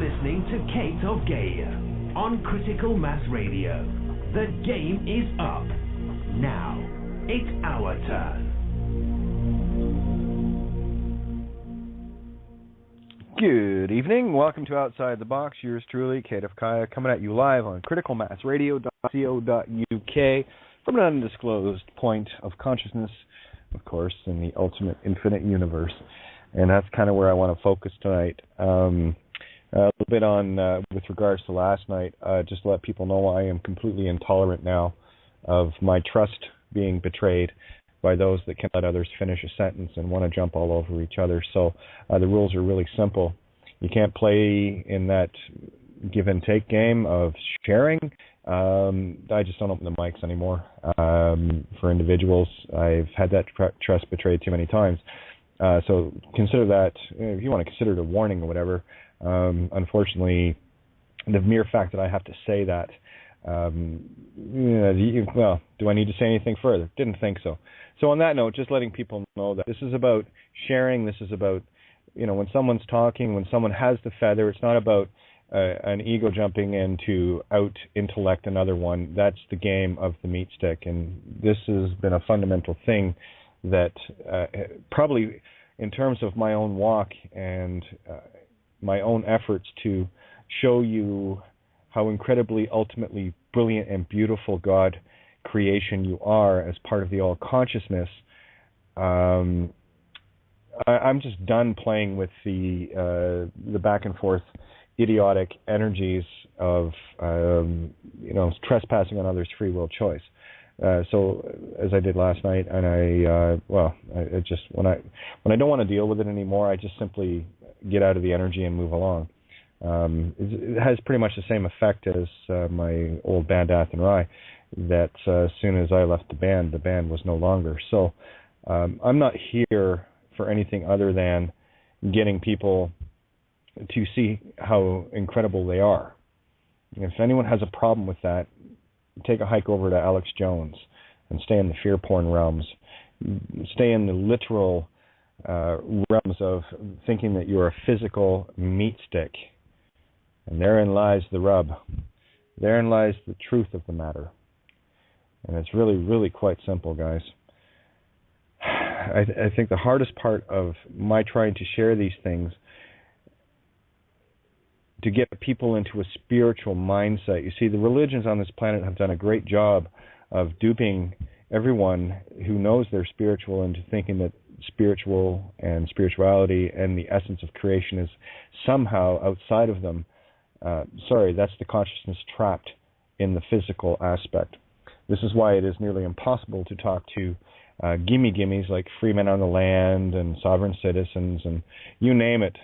listening to Kate of Gaia on Critical Mass Radio. The game is up. Now, it's our turn. Good evening. Welcome to Outside the Box. Yours truly, Kate of Gaia, coming at you live on criticalmassradio.co.uk from an undisclosed point of consciousness, of course, in the ultimate infinite universe. And that's kind of where I want to focus tonight. A little bit on, with regards to last night, just to let people know I am completely intolerant now of my trust being betrayed by those that can't let others finish a sentence and want to jump all over each other. So the rules are really simple. You can't play in that give and take game of sharing. I just don't open the mics anymore for individuals. I've had that trust betrayed too many times. So consider that, if you want to consider it a warning or whatever. Unfortunately, the mere fact that I have to say that, well, do I need to say anything further? Didn't think so. So on that note, just letting people know that this is about sharing. This is about, when someone's talking, when someone has the feather, it's not about an ego jumping in to out-intellect another one. That's the game of the meat stick. And this has been a fundamental thing that probably in terms of my own walk and my own efforts to show you how incredibly, ultimately brilliant and beautiful God creation you are as part of the all-consciousness, I'm just done playing with the back and forth idiotic energies of trespassing on others' free will choice. So as I did last night, and I just when I don't want to deal with it anymore, I just simply get out of the energy and move along. It has pretty much the same effect as my old band Ath and Rye, that as soon as I left the band was no longer. So I'm not here for anything other than getting people to see how incredible they are. And if anyone has a problem with that, take a hike over to Alex Jones and stay in the fear porn realms. Stay in the literal realms of thinking that you're a physical meat stick. And therein lies the rub. Therein lies the truth of the matter. And it's really, really quite simple, guys. I think the hardest part of my trying to share these things, to get people into a spiritual mindset. You see, the religions on this planet have done a great job of duping everyone who knows they're spiritual into thinking that spiritual and spirituality and the essence of creation is somehow outside of them. That's the consciousness trapped in the physical aspect. This is why it is nearly impossible to talk to gimme-gimmes like free men on the land and sovereign citizens and you name it.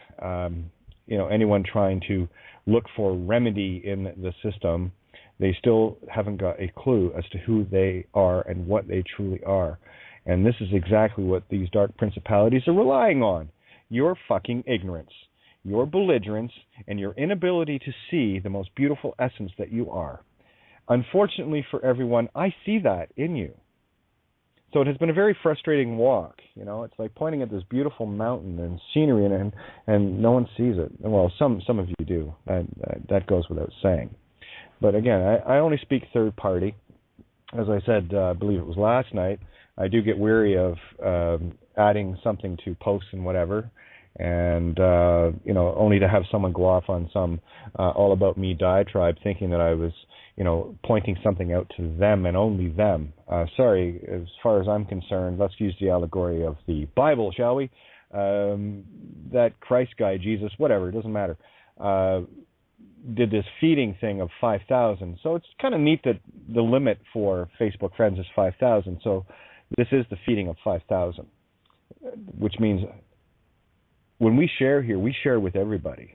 Anyone trying to look for remedy in the system, they still haven't got a clue as to who they are and what they truly are. And this is exactly what these dark principalities are relying on. Your fucking ignorance, your belligerence, and your inability to see the most beautiful essence that you are. Unfortunately for everyone, I see that in you. So it has been a very frustrating walk. It's like pointing at this beautiful mountain and scenery, and no one sees it. Well, some of you do. That goes without saying. But again, I only speak third party. As I said, I believe it was last night, I do get weary of adding something to posts and whatever, and only to have someone go off on some all about me diatribe, thinking that I was pointing something out to them and only them. Sorry, as far as I'm concerned, let's use the allegory of the Bible, shall we? That Christ guy, Jesus, whatever, it doesn't matter, did this feeding thing of 5,000. So it's kind of neat that the limit for Facebook friends is 5,000. So this is the feeding of 5,000, which means when we share here, we share with everybody.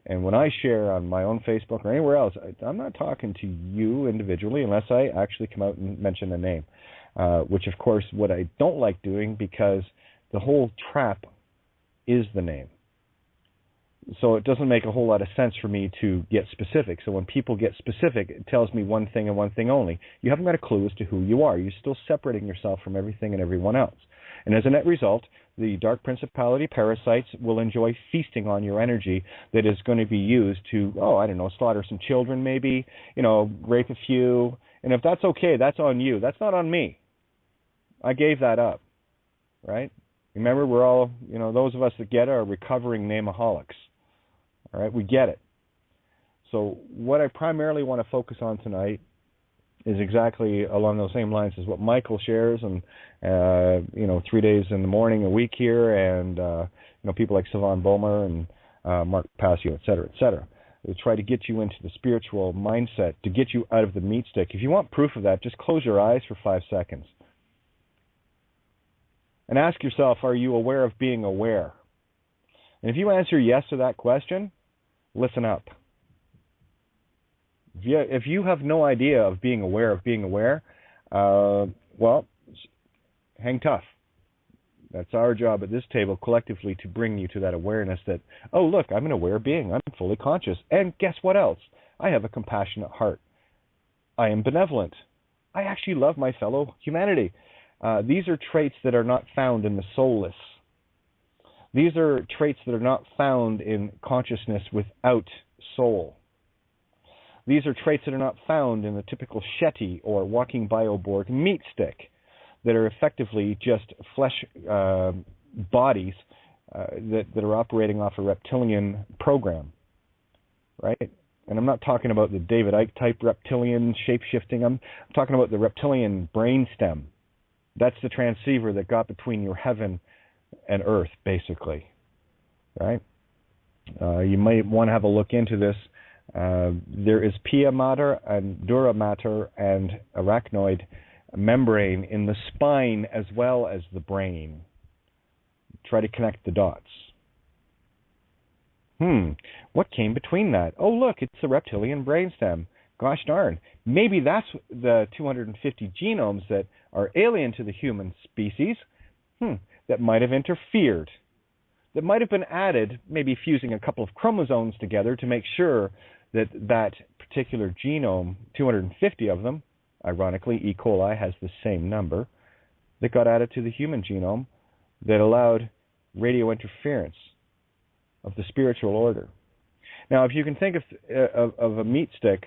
And when I share on my own Facebook or anywhere else, I'm not talking to you individually unless I actually come out and mention a name, which, of course, what I don't like doing, because the whole trap is the name. So it doesn't make a whole lot of sense for me to get specific. So when people get specific, it tells me one thing and one thing only. You haven't got a clue as to who you are. You're still separating yourself from everything and everyone else. And as a net result, the dark principality parasites will enjoy feasting on your energy that is going to be used to, slaughter some children maybe, rape a few. And if that's okay, that's on you. That's not on me. I gave that up, right? Remember, we're all, those of us that get it are recovering nameaholics. All right, we get it. So what I primarily want to focus on tonight is exactly along those same lines as what Michael shares, and 3 days in the morning a week here, and people like Sivan Bomer and Mark Passio, et cetera. We try to get you into the spiritual mindset, to get you out of the meat stick. If you want proof of that, just close your eyes for 5 seconds and ask yourself, are you aware of being aware? And if you answer yes to that question, listen up. If you have no idea of being aware, well, hang tough. That's our job at this table collectively, to bring you to that awareness that, oh, look, I'm an aware being. I'm fully conscious. And guess what else? I have a compassionate heart. I am benevolent. I actually love my fellow humanity. These are traits that are not found in the soulless. These are traits that are not found in consciousness without soul. These are traits that are not found in the typical Shetty or walking bioborg meat stick, that are effectively just flesh bodies that are operating off a reptilian program, right? And I'm not talking about the David Icke type reptilian shape-shifting. I'm talking about the reptilian brainstem. That's the transceiver that got between your heaven and earth, basically, right? You might want to have a look into this. There is pia mater and dura mater and arachnoid membrane in the spine as well as the brain. Try to connect the dots. What came between that? Oh, look, it's the reptilian brainstem. Gosh darn. Maybe that's the 250 genomes that are alien to the human species that might have interfered, that might have been added, maybe fusing a couple of chromosomes together to make sure that that particular genome, 250 of them, ironically, E. coli has the same number, that got added to the human genome that allowed radio interference of the spiritual order. Now, if you can think of a meat stick,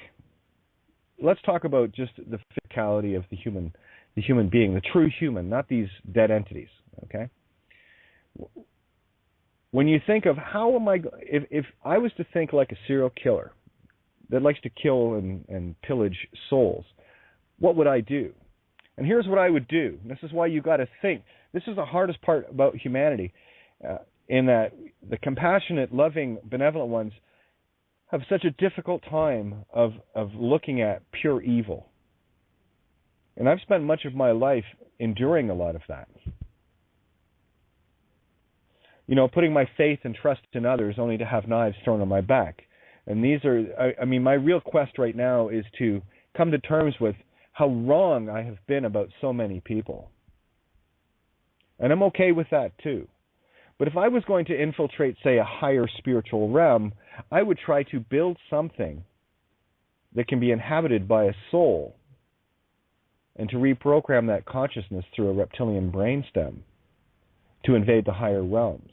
let's talk about just the physicality of the human being, the true human, not these dead entities, okay? When you think of if I was to think like a serial killer that likes to kill and pillage souls, what would I do? And here's what I would do. This is why you got to think. This is the hardest part about humanity, in that the compassionate, loving, benevolent ones have such a difficult time of looking at pure evil. And I've spent much of my life enduring a lot of that. Putting my faith and trust in others only to have knives thrown on my back. And these are, my real quest right now is to come to terms with how wrong I have been about so many people. And I'm okay with that too. But if I was going to infiltrate, say, a higher spiritual realm, I would try to build something that can be inhabited by a soul and to reprogram that consciousness through a reptilian brainstem to invade the higher realms.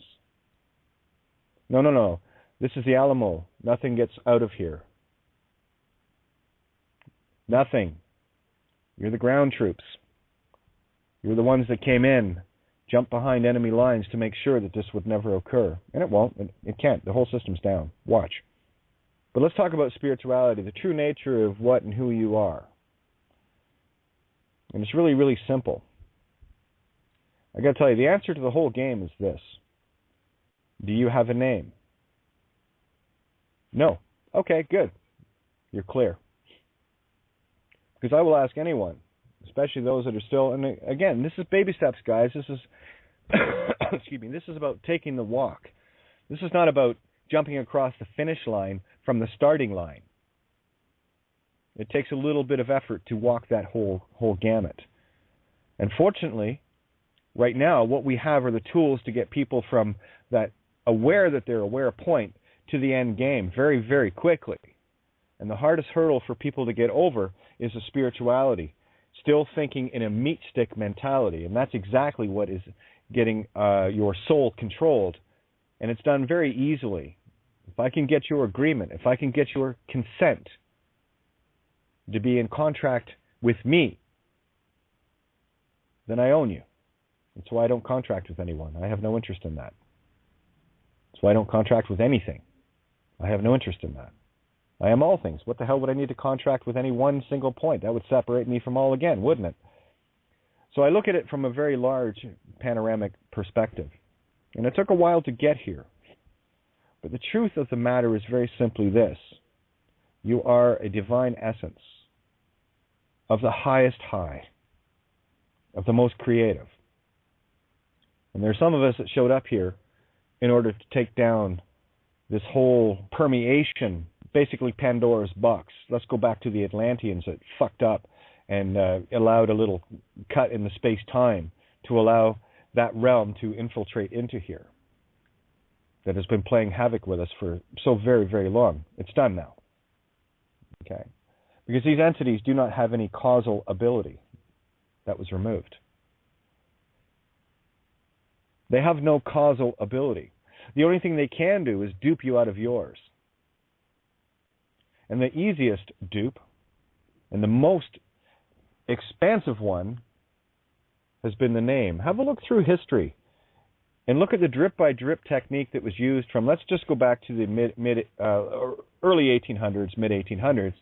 No. This is the Alamo. Nothing gets out of here. Nothing. You're the ground troops. You're the ones that came in, jumped behind enemy lines to make sure that this would never occur. And it won't. It can't. The whole system's down. Watch. But let's talk about spirituality, the true nature of what and who you are. And it's really, really simple. I got to tell you, the answer to the whole game is this. Do you have a name? No. Okay, good. You're clear. Because I will ask anyone, especially those that are still, and again, this is baby steps, guys. This is, excuse me, this is about taking the walk. This is not about jumping across the finish line from the starting line. It takes a little bit of effort to walk that whole gamut. And fortunately, right now, what we have are the tools to get people from that aware that they're aware point to the end game very, very quickly. And the hardest hurdle for people to get over is the spirituality, still thinking in a meat stick mentality. And that's exactly what is getting your soul controlled, and it's done very easily. If I can get your agreement, if I can get your consent to be in contract with me, then I own you. That's why I don't contract with anyone. I have no interest in that. That's why I don't contract with anything. I have no interest in that. I am all things. What the hell would I need to contract with any one single point? That would separate me from all again, wouldn't it? So I look at it from a very large panoramic perspective. And it took a while to get here. But the truth of the matter is very simply this. You are a divine essence of the highest high, of the most creative. And there's some of us that showed up here in order to take down this whole permeation, basically Pandora's box. Let's go back to the Atlanteans that fucked up and allowed a little cut in the space-time to allow that realm to infiltrate into here that has been playing havoc with us for so very, very long. It's done now. Okay? Because these entities do not have any causal ability. That was removed. They have no causal ability. The only thing they can do is dupe you out of yours. And the easiest dupe, and the most expansive one, has been the name. Have a look through history and look at the drip-by-drip technique that was used from, let's just go back to the early 1800s, mid-1800s,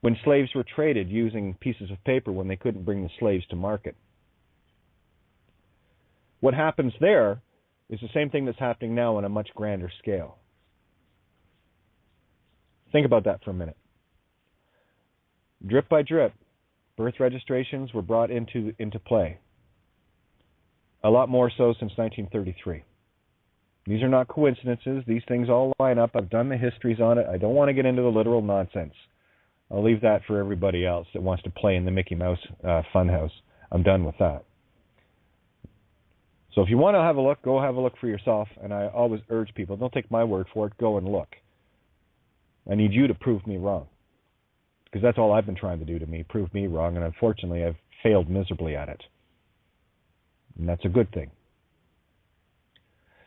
when slaves were traded using pieces of paper when they couldn't bring the slaves to market. What happens there is the same thing that's happening now on a much grander scale. Think about that for a minute. Drip by drip, birth registrations were brought into play. A lot more so since 1933. These are not coincidences. These things all line up. I've done the histories on it. I don't want to get into the literal nonsense. I'll leave that for everybody else that wants to play in the Mickey Mouse funhouse. I'm done with that. So if you want to have a look, go have a look for yourself. And I always urge people, don't take my word for it. Go and look. I need you to prove me wrong. Because that's all I've been trying to do to me, prove me wrong. And unfortunately, I've failed miserably at it. And that's a good thing.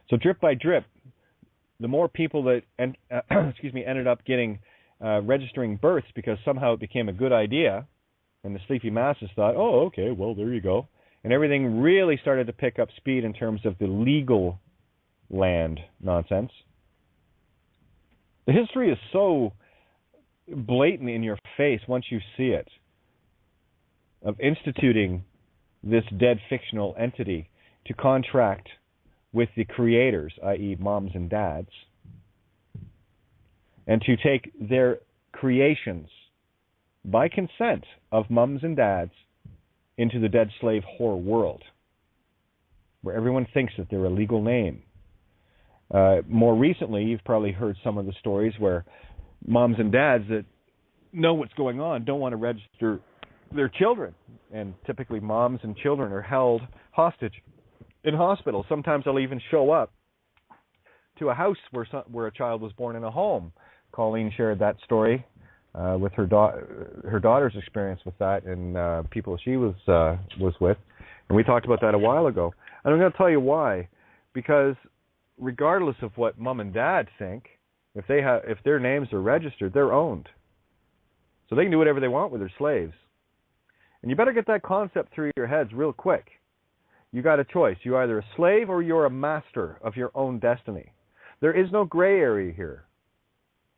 So drip by drip, the more people that ended up getting registering births because somehow it became a good idea, and the sleepy masses thought, oh, okay, well, there you go. And everything really started to pick up speed in terms of the legal land nonsense. The history is so blatant in your face once you see it, of instituting this dead fictional entity to contract with the creators, i.e. moms and dads, and to take their creations by consent of mums and dads into the dead slave whore world, where everyone thinks that they're a legal name. More recently, you've probably heard some of the stories where moms and dads that know what's going on don't want to register their children, and typically moms and children are held hostage in hospitals. Sometimes they'll even show up to a house where a child was born in a home. Colleen shared that story with her daughter's experience with that and people she was with, and we talked about that a while ago. And I'm going to tell you why, because regardless of what mom and dad think, if their names are registered, they're owned, so they can do whatever they want with their slaves. And you better get that concept through your heads real quick. You got a choice. You're either a slave or you're a master of your own destiny. There is no gray area here.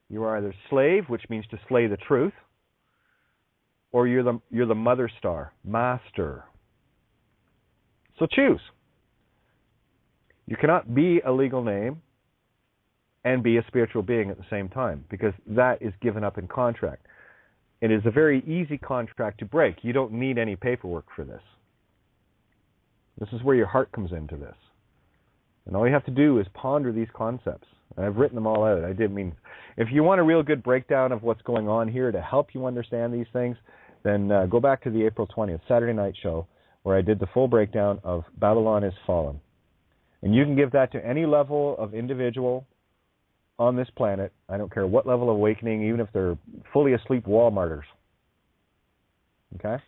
You are either slave, which means to slay the truth, or you're the mother star, master. So choose. You cannot be a legal name and be a spiritual being at the same time, because that is given up in contract. It is a very easy contract to break. You don't need any paperwork for this. This is where your heart comes into this. And all you have to do is ponder these concepts. And I've written them all out. If you want a real good breakdown of what's going on here to help you understand these things, then go back to the April 20th Saturday night show where I did the full breakdown of Babylon is Fallen. And you can give that to any level of individual on this planet. I don't care what level of awakening, even if they're fully asleep wall martyrs. Okay?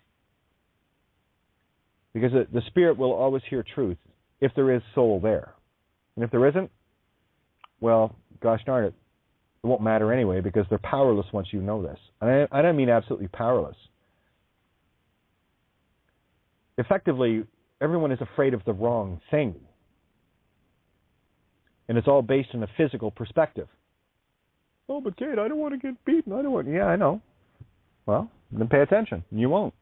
Because the spirit will always hear truth if there is soul there. And if there isn't, well, gosh darn it, it won't matter anyway because they're powerless once you know this. And I don't mean absolutely powerless. Effectively, everyone is afraid of the wrong thing. And it's all based on a physical perspective. Oh, but Kate, I don't want to get beaten. I don't want... Yeah, I know. Well, then pay attention. You won't.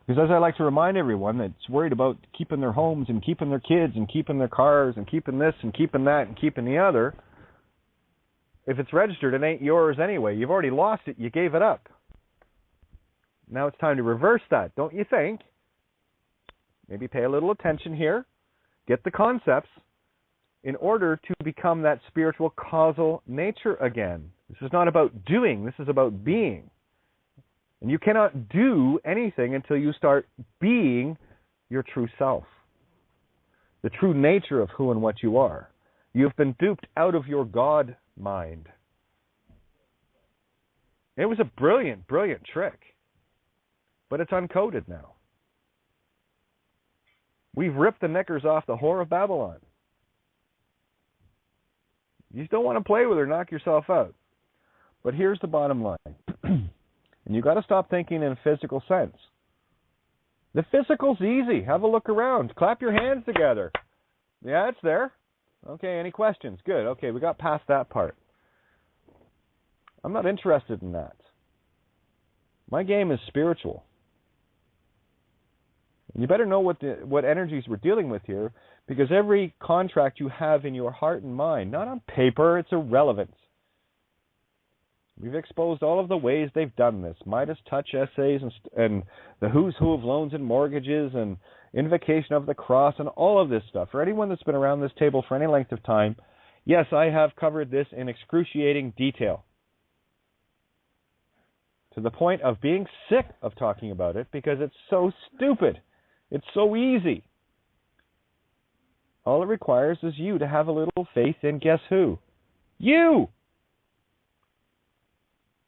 Because as I like to remind everyone that's worried about keeping their homes and keeping their kids and keeping their cars and keeping this and keeping that and keeping the other, if it's registered, it ain't yours anyway. You've already lost it. You gave it up. Now it's time to reverse that, don't you think? Maybe pay a little attention here. Get the concepts in order to become that spiritual causal nature again. This is not about doing. This is about being. And you cannot do anything until you start being your true self, the true nature of who and what you are. You've been duped out of your God mind. It was a brilliant, brilliant trick, but it's uncoded now. We've ripped the knickers off the whore of Babylon. You just don't want to play with her, knock yourself out. But here's the bottom line. And you got to stop thinking in a physical sense. The physical's easy. Have a look around. Clap your hands together. Yeah, it's there. Okay, any questions? Good. Okay, we got past that part. I'm not interested in that. My game is spiritual. And you better know what energies we're dealing with here, because every contract you have in your heart and mind, not on paper, it's irrelevant. We've exposed all of the ways they've done this. Midas Touch essays and the who's who of loans and mortgages and invocation of the cross and all of this stuff. For anyone that's been around this table for any length of time, yes, I have covered this in excruciating detail. To the point of being sick of talking about it because it's so stupid. It's so easy. All it requires is you to have a little faith in guess who? You!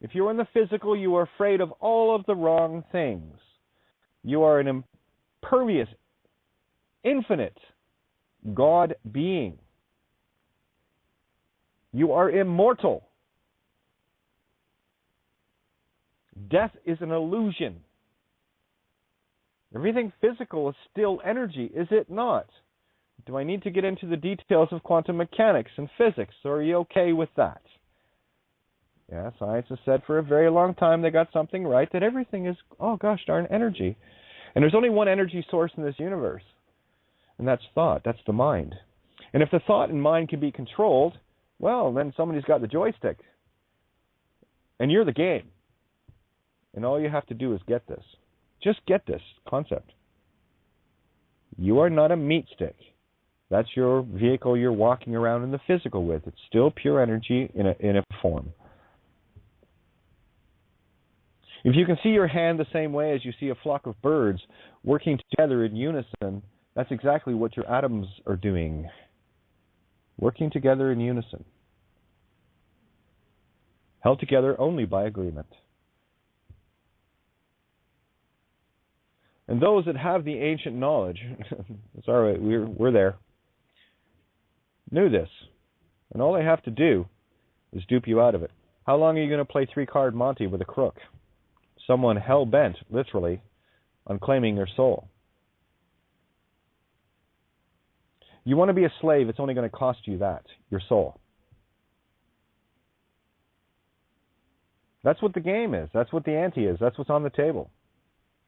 If you're in the physical, you are afraid of all of the wrong things. You are an impervious, infinite God being. You are immortal. Death is an illusion. Everything physical is still energy, is it not? Do I need to get into the details of quantum mechanics and physics, or are you okay with that? Yeah, science has said for a very long time they got something right, that everything is, oh gosh darn, energy. And there's only one energy source in this universe, and that's thought, that's the mind. And if the thought and mind can be controlled, well, then somebody's got the joystick. And you're the game. And all you have to do is get this. Just get this concept. You are not a meat stick. That's your vehicle you're walking around in the physical with. It's still pure energy in a form. If you can see your hand the same way as you see a flock of birds working together in unison, that's exactly what your atoms are doing. Working together in unison. Held together only by agreement. And those that have the ancient knowledge, it's all right, we're there, knew this. And all they have to do is dupe you out of it. How long are you going to play 3-card Monte with a crook? Someone hell-bent, literally, on claiming their soul. You want to be a slave, it's only going to cost you that, your soul. That's what the game is. That's what the ante is. That's what's on the table.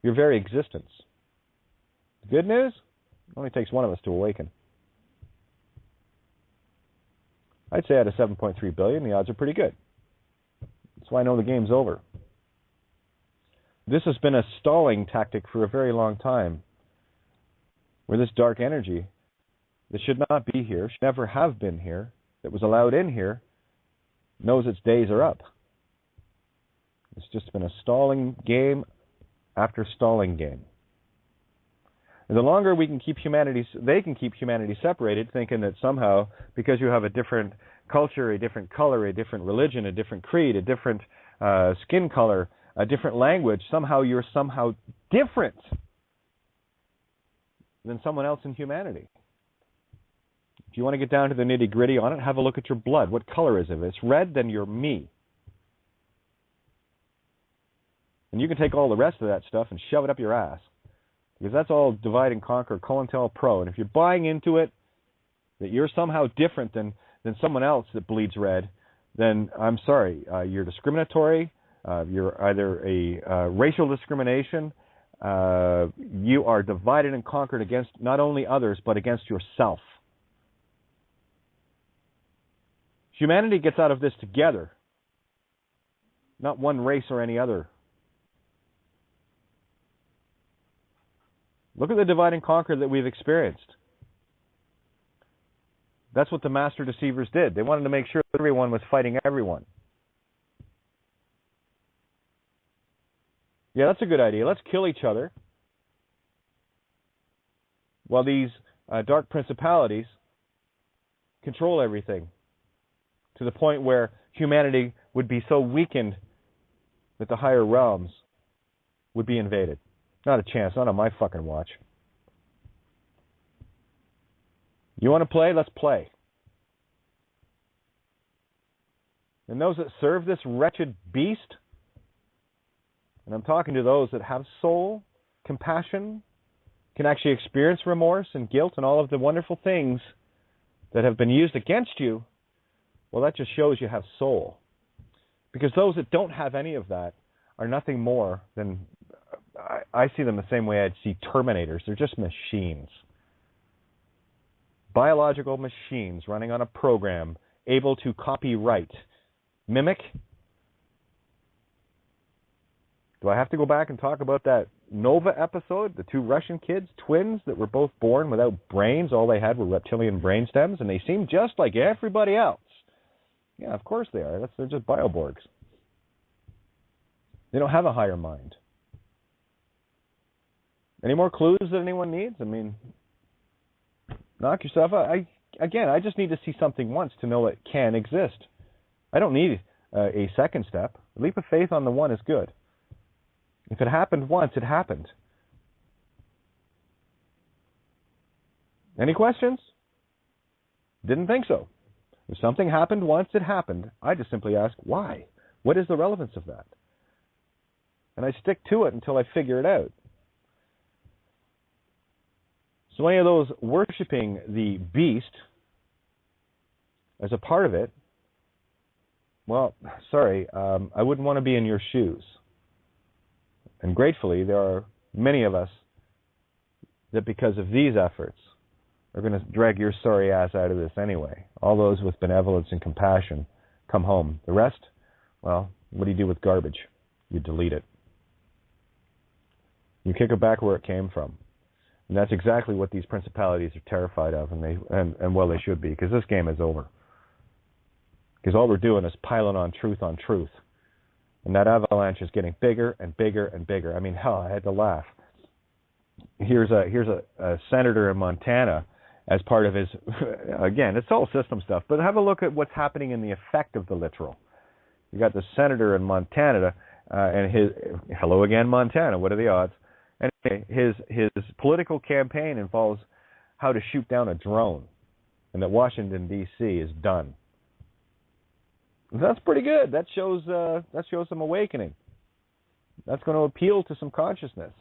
Your very existence. The good news? It only takes one of us to awaken. I'd say out of 7.3 billion, the odds are pretty good. That's why I know the game's over. This has been a stalling tactic for a very long time, where this dark energy that should not be here, should never have been here, that was allowed in here, knows its days are up. It's just been a stalling game after stalling game. And the longer we can keep they can keep humanity separated, thinking that somehow, because you have a different culture, a different color, a different religion, a different creed, a different skin color, a different language, somehow you're somehow different. than someone else in humanity. If you want to get down to the nitty-gritty on it, have a look at your blood. What color is it? If it's red, then you're me. And you can take all the rest of that stuff and shove it up your ass. Because that's all divide and conquer, COINTELPRO. And if you're buying into it, that you're somehow different than someone else that bleeds red, then I'm sorry, you're discriminatory, you're either a racial discrimination, you are divided and conquered against not only others, but against yourself. Humanity gets out of this together, not one race or any other. Look at the divide and conquer that we've experienced. That's what the master deceivers did. They wanted to make sure that everyone was fighting everyone. Yeah, that's a good idea. Let's kill each other while these dark principalities control everything to the point where humanity would be so weakened that the higher realms would be invaded. Not a chance. Not on my fucking watch. You want to play? Let's play. And those that serve this wretched beast, and I'm talking to those that have soul, compassion, can actually experience remorse and guilt and all of the wonderful things that have been used against you, well, that just shows you have soul. Because those that don't have any of that are nothing more than, I see them the same way I'd see Terminators. They're just machines. Biological machines running on a program, able to copyright, mimic. Do I have to go back and talk about that Nova episode? The two Russian kids, twins, that were both born without brains. All they had were reptilian brain stems, and they seemed just like everybody else. Yeah, of course they are. They're just bioborgs. They don't have a higher mind. Any more clues that anyone needs? I mean, knock yourself out. I just need to see something once to know it can exist. I don't need a second step. A leap of faith on the one is good. If it happened once, it happened. Any questions? Didn't think so. If something happened once, it happened. I just simply ask, why? What is the relevance of that? And I stick to it until I figure it out. So any of those worshiping the beast as a part of it, well, sorry, I wouldn't want to be in your shoes. And gratefully, there are many of us that because of these efforts are going to drag your sorry ass out of this anyway. All those with benevolence and compassion come home. The rest, well, what do you do with garbage? You delete it. You kick it back where it came from. And that's exactly what these principalities are terrified of, and well, they should be, because this game is over. Because all we're doing is piling on truth, and that avalanche is getting bigger and bigger and bigger. I mean, hell, I had to laugh. Here's a senator in Montana as part of his, again, it's all system stuff, but have a look at what's happening in the effect of the literal. You got the senator in Montana, and his, hello again, Montana, what are the odds? Anyway, his political campaign involves how to shoot down a drone, and that Washington, D.C. is done. That's pretty good. That shows some awakening. That's going to appeal to some consciousness.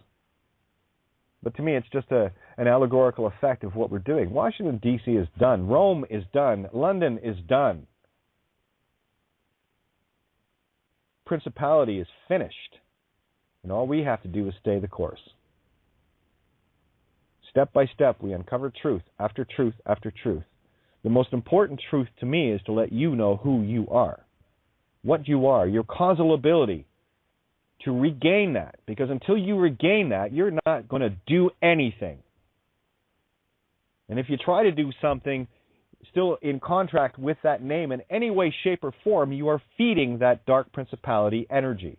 But to me, it's just an allegorical effect of what we're doing. Washington, D.C. is done. Rome is done. London is done. Principality is finished. And all we have to do is stay the course. Step by step, we uncover truth after truth after truth. The most important truth to me is to let you know who you are, what you are, your causal ability to regain that. Because until you regain that, you're not going to do anything. And if you try to do something still in contract with that name in any way, shape, or form, you are feeding that dark principality energy.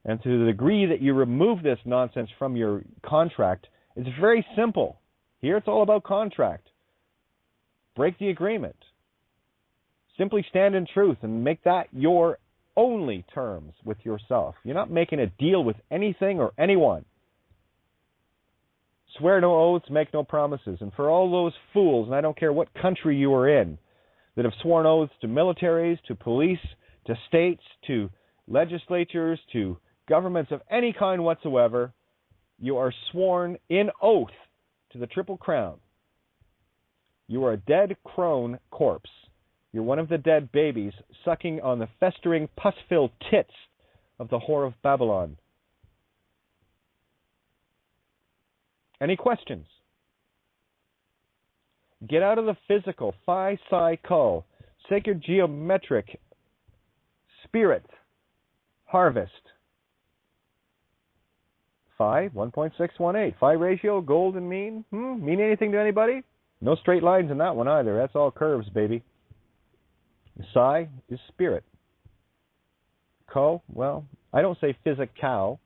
And to the degree that you remove this nonsense from your contract, it's very simple. Here it's all about contract. Break the agreement. Simply stand in truth and make that your only terms with yourself. You're not making a deal with anything or anyone. Swear no oaths, make no promises. And for all those fools, and I don't care what country you are in, that have sworn oaths to militaries, to police, to states, to legislatures, to governments of any kind whatsoever, you are sworn in oath to the Triple Crown. You are a dead crone corpse. You're one of the dead babies sucking on the festering, pus-filled tits of the whore of Babylon. Any questions? Get out of the physical, phi, psi, cul, sacred geometric, spirit, harvest. Phi, 1.618. Phi ratio, golden mean? Mean anything to anybody? No straight lines in that one either. That's all curves, baby. Psi is spirit. Cul, well, I don't say physical.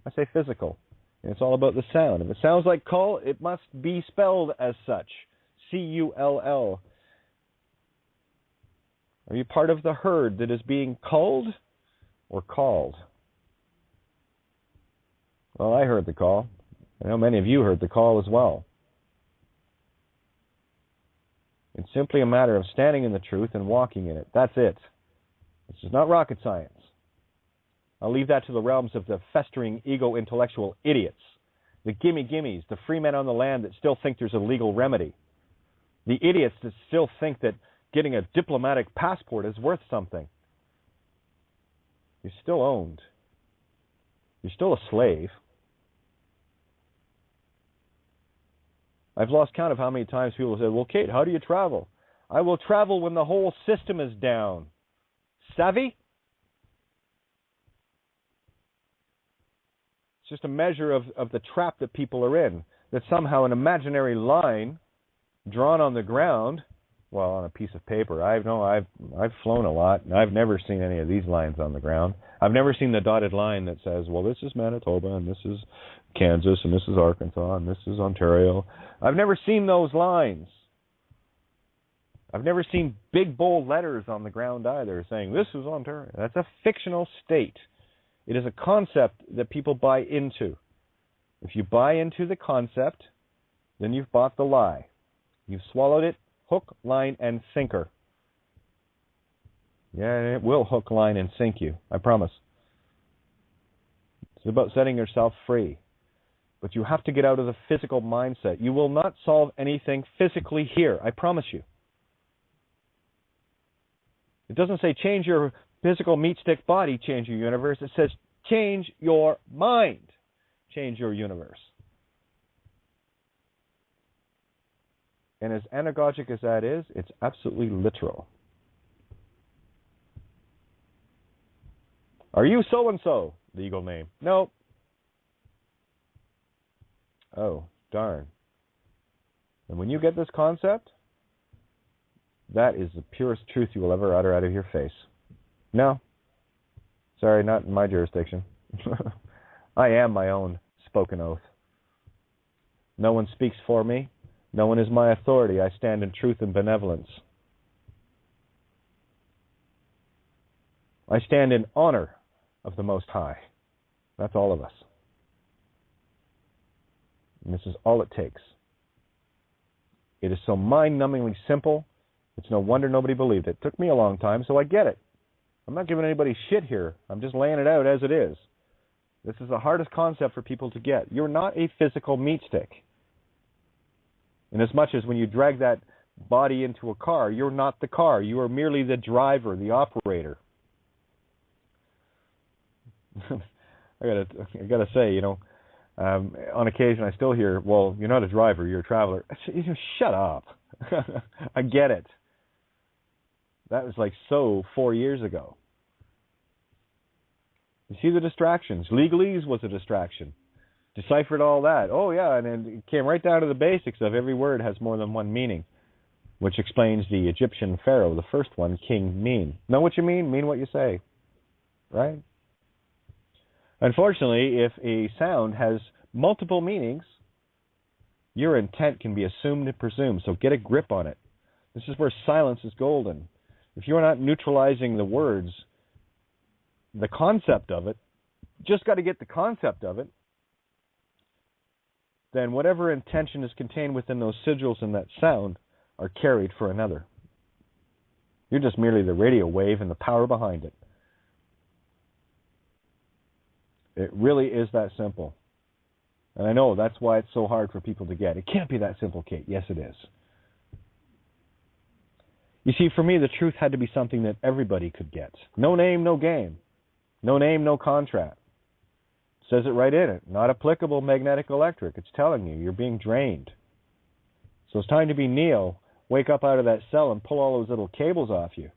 I say physical. And it's all about the sound. If it sounds like cul, it must be spelled as such. C-U-L-L. Are you part of the herd that is being culled or called? Well, I heard the call. I know many of you heard the call as well. It's simply a matter of standing in the truth and walking in it. That's it. This is not rocket science. I'll leave that to the realms of the festering ego-intellectual idiots, the gimme-gimmes, the free men on the land that still think there's a legal remedy, the idiots that still think that getting a diplomatic passport is worth something. You're still owned. You're still a slave. I've lost count of how many times people say, well, Kate, how do you travel? I will travel when the whole system is down. Savvy? It's just a measure of the trap that people are in, that somehow an imaginary line drawn on the ground, well, on a piece of paper. I've flown a lot, and I've never seen any of these lines on the ground. I've never seen the dotted line that says, well, this is Manitoba, and this is Kansas, and this is Arkansas, and this is Ontario. I've never seen those lines. I've never seen big, bold letters on the ground either saying, this is Ontario. That's a fictional state. It is a concept that people buy into. If you buy into the concept, then you've bought the lie. You've swallowed it, hook, line, and sinker. Yeah, it will hook, line, and sink you. I promise. It's about setting yourself free. But you have to get out of the physical mindset. You will not solve anything physically here. I promise you. It doesn't say change your physical meat stick body, change your universe. It says change your mind, change your universe. And as anagogic as that is, it's absolutely literal. Are you so-and-so? Legal name. No. Oh, darn. And when you get this concept, that is the purest truth you will ever utter out of your face. No. Sorry, not in my jurisdiction. I am my own spoken oath. No one speaks for me. No one is my authority. I stand in truth and benevolence. I stand in honor of the Most High. That's all of us. And this is all it takes. It is so mind-numbingly simple, it's no wonder nobody believed it. It took me a long time, so I get it. I'm not giving anybody shit here. I'm just laying it out as it is. This is the hardest concept for people to get. You're not a physical meat stick. In as much as when you drag that body into a car, you're not the car. You are merely the driver, the operator. I gotta say, you know, on occasion I still hear, well, you're not a driver, you're a traveler. Shut up. I get it. That was like 4 years ago. You see the distractions. Legalese was a distraction. Deciphered all that. Oh, yeah, and then it came right down to the basics of every word has more than one meaning, which explains the Egyptian pharaoh, the first one, king, mean. Know what you mean what you say. Right? Unfortunately, if a sound has multiple meanings, your intent can be assumed and presumed, so get a grip on it. This is where silence is golden. If you're not neutralizing the words, the concept of it, just got to get the concept of it, then whatever intention is contained within those sigils and that sound are carried for another. You're just merely the radio wave and the power behind it. It really is that simple. And I know that's why it's so hard for people to get. It can't be that simple, Kate. Yes, it is. You see, for me, the truth had to be something that everybody could get. No name, no game. No name, no contract. It says it right in it. Not applicable magnetic electric. It's telling you you're being drained. So it's time to be Neo. Wake up out of that cell and pull all those little cables off you.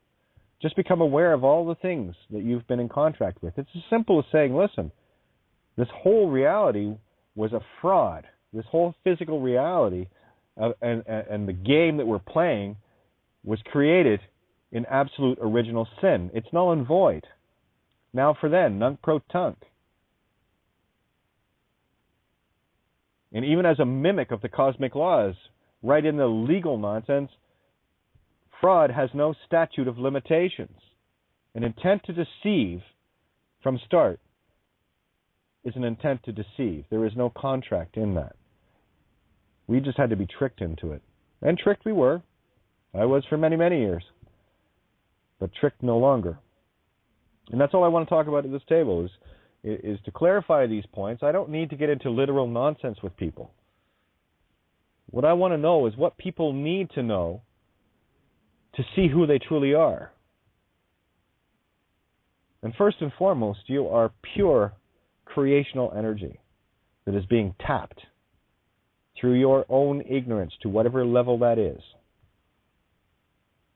Just become aware of all the things that you've been in contract with. It's as simple as saying, listen, this whole reality was a fraud. This whole physical reality and the game that we're playing was created in absolute original sin. It's null and void. Now for then, nunc pro tunc. And even as a mimic of the cosmic laws, right in the legal nonsense, fraud has no statute of limitations. An intent to deceive from start is an intent to deceive. There is no contract in that. We just had to be tricked into it. And tricked we were. I was for many, many years. But tricked no longer. And that's all I want to talk about at this table is to clarify these points. I don't need to get into literal nonsense with people. What I want to know is what people need to know to see who they truly are. And first and foremost, you are pure creational energy that is being tapped through your own ignorance to whatever level that is.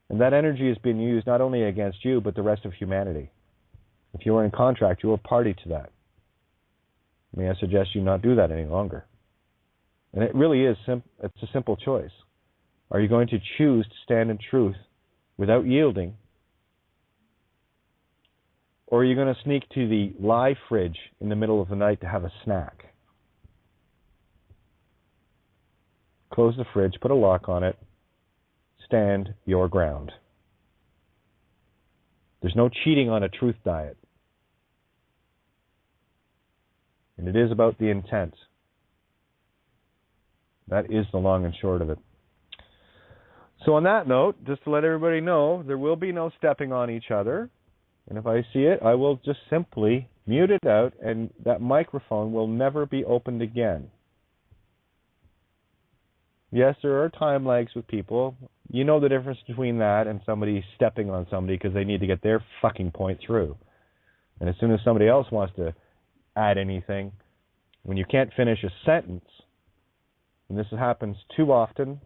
And that energy is being used not only against you, but the rest of humanity. If you are in contract, you are party to that. May I suggest you not do that any longer? And it really is it's a simple choice. Are you going to choose to stand in truth without yielding? Or are you going to sneak to the lie fridge in the middle of the night to have a snack? Close the fridge, put a lock on it, stand your ground. There's no cheating on a truth diet. And it is about the intent. That is the long and short of it. So on that note, just to let everybody know, there will be no stepping on each other. And if I see it, I will just simply mute it out, and that microphone will never be opened again. Yes, there are time lags with people. You know the difference between that and somebody stepping on somebody because they need to get their fucking point through. And as soon as somebody else wants to add anything, when you can't finish a sentence, and this happens too often,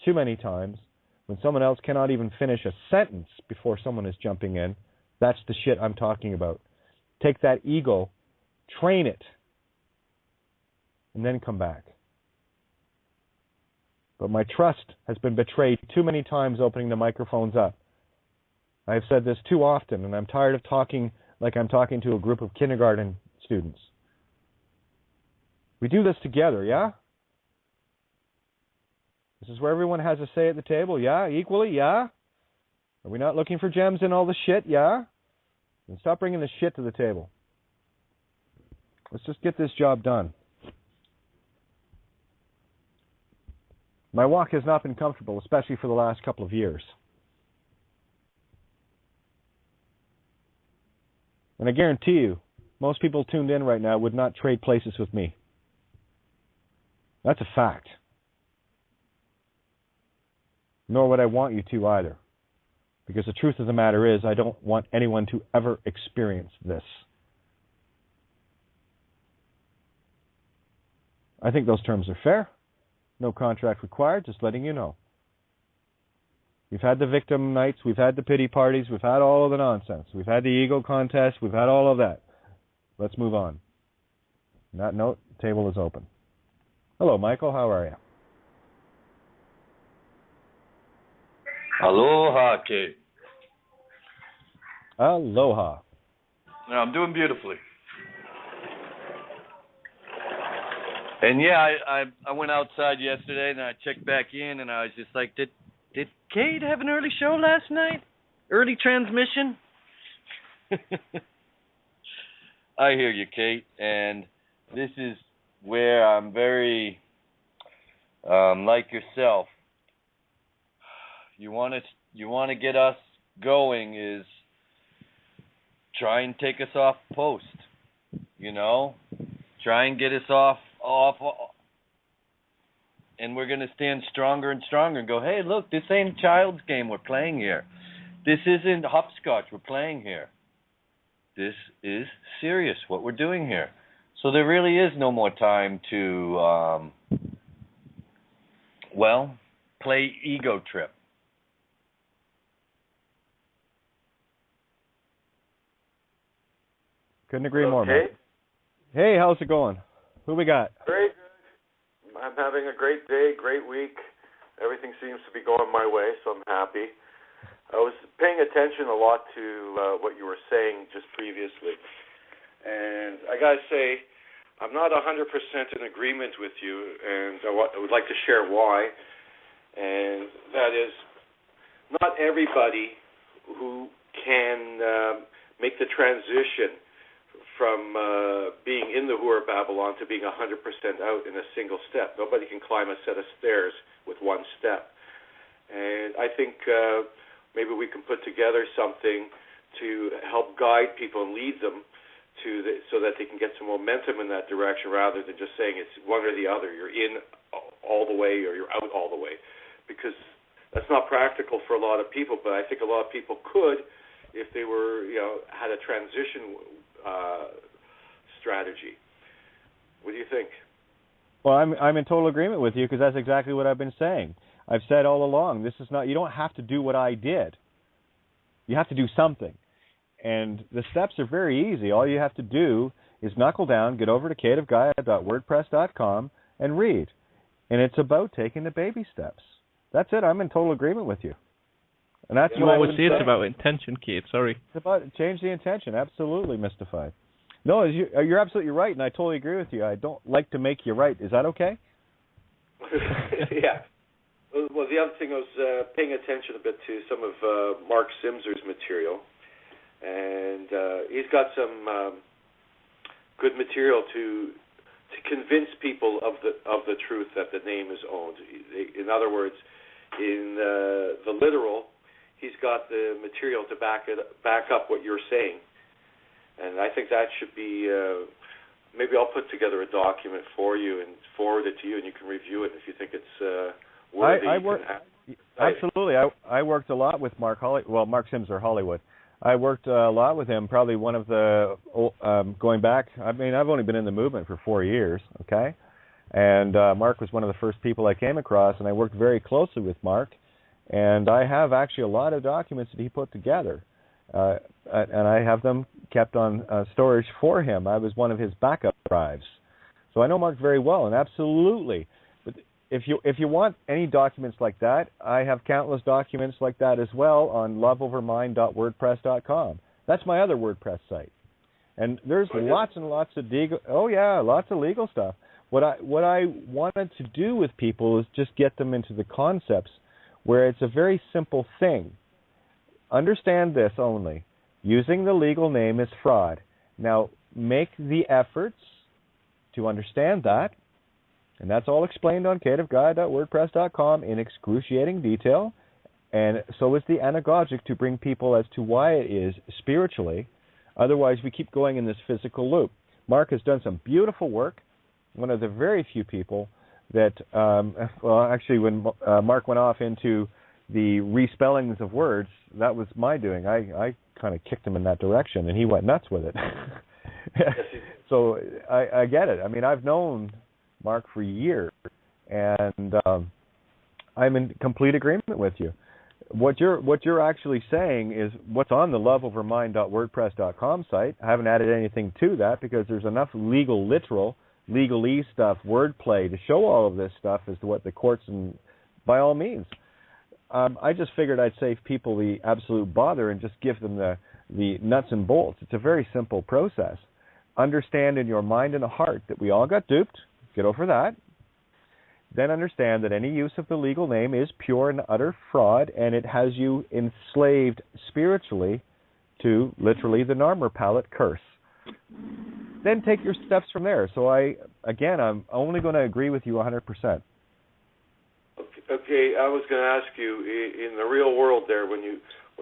too many times, when someone else cannot even finish a sentence before someone is jumping in, that's the shit I'm talking about. Take that ego, train it, and then come back. But my trust has been betrayed too many times opening the microphones up. I've said this too often, and I'm tired of talking like I'm talking to a group of kindergarten students. We do this together, yeah? This is where everyone has a say at the table, yeah? Equally, yeah? Are we not looking for gems in all the shit, yeah? And stop bringing the shit to the table. Let's just get this job done. My walk has not been comfortable, especially for the last couple of years. And I guarantee you, most people tuned in right now would not trade places with me. That's a fact. Nor would I want you to either. Because the truth of the matter is, I don't want anyone to ever experience this. I think those terms are fair. No contract required, just letting you know. We've had the victim nights, we've had the pity parties, we've had all of the nonsense. We've had the ego contest, we've had all of that. Let's move on. On that note, the table is open. Hello, Michael, how are you? Aloha, Kate. Aloha. No, I'm doing beautifully. And yeah, I went outside yesterday and I checked back in and I was just like, did Kate have an early show last night? Early transmission? I hear you, Kate, and this is where I'm very like yourself, you want to get us going is try and take us off post, try and get us off, and we're going to stand stronger and stronger and go, hey, look, this ain't a child's game we're playing here. This isn't hopscotch we're playing here. This is serious, what we're doing here. So there really is no more time to, play ego trip. Couldn't agree more, man. Hey, how's it going? Who we got? Very good. I'm having a great day, great week. Everything seems to be going my way, so I'm happy. I was paying attention a lot to what you were saying just previously. And I got to say, I'm not 100% in agreement with you, and I would like to share why. And that is, not everybody who can make the transition from being in the Whore of Babylon to being 100% out in a single step. Nobody can climb a set of stairs with one step. And I think maybe we can put together something to help guide people and lead them so that they can get some momentum in that direction rather than just saying it's one or the other. You're in all the way or you're out all the way. Because that's not practical for a lot of people, but I think a lot of people could if they were, had a transition strategy. What do you think? Well, I'm in total agreement with you because that's exactly what I've been saying. I've said all along, this is not, you don't have to do what I did. You have to do something. And the steps are very easy. All you have to do is knuckle down, get over to cadeofgaia.wordpress.com and read. And it's about taking the baby steps. That's it. I'm in total agreement with you. And that's you always say it's about intention, Kate. Sorry. It's about change the intention. Absolutely mystified. No, you're absolutely right, and I totally agree with you. I don't like to make you right. Is that okay? Yeah. Well, the other thing I was paying attention a bit to some of Mark Simser's material, and he's got some good material to convince people of the truth that the name is owned. In other words, in the literal, he's got the material to back up what you're saying, and I think that should be. Maybe I'll put together a document for you and forward it to you, and you can review it if you think it's worthy. Absolutely. I worked a lot with Mark Simser Hollywood. I worked a lot with him. Probably one of the going back. I mean, I've only been in the movement for 4 years. Okay, and Mark was one of the first people I came across, and I worked very closely with Mark. And I have actually a lot of documents that he put together, and I have them kept on storage for him. I was one of his backup drives. So I know Mark very well, and absolutely. But if you want any documents like that, I have countless documents like that as well on loveovermind.wordpress.com. That's my other WordPress site. And there's lots and lots of lots of legal stuff. What I wanted to do with people is just get them into the concepts where it's a very simple thing. Understand this only. Using the legal name is fraud. Now, make the efforts to understand that, and that's all explained on cadeofgaia.wordpress.com in excruciating detail, and so is the anagogic to bring people as to why it is spiritually. Otherwise, we keep going in this physical loop. Mark has done some beautiful work, one of the very few people that, actually, when Mark went off into the respellings of words, that was my doing. I kind of kicked him in that direction, and he went nuts with it. So I get it. I mean, I've known Mark for years, and I'm in complete agreement with you. What you're actually saying is what's on the loveovermind.wordpress.com site. I haven't added anything to that because there's enough legalese stuff, wordplay to show all of this stuff as to what the courts and by all means. I just figured I'd save people the absolute bother and just give them the nuts and bolts. It's a very simple process. Understand in your mind and heart that we all got duped. Get over that. Then understand that any use of the legal name is pure and utter fraud, and it has you enslaved spiritually to literally the Narmer palette curse. Then take your steps from there. So I'm only going to agree with you 100%. Okay, I was going to ask you, in the real world there, when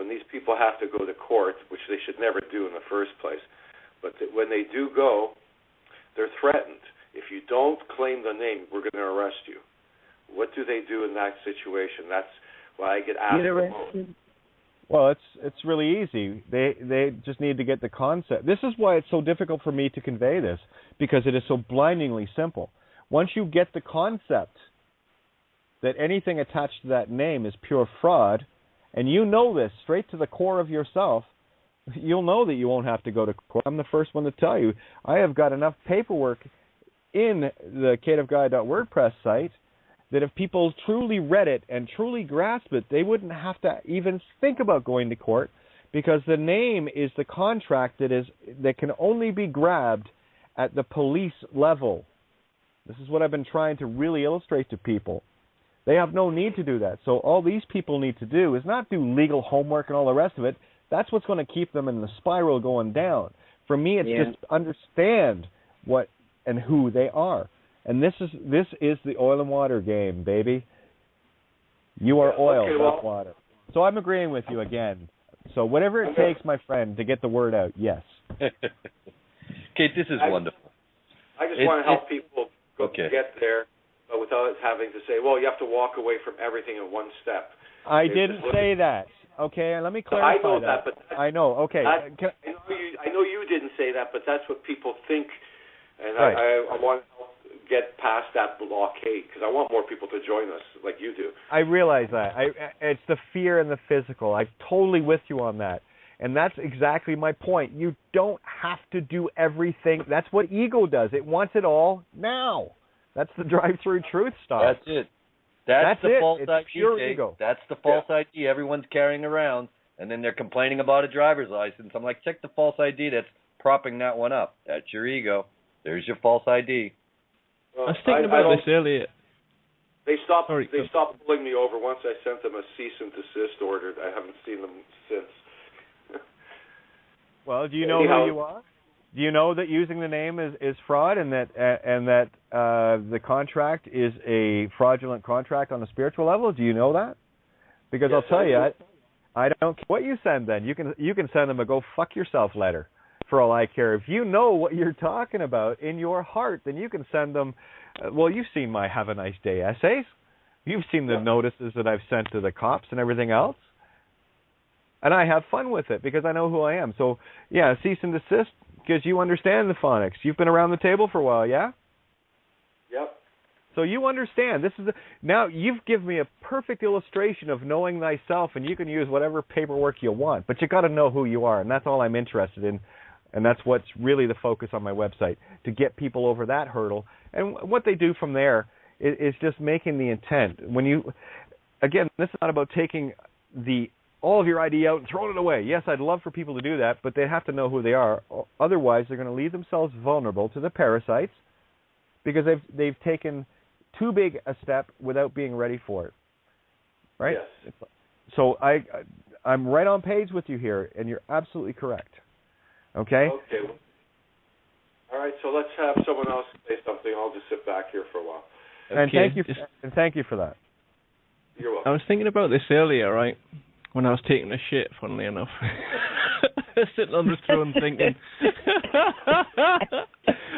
these people have to go to court, which they should never do in the first place, but when they do go, they're threatened. If you don't claim the name, we're going to arrest you. What do they do in that situation? That's why I get asked the most. Well, it's really easy. They just need to get the concept. This is why it's so difficult for me to convey this, because it is so blindingly simple. Once you get the concept that anything attached to that name is pure fraud, and you know this straight to the core of yourself, you'll know that you won't have to go to court. I'm the first one to tell you. I have got enough paperwork in the creativeguy.wordpress site that if people truly read it and truly grasped it, they wouldn't have to even think about going to court, because the name is the contract that can only be grabbed at the police level. This is what I've been trying to really illustrate to people. They have no need to do that. So all these people need to do is not do legal homework and all the rest of it. That's what's going to keep them in the spiral going down. For me, it's just understand what and who they are. And this is the oil and water game, baby. You are oil, not water. So I'm agreeing with you again. So whatever it takes, my friend, to get the word out, yes. Kate, this is wonderful. I just want to help people get there without having to say, well, you have to walk away from everything in one step. I didn't say that. Okay, let me clarify I know that, but I know. Okay, I know you didn't say that, but that's what people think, and right. I want to get past that blockade because I want more people to join us like you do. I realize that. It's the fear and the physical. I'm totally with you on that, and that's exactly my point. You don't have to do everything. That's what ego does. It wants it all now. That's the drive-through truth stuff. That's it. That's the false it's ID. Pure ego. That's the false ID everyone's carrying around, and then they're complaining about a driver's license. I'm like, check the false ID that's propping that one up. That's your ego. There's your false ID. I was thinking about this earlier. They stopped pulling me over once I sent them a cease and desist order. I haven't seen them since. Well, do you know who you are? Do you know that using the name is fraud, and that the contract is a fraudulent contract on a spiritual level? Do you know that? Because I'll tell you, I don't care what you send. Then you can send them a go fuck yourself letter, for all I care. If you know what you're talking about in your heart, then you can send them. Well, you've seen my Have a Nice Day essays. You've seen the notices that I've sent to the cops and everything else. And I have fun with it because I know who I am. So, yeah, cease and desist because you understand the phonics. You've been around the table for a while, yeah? Yep. So you understand. Now you've given me a perfect illustration of knowing thyself, and you can use whatever paperwork you want. But you got to know who you are, and that's all I'm interested in. And that's what's really the focus on my website, to get people over that hurdle. And what they do from there is just making the intent. Again, this is not about taking all of your ID out and throwing it away. Yes, I'd love for people to do that, but they have to know who they are. Otherwise, they're going to leave themselves vulnerable to the parasites because they've taken too big a step without being ready for it. Right? Yes. So I'm right on page with you here, and you're absolutely correct. Okay? Okay. All right, so let's have someone else say something. I'll just sit back here for a while. Okay. And thank you for that. You're welcome. I was thinking about this earlier, right? When I was taking a shit, funnily enough. Sitting on the throne thinking,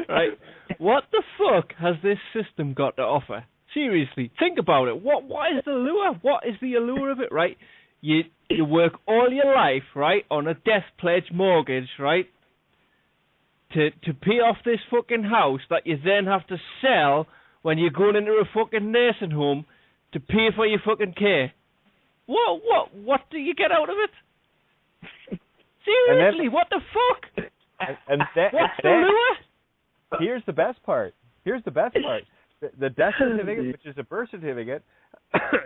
right, what the fuck has this system got to offer? Seriously, think about it. What is the lure? What is the allure of it, right? You work all your life, right, on a death pledge mortgage, right, to pay off this fucking house that you then have to sell when you're going into a fucking nursing home to pay for your fucking care. What do you get out of it? Seriously, what the fuck? What's the lure? Here's the best part. The death certificate, which is a birth certificate,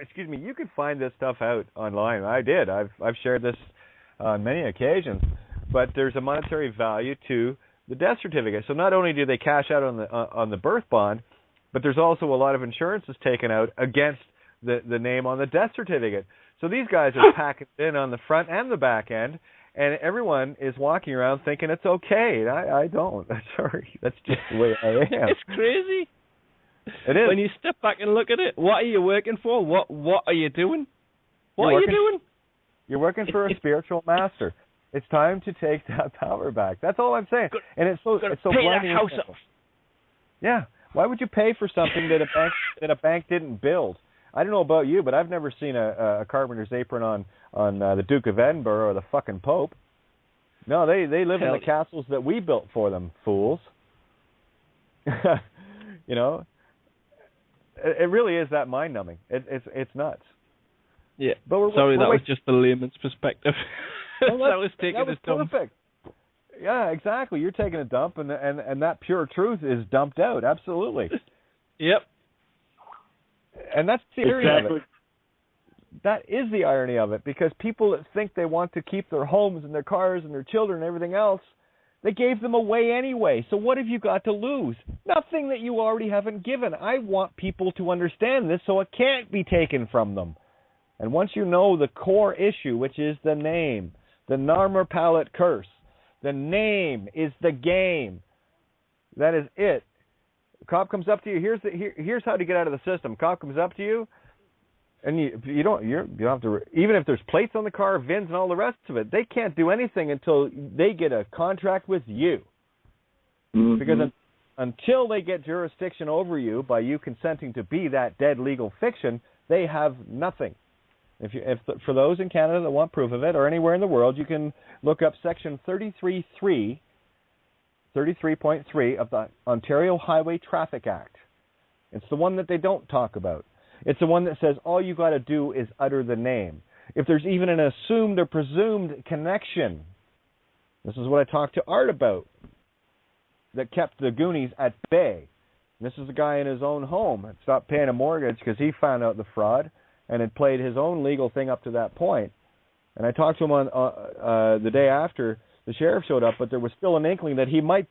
excuse me, you can find this stuff out online. I did. I've shared this on many occasions. But there's a monetary value to the death certificate. So not only do they cash out on the birth bond, but there's also a lot of insurances taken out against the name on the death certificate. So these guys are packing it in on the front and the back end, and everyone is walking around thinking it's okay. I don't. Sorry. That's just the way I am. It's crazy. It is. When you step back and look at it, what are you working for? What are you doing? What are you doing? You're working for a spiritual master. It's time to take that power back. That's all I'm saying. And it's so pay blinding. That house up. Yeah. Why would you pay for something that a bank didn't build? I don't know about you, but I've never seen a carpenter's apron on the Duke of Edinburgh or the fucking Pope. No, they live in the castles that we built for them, fools. You know, it really is that mind numbing. It's nuts. Yeah. But Sorry, that was just the layman's perspective. Well, that was taking that was a dump. Perfect. Yeah, exactly. You're taking a dump, and that pure truth is dumped out. Absolutely. Yep. And that's the irony of it. That is the irony of it, because people that think they want to keep their homes and their cars and their children and everything else, they gave them away anyway. So what have you got to lose? Nothing that you already haven't given. I want people to understand this so it can't be taken from them. And once you know the core issue, which is the name, the Narmer Palette curse, the name is the game. That is it. A cop comes up to you. Here's how to get out of the system. Cop comes up to you, and you don't have to. Even if there's plates on the car, VINs, and all the rest of it, they can't do anything until they get a contract with you. Mm-hmm. Because until they get jurisdiction over you by you consenting to be that dead legal fiction, they have nothing. If for those in Canada that want proof of it, or anywhere in the world, you can look up Section 33.3 of the Ontario Highway Traffic Act. It's the one that they don't talk about. It's the one that says all you got to do is utter the name. If there's even an assumed or presumed connection, this is what I talked to Art about, that kept the Goonies at bay. This is a guy in his own home that stopped paying a mortgage because he found out the fraud and had played his own legal thing up to that point. And I talked to him on the day after the sheriff showed up, but there was still an inkling that he might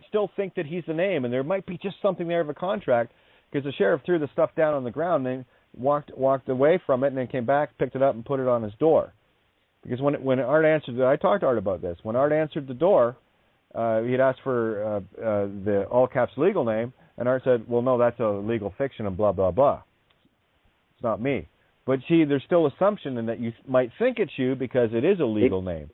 still think that he's the name, and there might be just something there of a contract, because the sheriff threw the stuff down on the ground and then walked away from it, and then came back, picked it up, and put it on his door. Because when Art answered, I talked to Art about this. When Art answered the door, he'd asked for the all caps legal name, and Art said, "Well, no, that's a legal fiction," and blah blah blah. It's not me. But see, there's still assumption in that you might think it's you because it is a legal name.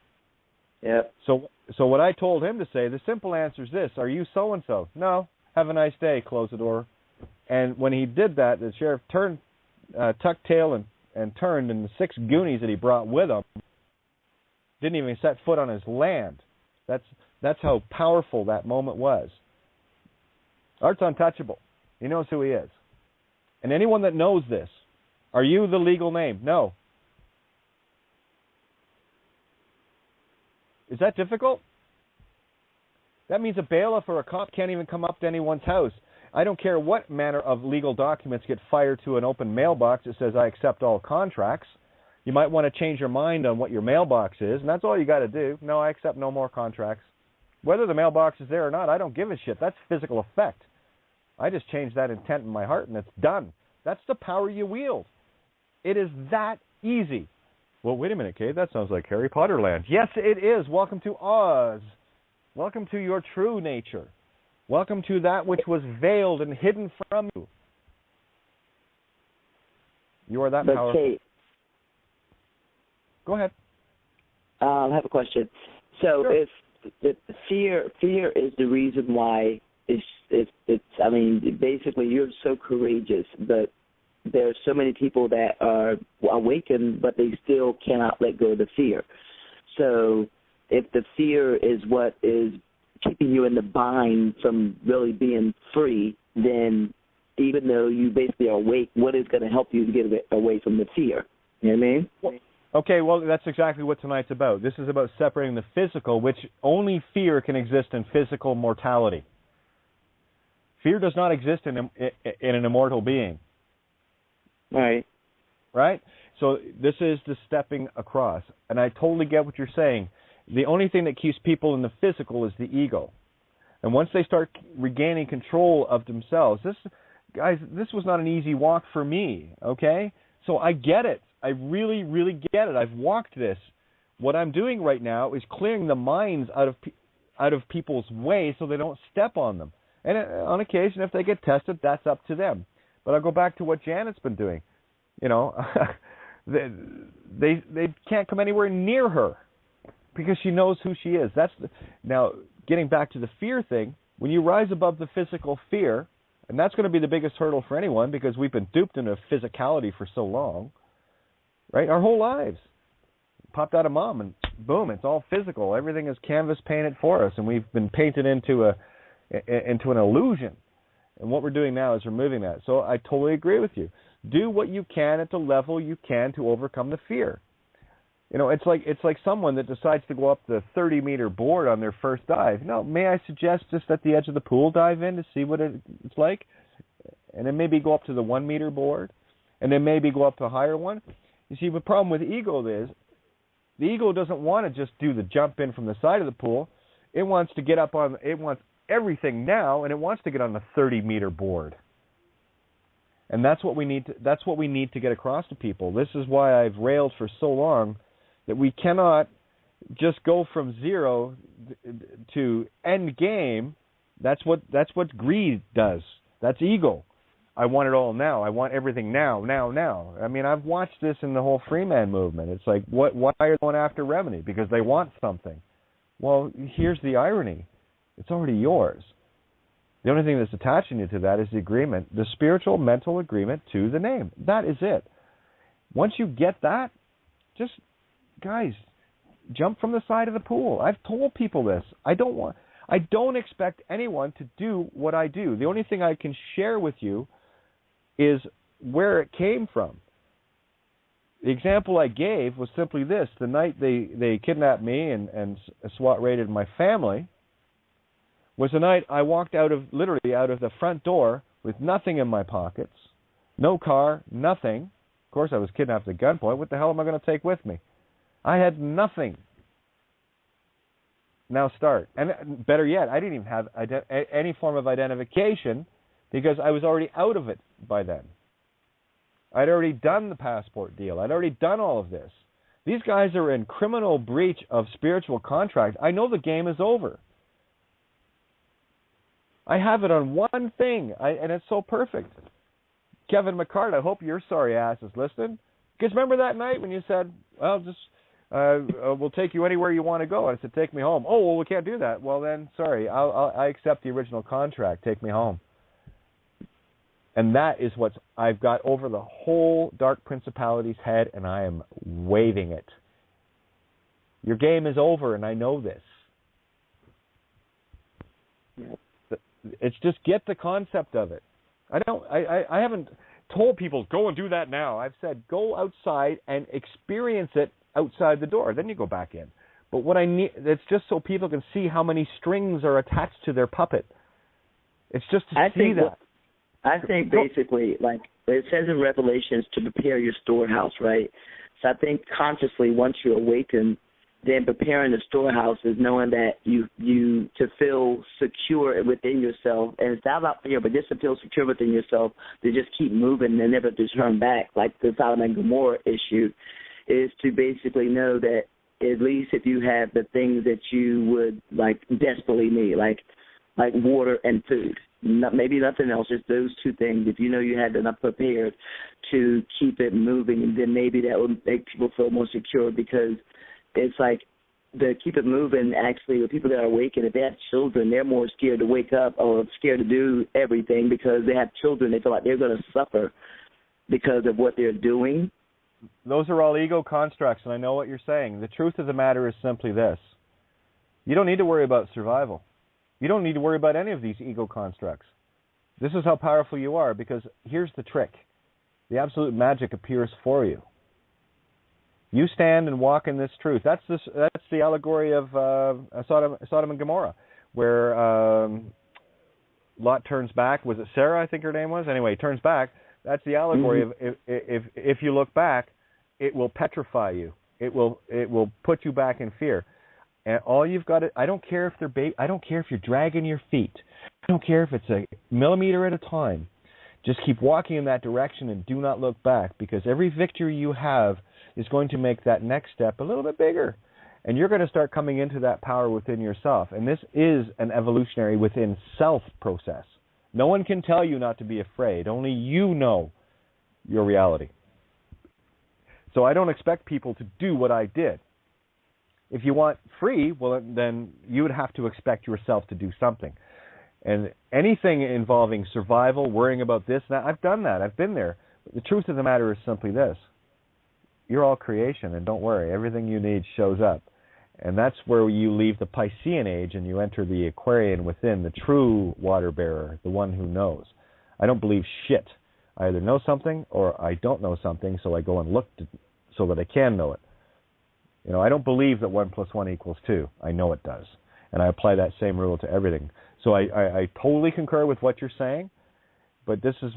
Yeah. So what I told him to say, the simple answer is this: are you so and so? No. Have a nice day. Close the door. And when he did that, the sheriff turned, tucked tail and turned, and the 6 Goonies that he brought with him didn't even set foot on his land. That's how powerful that moment was. Art's untouchable. He knows who he is. And anyone that knows this, are you the legal name? No. Is that difficult? That means a bailiff or a cop can't even come up to anyone's house. I don't care what manner of legal documents get fired to an open mailbox that says I accept all contracts. You might want to change your mind on what your mailbox is, and that's all you got to do. No, I accept no more contracts. Whether the mailbox is there or not, I don't give a shit. That's physical effect. I just changed that intent in my heart, and it's done. That's the power you wield. It is that easy. Well, wait a minute, Kate. That sounds like Harry Potter land. Yes, it is. Welcome to Oz. Welcome to your true nature. Welcome to that which was veiled and hidden from you. You are that powerful. Kate, go ahead. I have a question. So sure. If fear is the reason why it's I mean, basically you're so courageous, but there are so many people that are awakened, but they still cannot let go of the fear. So if the fear is what is keeping you in the bind from really being free, then even though you basically are awake, what is going to help you to get away from the fear? You know what I mean? Okay, well, that's exactly what tonight's about. This is about separating the physical, which only fear can exist in physical mortality. Fear does not exist in an immortal being. Right. Right? So this is the stepping across. And I totally get what you're saying. The only thing that keeps people in the physical is the ego. And once they start regaining control of themselves, this was not an easy walk for me, okay? So I get it. I really, really get it. I've walked this. What I'm doing right now is clearing the minds out of people's way so they don't step on them. And on occasion, if they get tested, that's up to them. But I'll go back to what Janet's been doing. You know, they can't come anywhere near her because she knows who she is. Now, getting back to the fear thing, when you rise above the physical fear, and that's going to be the biggest hurdle for anyone because we've been duped into physicality for so long, right? Our whole lives. Popped out of mom and boom, it's all physical. Everything is canvas painted for us, and we've been painted into an illusion. And what we're doing now is removing that. So I totally agree with you. Do what you can at the level you can to overcome the fear. You know, it's like someone that decides to go up the 30-meter board on their first dive. No, may I suggest just at the edge of the pool dive in to see what it's like? And then maybe go up to the 1-meter board, and then maybe go up to a higher one. You see, the problem with ego is the ego doesn't want to just do the jump in from the side of the pool. It wants to get up on, it wants everything now, and it wants to get on the 30-meter board. And that's what we need to get across to people. This is why I've railed for so long that we cannot just go from zero to end game. That's what greed does. That's ego. I want it all now. I want everything now. I mean, I've watched this in the whole free man movement. It's like, why are they going after revenue? Because they want something. Well, here's the irony. It's already yours. The only thing that's attaching you to that is the agreement, the spiritual mental agreement to the name. That is it. Once you get that, just, guys, jump from the side of the pool. I've told people this. I don't expect anyone to do what I do. The only thing I can share with you is where it came from. The example I gave was simply this. The night they kidnapped me and SWAT raided my family was the night I walked literally out of the front door with nothing in my pockets, no car, nothing. Of course, I was kidnapped at gunpoint. What the hell am I going to take with me? I had nothing. Now start. And better yet, I didn't even have any form of identification because I was already out of it by then. I'd already done the passport deal. I'd already done all of this. These guys are in criminal breach of spiritual contract. I know the game is over. I have it on one thing, and it's so perfect. Kevin McCart, I hope your sorry ass is listening. Because remember that night when you said, well, just we'll take you anywhere you want to go. And I said, take me home. Oh, well, we can't do that. Well, then, sorry, I accept the original contract. Take me home. And that is what I've got over the whole Dark Principality's head, and I am waving it. Your game is over, and I know this. It's just get the concept of it. I haven't told people, go and do that now. I've said, go outside and experience it outside the door. Then you go back in. But what I need, it's just so people can see how many strings are attached to their puppet. It's just to see that. I think basically, like it says in Revelations, to prepare your storehouse, right? So I think consciously, once you awaken, then preparing the storehouse is knowing that you to feel secure within yourself, and it's not about fear, but just to feel secure within yourself, to just keep moving and never to turn back, like the Sodom and Gomorrah issue, is to basically know that at least if you have the things that you would like desperately need, like water and food. Maybe nothing else, just those two things. If you know you had enough prepared to keep it moving, then maybe that would make people feel more secure, because it's like the keep it moving, actually, with people that are awakened, if they have children, they're more scared to wake up or scared to do everything because they have children. They feel like they're going to suffer because of what they're doing. Those are all ego constructs, and I know what you're saying. The truth of the matter is simply this. You don't need to worry about survival. You don't need to worry about any of these ego constructs. This is how powerful you are, because here's the trick. The absolute magic appears for you. You stand and walk in this truth. That's the allegory of Sodom and Gomorrah, where Lot turns back. Was it Sarah, I think her name was? Anyway, turns back. That's the allegory of if you look back, it will petrify you. It will put you back in fear. And all you've got to, I don't care if they're I don't care if you're dragging your feet. I don't care if it's a millimeter at a time. Just keep walking in that direction and do not look back, because every victory you have is going to make that next step a little bit bigger. And you're going to start coming into that power within yourself. And this is an evolutionary within self process. No one can tell you not to be afraid. Only you know your reality. So I don't expect people to do what I did. If you want free, well, then you would have to expect yourself to do something. And anything involving survival, worrying about this, that, I've done that. I've been there. But the truth of the matter is simply this. You're all creation, and don't worry. Everything you need shows up. And that's where you leave the Piscean age and you enter the Aquarian within, the true water bearer, the one who knows. I don't believe shit. I either know something or I don't know something, so I go and look so that I can know it. You know, I don't believe that 1 + 1 = 2. I know it does. And I apply that same rule to everything. So I totally concur with what you're saying, but this is,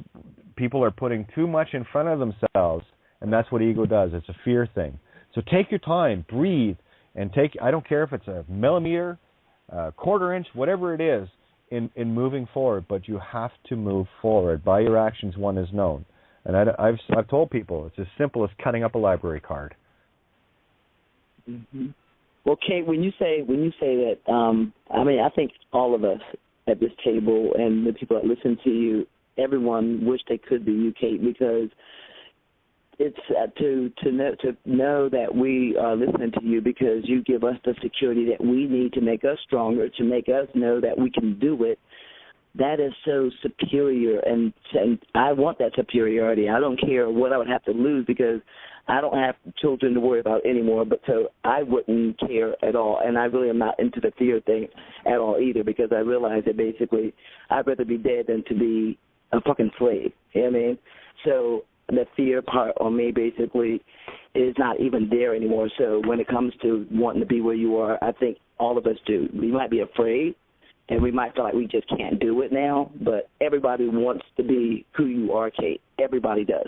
people are putting too much in front of themselves, and that's what ego does. It's a fear thing. So take your time, breathe, and I don't care if it's a millimeter, a quarter inch, whatever it is, in moving forward, but you have to move forward. By your actions, one is known. And I've told people it's as simple as cutting up a library card. Mm-hmm. Well, Kate, when you say that, I mean, I think all of us at this table and the people that listen to you, everyone wish they could be you, Kate, because it's to know that we are listening to you, because you give us the security that we need to make us stronger, to make us know that we can do it. That is so superior, and I want that superiority. I don't care what I would have to lose, because I don't have children to worry about anymore, but so I wouldn't care at all. And I really am not into the fear thing at all either, because I realize that basically I'd rather be dead than to be a fucking slave. You know what I mean? So the fear part on me basically is not even there anymore. So when it comes to wanting to be where you are, I think all of us do. We might be afraid, and we might feel like we just can't do it now, but everybody wants to be who you are, Kate. Everybody does.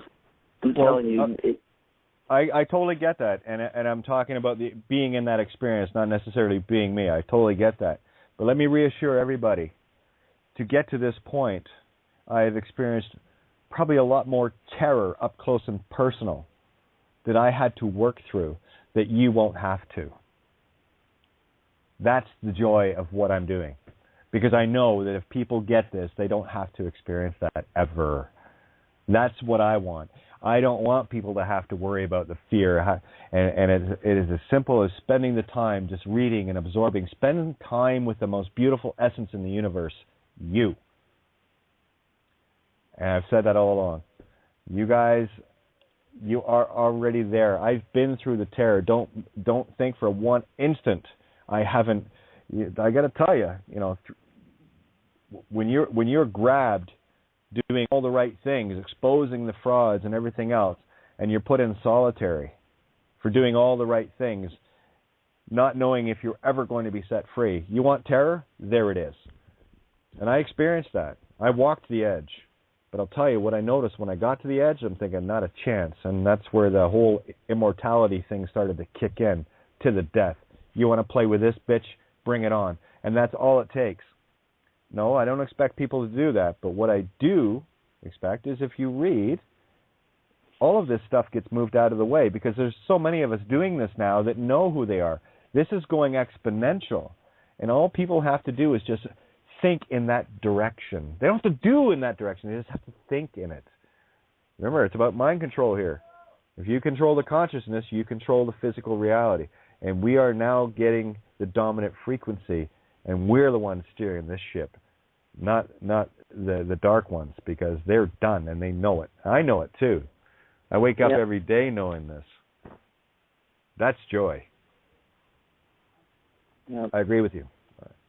I'm telling you. I totally get that, and I'm talking about being in that experience, not necessarily being me. I totally get that. But let me reassure everybody, to get to this point, I have experienced probably a lot more terror up close and personal that I had to work through that you won't have to. That's the joy of what I'm doing. Because I know that if people get this, they don't have to experience that ever. That's what I want. I don't want people to have to worry about the fear. And it is as simple as spending the time just reading and absorbing. Spending time with the most beautiful essence in the universe, you. And I've said that all along. You guys, you are already there. I've been through the terror. Don't think for one instant I haven't. I got to tell you, you know, when you're grabbed doing all the right things, exposing the frauds and everything else, and you're put in solitary for doing all the right things, not knowing if you're ever going to be set free. You want terror? There it is. And I experienced that. I walked the edge. But I'll tell you, what I noticed when I got to the edge, I'm thinking, not a chance. And that's where the whole immortality thing started to kick in, to the death. You want to play with this bitch? Bring it on. And that's all it takes. No, I don't expect people to do that. But what I do expect is if you read, all of this stuff gets moved out of the way, because there's so many of us doing this now that know who they are. This is going exponential. And all people have to do is just think in that direction. They don't have to do in that direction. They just have to think in it. Remember, it's about mind control here. If you control the consciousness, you control the physical reality. And we are now getting the dominant frequency, and we're the ones steering this ship, not the dark ones, because they're done and they know it. I know it too. I wake up every day knowing this. That's joy. Yep. I agree with you.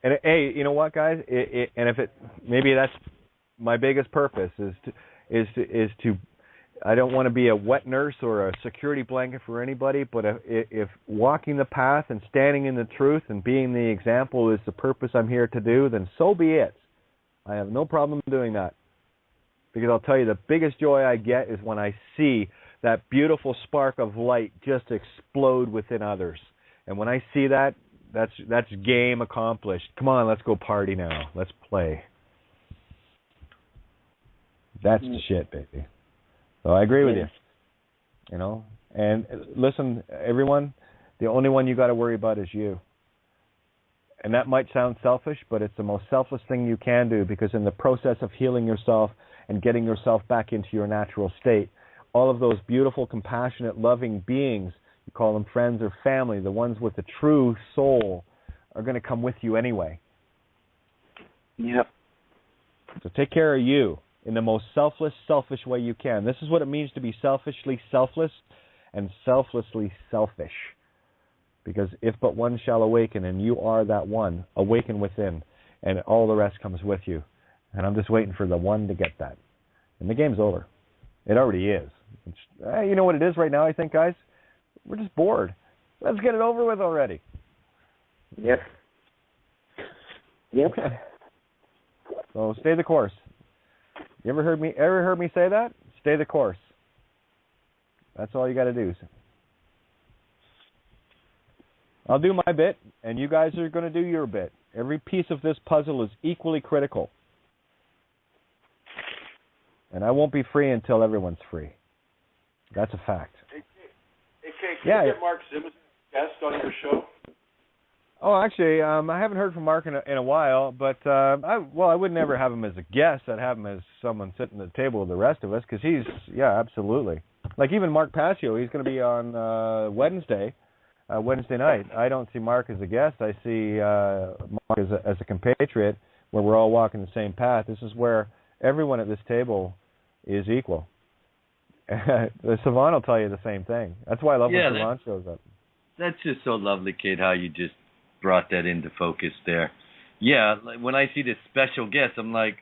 And hey, you know what, guys? And if it, maybe that's my biggest purpose is to. I don't want to be a wet nurse or a security blanket for anybody, but if walking the path and standing in the truth and being the example is the purpose I'm here to do, then so be it. I have no problem doing that. Because I'll tell you, the biggest joy I get is when I see that beautiful spark of light just explode within others. And when I see that, that's game accomplished. Come on, let's go party now. Let's play. That's the shit, baby. So I agree with you. You know, and listen, everyone, The only one you got to worry about is you. And that might sound selfish, but it's the most selfless thing you can do, because in the process of healing yourself and getting yourself back into your natural state, all of those beautiful, compassionate, loving beings, you call them friends or family, the ones with the true soul, are going to come with you anyway. Yep. So take care of you in the most selfless, selfish way you can. This is what it means to be selfishly selfless and selflessly selfish. Because if but one shall awaken, and you are that one, awaken within, and all the rest comes with you. And I'm just waiting for the one to get that. And the game's over. It already is. You know what it is right now, I think, guys? We're just bored. Let's get it over with already. Yep. Yep. Okay. So stay the course. You ever heard me say that? Stay the course. That's all you got to do. I'll do my bit, and you guys are going to do your bit. Every piece of this puzzle is equally critical. And I won't be free until everyone's free. That's a fact. Hey, can you get Mark Simmons guest on your show? Oh, actually, I haven't heard from Mark in a while, but I would never have him as a guest. I'd have him as someone sitting at the table with the rest of us, because absolutely. Like even Mark Passio, he's going to be on Wednesday night. I don't see Mark as a guest. I see Mark as a compatriot, where we're all walking the same path. This is where everyone at this table is equal. Savant will tell you the same thing. That's why I love when Savant shows up. That's just so lovely, kid, how you just brought that into focus there. Yeah, when I see this special guest, I'm like,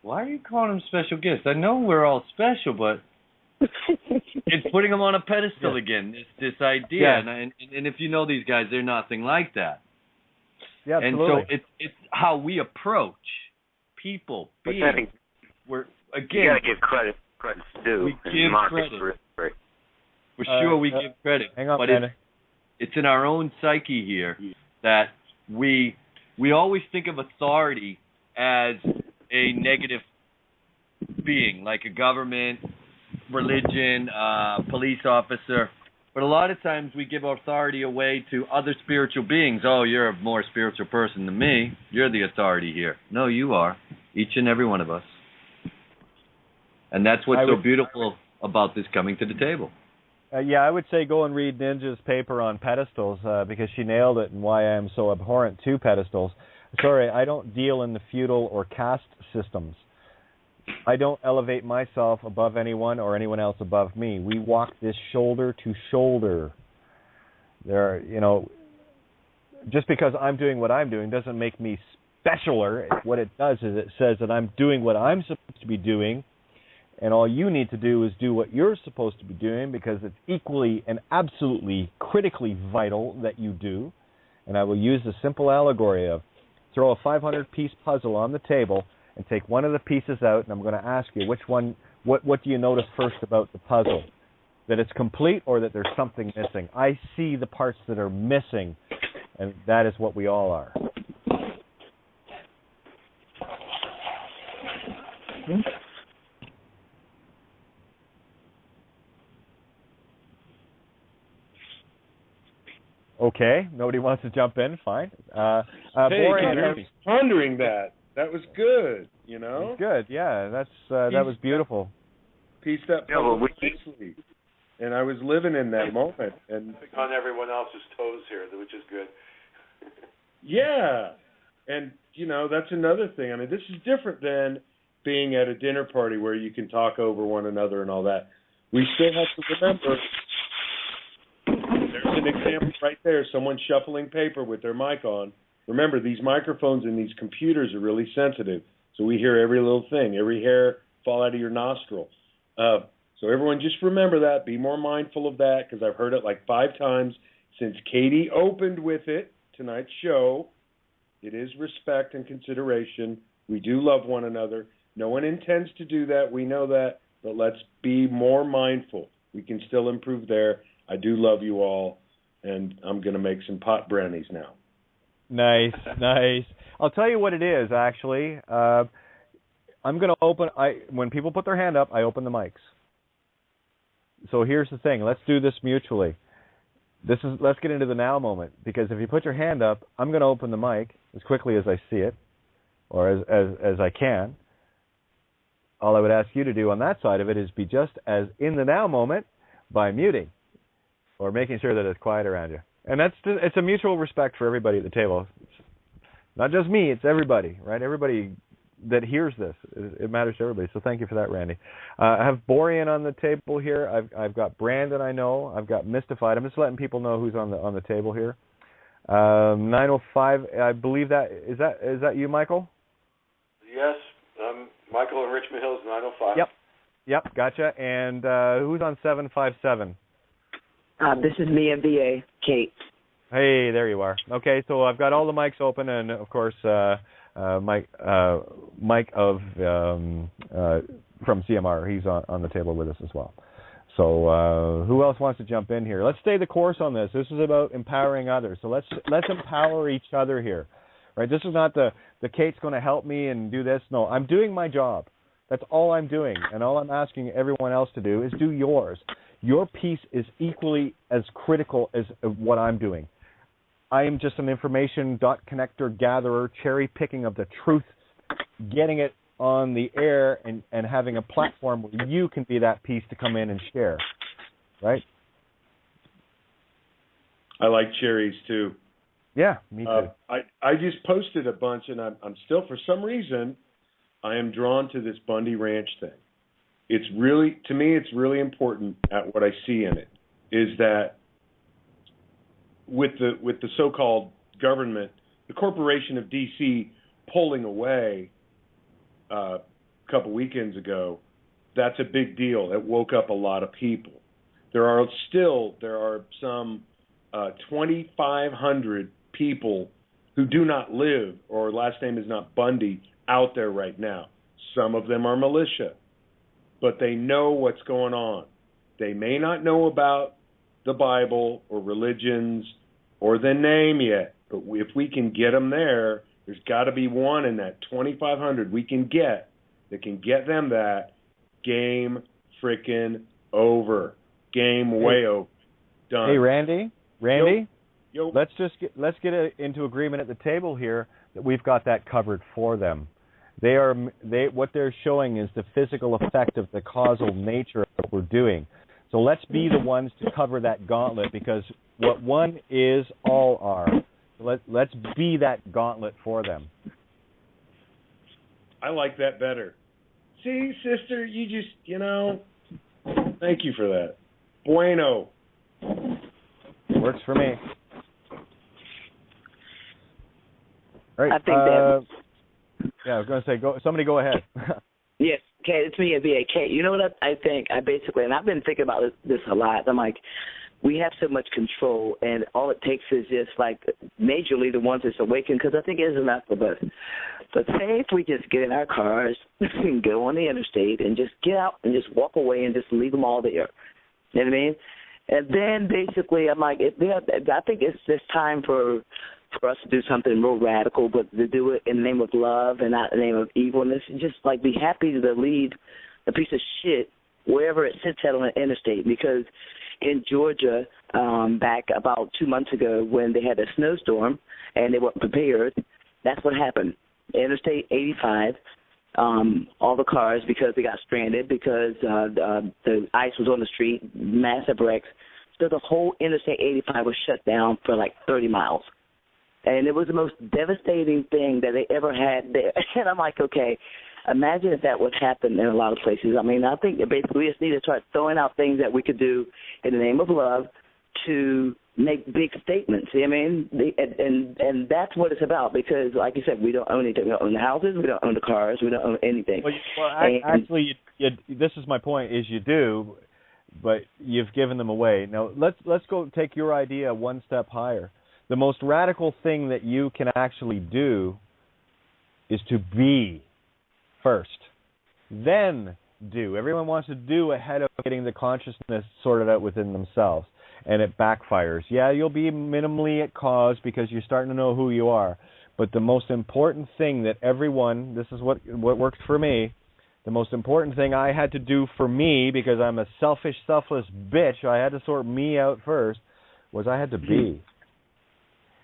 why are you calling him special guest? I know we're all special, but it's putting them on a pedestal again. This idea, and if you know these guys, they're nothing like that. Yeah, absolutely. And so it's how we approach people. Beings. You gotta give credit. Credit's due. We give credit. For sure, we give credit. Hang on, but it's in our own psyche here that we always think of authority as a negative being, like a government, religion, police officer. But a lot of times we give authority away to other spiritual beings. Oh, you're a more spiritual person than me. You're the authority here. No, you are. Each and every one of us. And that's what's so beautiful about this coming to the table. I would say go and read Ninja's paper on pedestals, because she nailed it and why I am so abhorrent to pedestals. Sorry, I don't deal in the feudal or caste systems. I don't elevate myself above anyone or anyone else above me. We walk this shoulder to shoulder. Just because I'm doing what I'm doing doesn't make me specialer. What it does is it says that I'm doing what I'm supposed to be doing, and all you need to do is do what you're supposed to be doing, because it's equally and absolutely critically vital that you do. And I will use the simple allegory of throw a 500-piece puzzle on the table and take one of the pieces out, and I'm going to ask you which one. What do you notice first about the puzzle? That it's complete or that there's something missing? I see the parts that are missing, and that is what we all are. Okay, nobody wants to jump in. Fine. I was pondering that. That was good. It was good. Yeah, that was beautiful. Pieced that puzzle nicely, and I was living in that moment and on everyone else's toes here, which is good. Yeah, and that's another thing. I mean, this is different than being at a dinner party where you can talk over one another and all that. We still have to remember. There's an example right there. Someone shuffling paper with their mic on. Remember, these microphones and these computers are really sensitive, so we hear every little thing, every hair fall out of your nostril. So everyone just remember that. Be more mindful of that, because I've heard it like 5 times since Katie opened with it, tonight's show. It is respect and consideration. We do love one another. No one intends to do that. We know that, but let's be more mindful. We can still improve there. I do love you all, and I'm going to make some pot brownies now. Nice. I'll tell you what it is, actually. I'm going to open... when people put their hand up, I open the mics. So here's the thing. Let's do this mutually. let's get into the now moment, because if you put your hand up, I'm going to open the mic as quickly as I see it, or as I can. All I would ask you to do on that side of it is be just as in the now moment by muting or making sure that it's quiet around you. And it's a mutual respect for everybody at the table. It's not just me, it's everybody, right? Everybody that hears this. It matters to everybody. So thank you for that, Randy. I have Borean on the table here. I've got Brandon, I know. I've got Mystified. I'm just letting people know who's on the table here. 905, I believe is that you, Michael? Yes, Michael in Richmond Hills, 905. Yep, gotcha. And who's on 757? This is me and VA, Kate. Hey, there you are. Okay, so I've got all the mics open, and of course, Mike from CMR, he's on the table with us as well. So who else wants to jump in here? Let's stay the course on this. This is about empowering others. So let's empower each other here, right? This is not the Kate's going to help me and do this. No, I'm doing my job. That's all I'm doing, and all I'm asking everyone else to do is do yours. Your piece is equally as critical as what I'm doing. I am just an information dot connector gatherer, cherry picking of the truth, getting it on the air and having a platform where you can be that piece to come in and share, right? I like cherries too. Yeah, me too. I just posted a bunch, and I'm still, for some reason, I am drawn to this Bundy Ranch thing. It's really, to me, it's really important at what I see in it, is that with the so-called government, the corporation of D.C. pulling away a couple weekends ago, that's a big deal. It woke up a lot of people. There are some 2,500 people who do not live, or last name is not Bundy, out there right now. Some of them are militia, but they know what's going on. They may not know about the Bible or religions or the name yet, but if we can get them there, there's got to be one in that 2,500 we can get that can get them that game frickin' over. Game way over. Done. Hey, Randy? Yo. Let's get into agreement at the table here that we've got that covered for them. What they're showing is the physical effect of the causal nature of what we're doing. So let's be the ones to cover that gauntlet, because what one is, all are. Let's be that gauntlet for them. I like that better. See, sister, you just, thank you for that. Bueno. Works for me. All right. I think that. Yeah, I was going to say, somebody go ahead. Yes, Kate, it's me and VA. Kate, you know what I think? I basically, and I've been thinking about this a lot. I'm like, we have so much control, and all it takes is just like majorly the ones that's awakened, because I think it is enough of us. But say if we just get in our cars and go on the interstate and just get out and just walk away and just leave them all there. You know what I mean? And then basically I'm like, I think it's just time for us to do something real radical, but to do it in the name of love and not in the name of evilness. And just like be happy to lead a piece of shit wherever it sits out on the interstate, because in Georgia, back about 2 months ago when they had a snowstorm and they weren't prepared, that's what happened. Interstate 85, all the cars, because they got stranded, because the ice was on the street, massive wrecks. So the whole Interstate 85 was shut down for like 30 miles. And it was the most devastating thing that they ever had there. And I'm like, okay, imagine if that would happen in a lot of places. I mean, I think that basically we just need to start throwing out things that we could do in the name of love to make big statements. I mean, and that's what it's about, because, like you said, we don't own anything. We don't own the houses. We don't own the cars. We don't own anything. Actually, this is my point, is you do, but you've given them away. Now, let's go take your idea one step higher. The most radical thing that you can actually do is to be first, then do. Everyone wants to do ahead of getting the consciousness sorted out within themselves, and it backfires. Yeah, you'll be minimally at cause because you're starting to know who you are, but the most important thing that everyone, this is what worked for me, the most important thing I had to do for me, because I'm a selfish, selfless bitch, I had to sort me out first, was I had to be.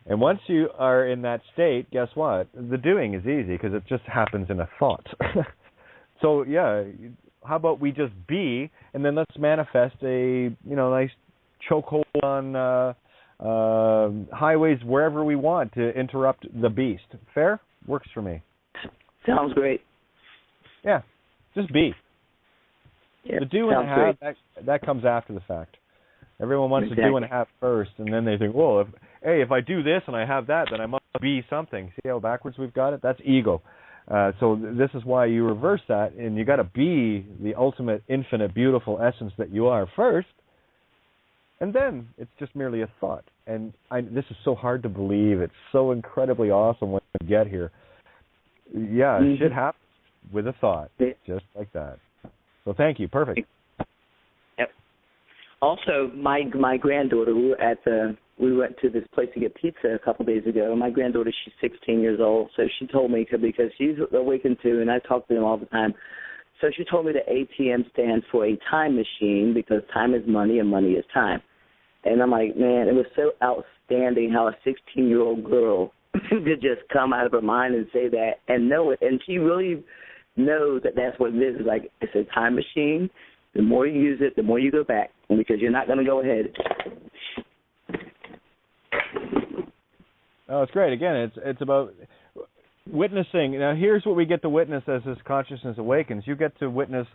And once you are in that state, guess what? The doing is easy because it just happens in a thought. So, yeah, how about we just be, and then let's manifest a, nice chokehold on highways wherever we want to interrupt the beast. Fair? Works for me. Sounds great. Yeah, just be. Yeah, the do and have, that comes after the fact. Everyone wants to do and have first, and then they think, well, if I do this and I have that, then I must be something. See how backwards we've got it? That's ego. So this is why you reverse that, and you got to be the ultimate, infinite, beautiful essence that you are first, and then it's just merely a thought. And this is so hard to believe. It's so incredibly awesome when you get here. Yeah, shit happens with a thought, just like that. So thank you. Perfect. Yep. Also, my granddaughter, we went to this place to get pizza a couple days ago. My granddaughter, she's 16 years old, so she told me, because she's awakened too, and I talk to them all the time. So she told me the ATM stands for a time machine because time is money and money is time. And I'm like, man, it was so outstanding how a 16-year-old girl could just come out of her mind and say that and know it. And she really knows that that's what it is. It's like, it's a time machine. The more you use it, the more you go back, because you're not going to go ahead. Oh, it's great. Again, it's about witnessing. Now, here's what we get to witness as this consciousness awakens. You get to witness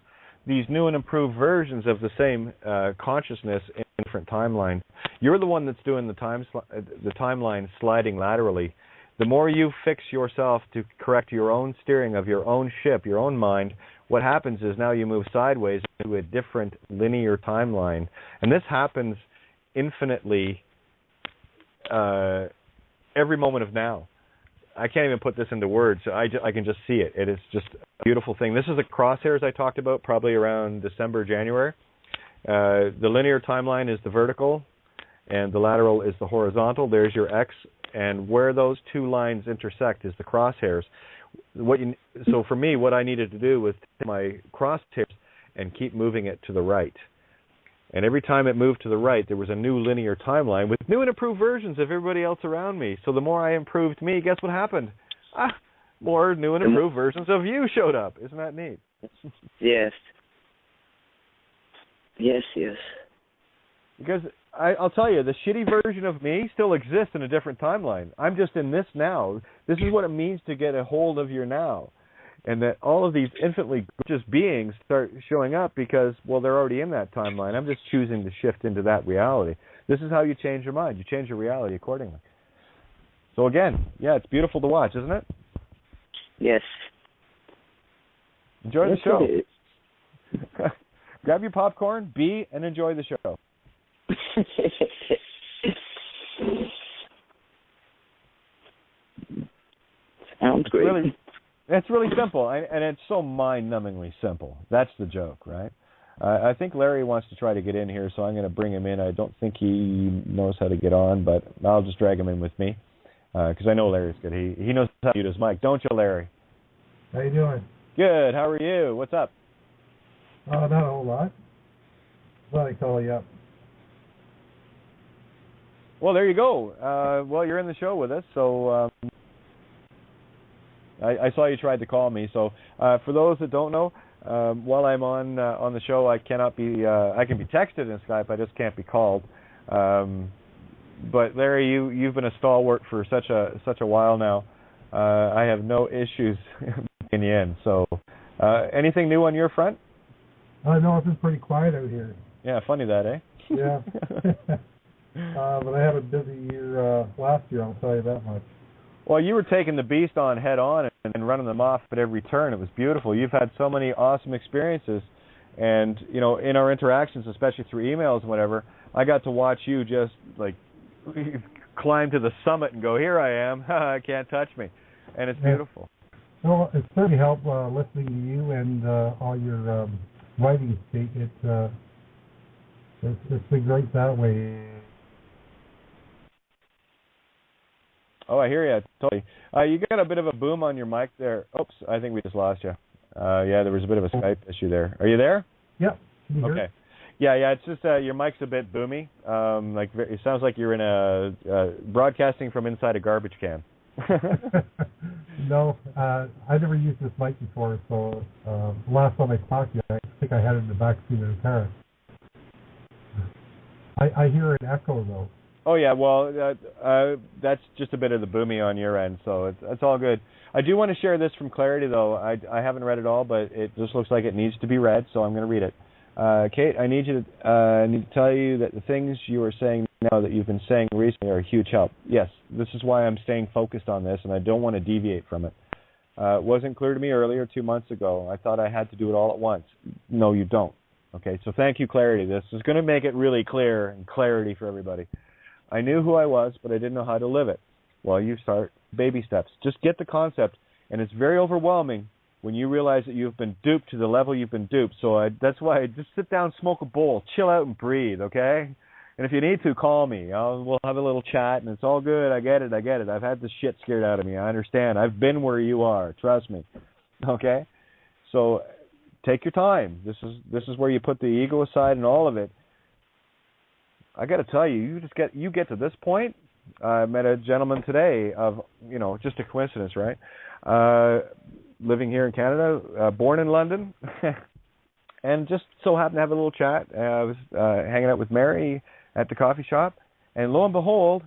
these new and improved versions of the same consciousness in different timelines. You're the one that's doing the timeline sliding laterally. The more you fix yourself to correct your own steering of your own ship, your own mind, what happens is now you move sideways into a different linear timeline. And this happens infinitely every moment of now. I can't even put this into words. I can just see it. It is just a beautiful thing. This is the crosshairs I talked about probably around December, January. The linear timeline is the vertical, and the lateral is the horizontal. There's your X, and where those two lines intersect is the crosshairs. So for me, what I needed to do was take my crosshairs and keep moving it to the right. And every time it moved to the right, there was a new linear timeline with new and improved versions of everybody else around me. So the more I improved me, guess what happened? More new and improved versions of you showed up. Isn't that neat? Yes. Yes, yes. Because I'll tell you, the shitty version of me still exists in a different timeline. I'm just in this now. This is what it means to get a hold of your now. And that all of these infinitely gorgeous beings start showing up because, well, they're already in that timeline. I'm just choosing to shift into that reality. This is how you change your mind. You change your reality accordingly. So again, yeah, it's beautiful to watch, isn't it? Yes. Enjoy the show. Grab your popcorn, be, and enjoy the show. Sounds great. It's really simple, and it's so mind-numbingly simple. That's the joke, right? I think Larry wants to try to get in here, so I'm going to bring him in. I don't think he knows how to get on, but I'll just drag him in with me because I know Larry's good. He knows how to use his mic. Don't you, Larry? How you doing? Good. How are you? What's up? Not a whole lot. Thought I'd call you up. Well, there you go. Well, you're in the show with us, so I saw you tried to call me. So for those that don't know, while I'm on the show, I cannot be. I can be texted in Skype. I just can't be called. But Larry, you've been a stalwart for such a while now. I have no issues in the end. So anything new on your front? No, it's been pretty quiet out here. Yeah, funny that, eh? Yeah. But I had a busy year last year, I'll tell you that much. Well, you were taking the beast on head on and running them off at every turn. It was beautiful. You've had so many awesome experiences. And, in our interactions, especially through emails and whatever, I got to watch you just, climb to the summit and go, here I am. I can't touch me. And it's beautiful. Well, it's certainly helped listening to you and all your writing. It's been great that way. Oh, I hear you. Totally. You got a bit of a boom on your mic there. Oops, I think we just lost you. Yeah, there was a bit of a Skype issue there. Are you there? Yep. Okay. Yeah. It's just your mic's a bit boomy. It sounds like you're in a broadcasting from inside a garbage can. No, I never used this mic before, so last time I talked to you, I think I had it in the back seat of the car. I hear an echo, though. Oh, yeah, well, that's just a bit of the boomy on your end, so it's all good. I do want to share this from Clarity, though. I haven't read it all, but it just looks like it needs to be read, so I'm going to read it. Kate, I need to tell you that the things you are saying now that you've been saying recently are a huge help. Yes, this is why I'm staying focused on this, and I don't want to deviate from it. It wasn't clear to me earlier, 2 months ago. I thought I had to do it all at once. No, you don't. Okay, so thank you, Clarity. This is going to make it really clear and clarity for everybody. I knew who I was, but I didn't know how to live it. Well, you start baby steps. Just get the concept, and it's very overwhelming when you realize that you've been duped to the level you've been duped. So that's why I just sit down, smoke a bowl, chill out, and breathe, okay? And if you need to, call me. We'll have a little chat, and it's all good. I get it. I've had the shit scared out of me. I understand. I've been where you are. Trust me, okay? So take your time. This is where you put the ego aside and all of it. I got to tell you, you get to this point. I met a gentleman today of, just a coincidence, right? Living here in Canada, born in London, and just so happened to have a little chat. I was hanging out with Mary at the coffee shop, and lo and behold,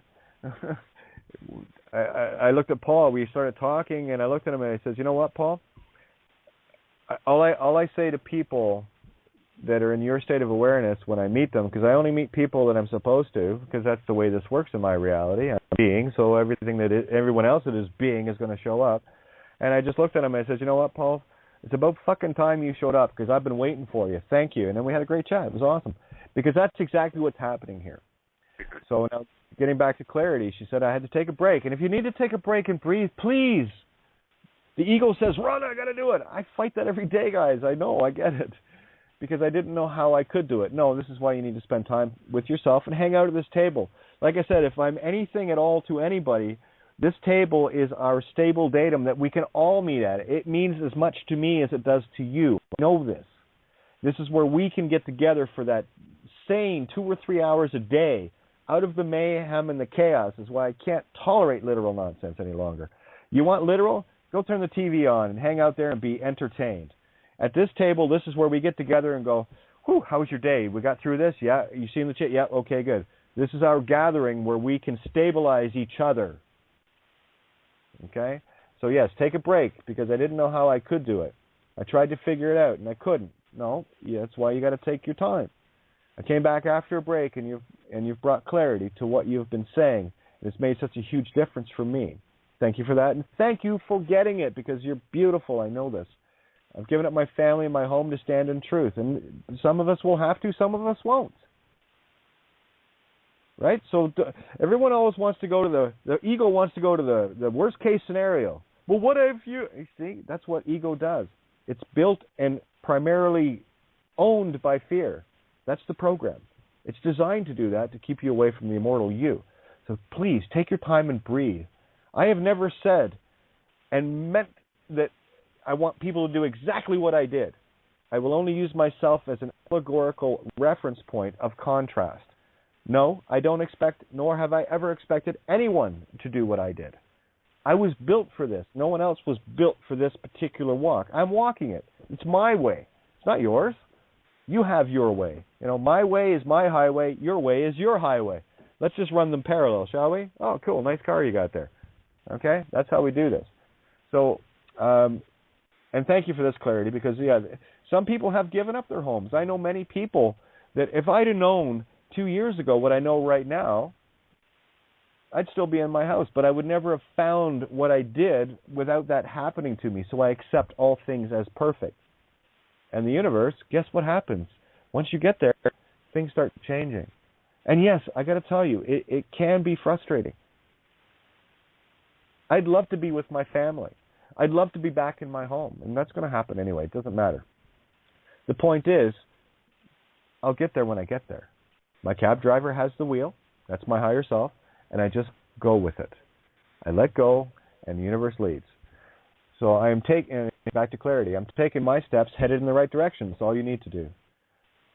I looked at Paul. We started talking, and I looked at him, and I said, "You know what, Paul? All I say to people that are in your state of awareness when I meet them, because I only meet people that I'm supposed to, because that's the way this works in my reality. I'm being, so everyone else that is being is going to show up." And I just looked at him and I said, "You know what, Paul? It's about fucking time you showed up, because I've been waiting for you. Thank you." And then we had a great chat. It was awesome, because that's exactly what's happening here. So now, getting back to Clarity, she said I had to take a break. And if you need to take a break and breathe, please. The ego says, "Run, I got to do it." I fight that every day, guys. I know, I get it. Because I didn't know how I could do it. No, this is why you need to spend time with yourself and hang out at this table. Like I said, if I'm anything at all to anybody, this table is our stable datum that we can all meet at. It means as much to me as it does to you. I know this. This is where we can get together for that sane 2 or 3 hours a day out of the mayhem and the chaos. Is why I can't tolerate literal nonsense any longer. You want literal? Go turn the TV on and hang out there and be entertained. At this table, this is where we get together and go, "Whew, how was your day? We got through this? Yeah? You seen the shit? Yeah? Okay, good." This is our gathering where we can stabilize each other. Okay? So, yes, take a break, because I didn't know how I could do it. I tried to figure it out, and I couldn't. No, yeah, that's why you got to take your time. I came back after a break, and you've brought clarity to what you've been saying. It's made such a huge difference for me. Thank you for that, and thank you for getting it, because you're beautiful. I know this. I've given up my family and my home to stand in truth. And some of us will have to, some of us won't. Right? So everyone always wants to go to the ego wants to go to the worst case scenario. Well, what if you see, that's what ego does. It's built and primarily owned by fear. That's the program. It's designed to do that, to keep you away from the immortal you. So please, take your time and breathe. I have never said and meant that I want people to do exactly what I did. I will only use myself as an allegorical reference point of contrast. No, I don't expect, nor have I ever expected anyone to do what I did. I was built for this. No one else was built for this particular walk. I'm walking it. It's my way. It's not yours. You have your way. My way is my highway. Your way is your highway. Let's just run them parallel, shall we? Oh, cool. Nice car you got there. Okay? That's how we do this. So, and thank you for this clarity, because, yeah, some people have given up their homes. I know many people that if I'd have known 2 years ago what I know right now, I'd still be in my house, but I would never have found what I did without that happening to me. So I accept all things as perfect. And the universe, guess what happens? Once you get there, things start changing. And yes, I got to tell you, it can be frustrating. I'd love to be with my family. I'd love to be back in my home, and that's going to happen anyway. It doesn't matter. The point is, I'll get there when I get there. My cab driver has the wheel. That's my higher self, and I just go with it. I let go, and the universe leads. So I am taking, back to clarity, I'm taking my steps headed in the right direction. That's all you need to do.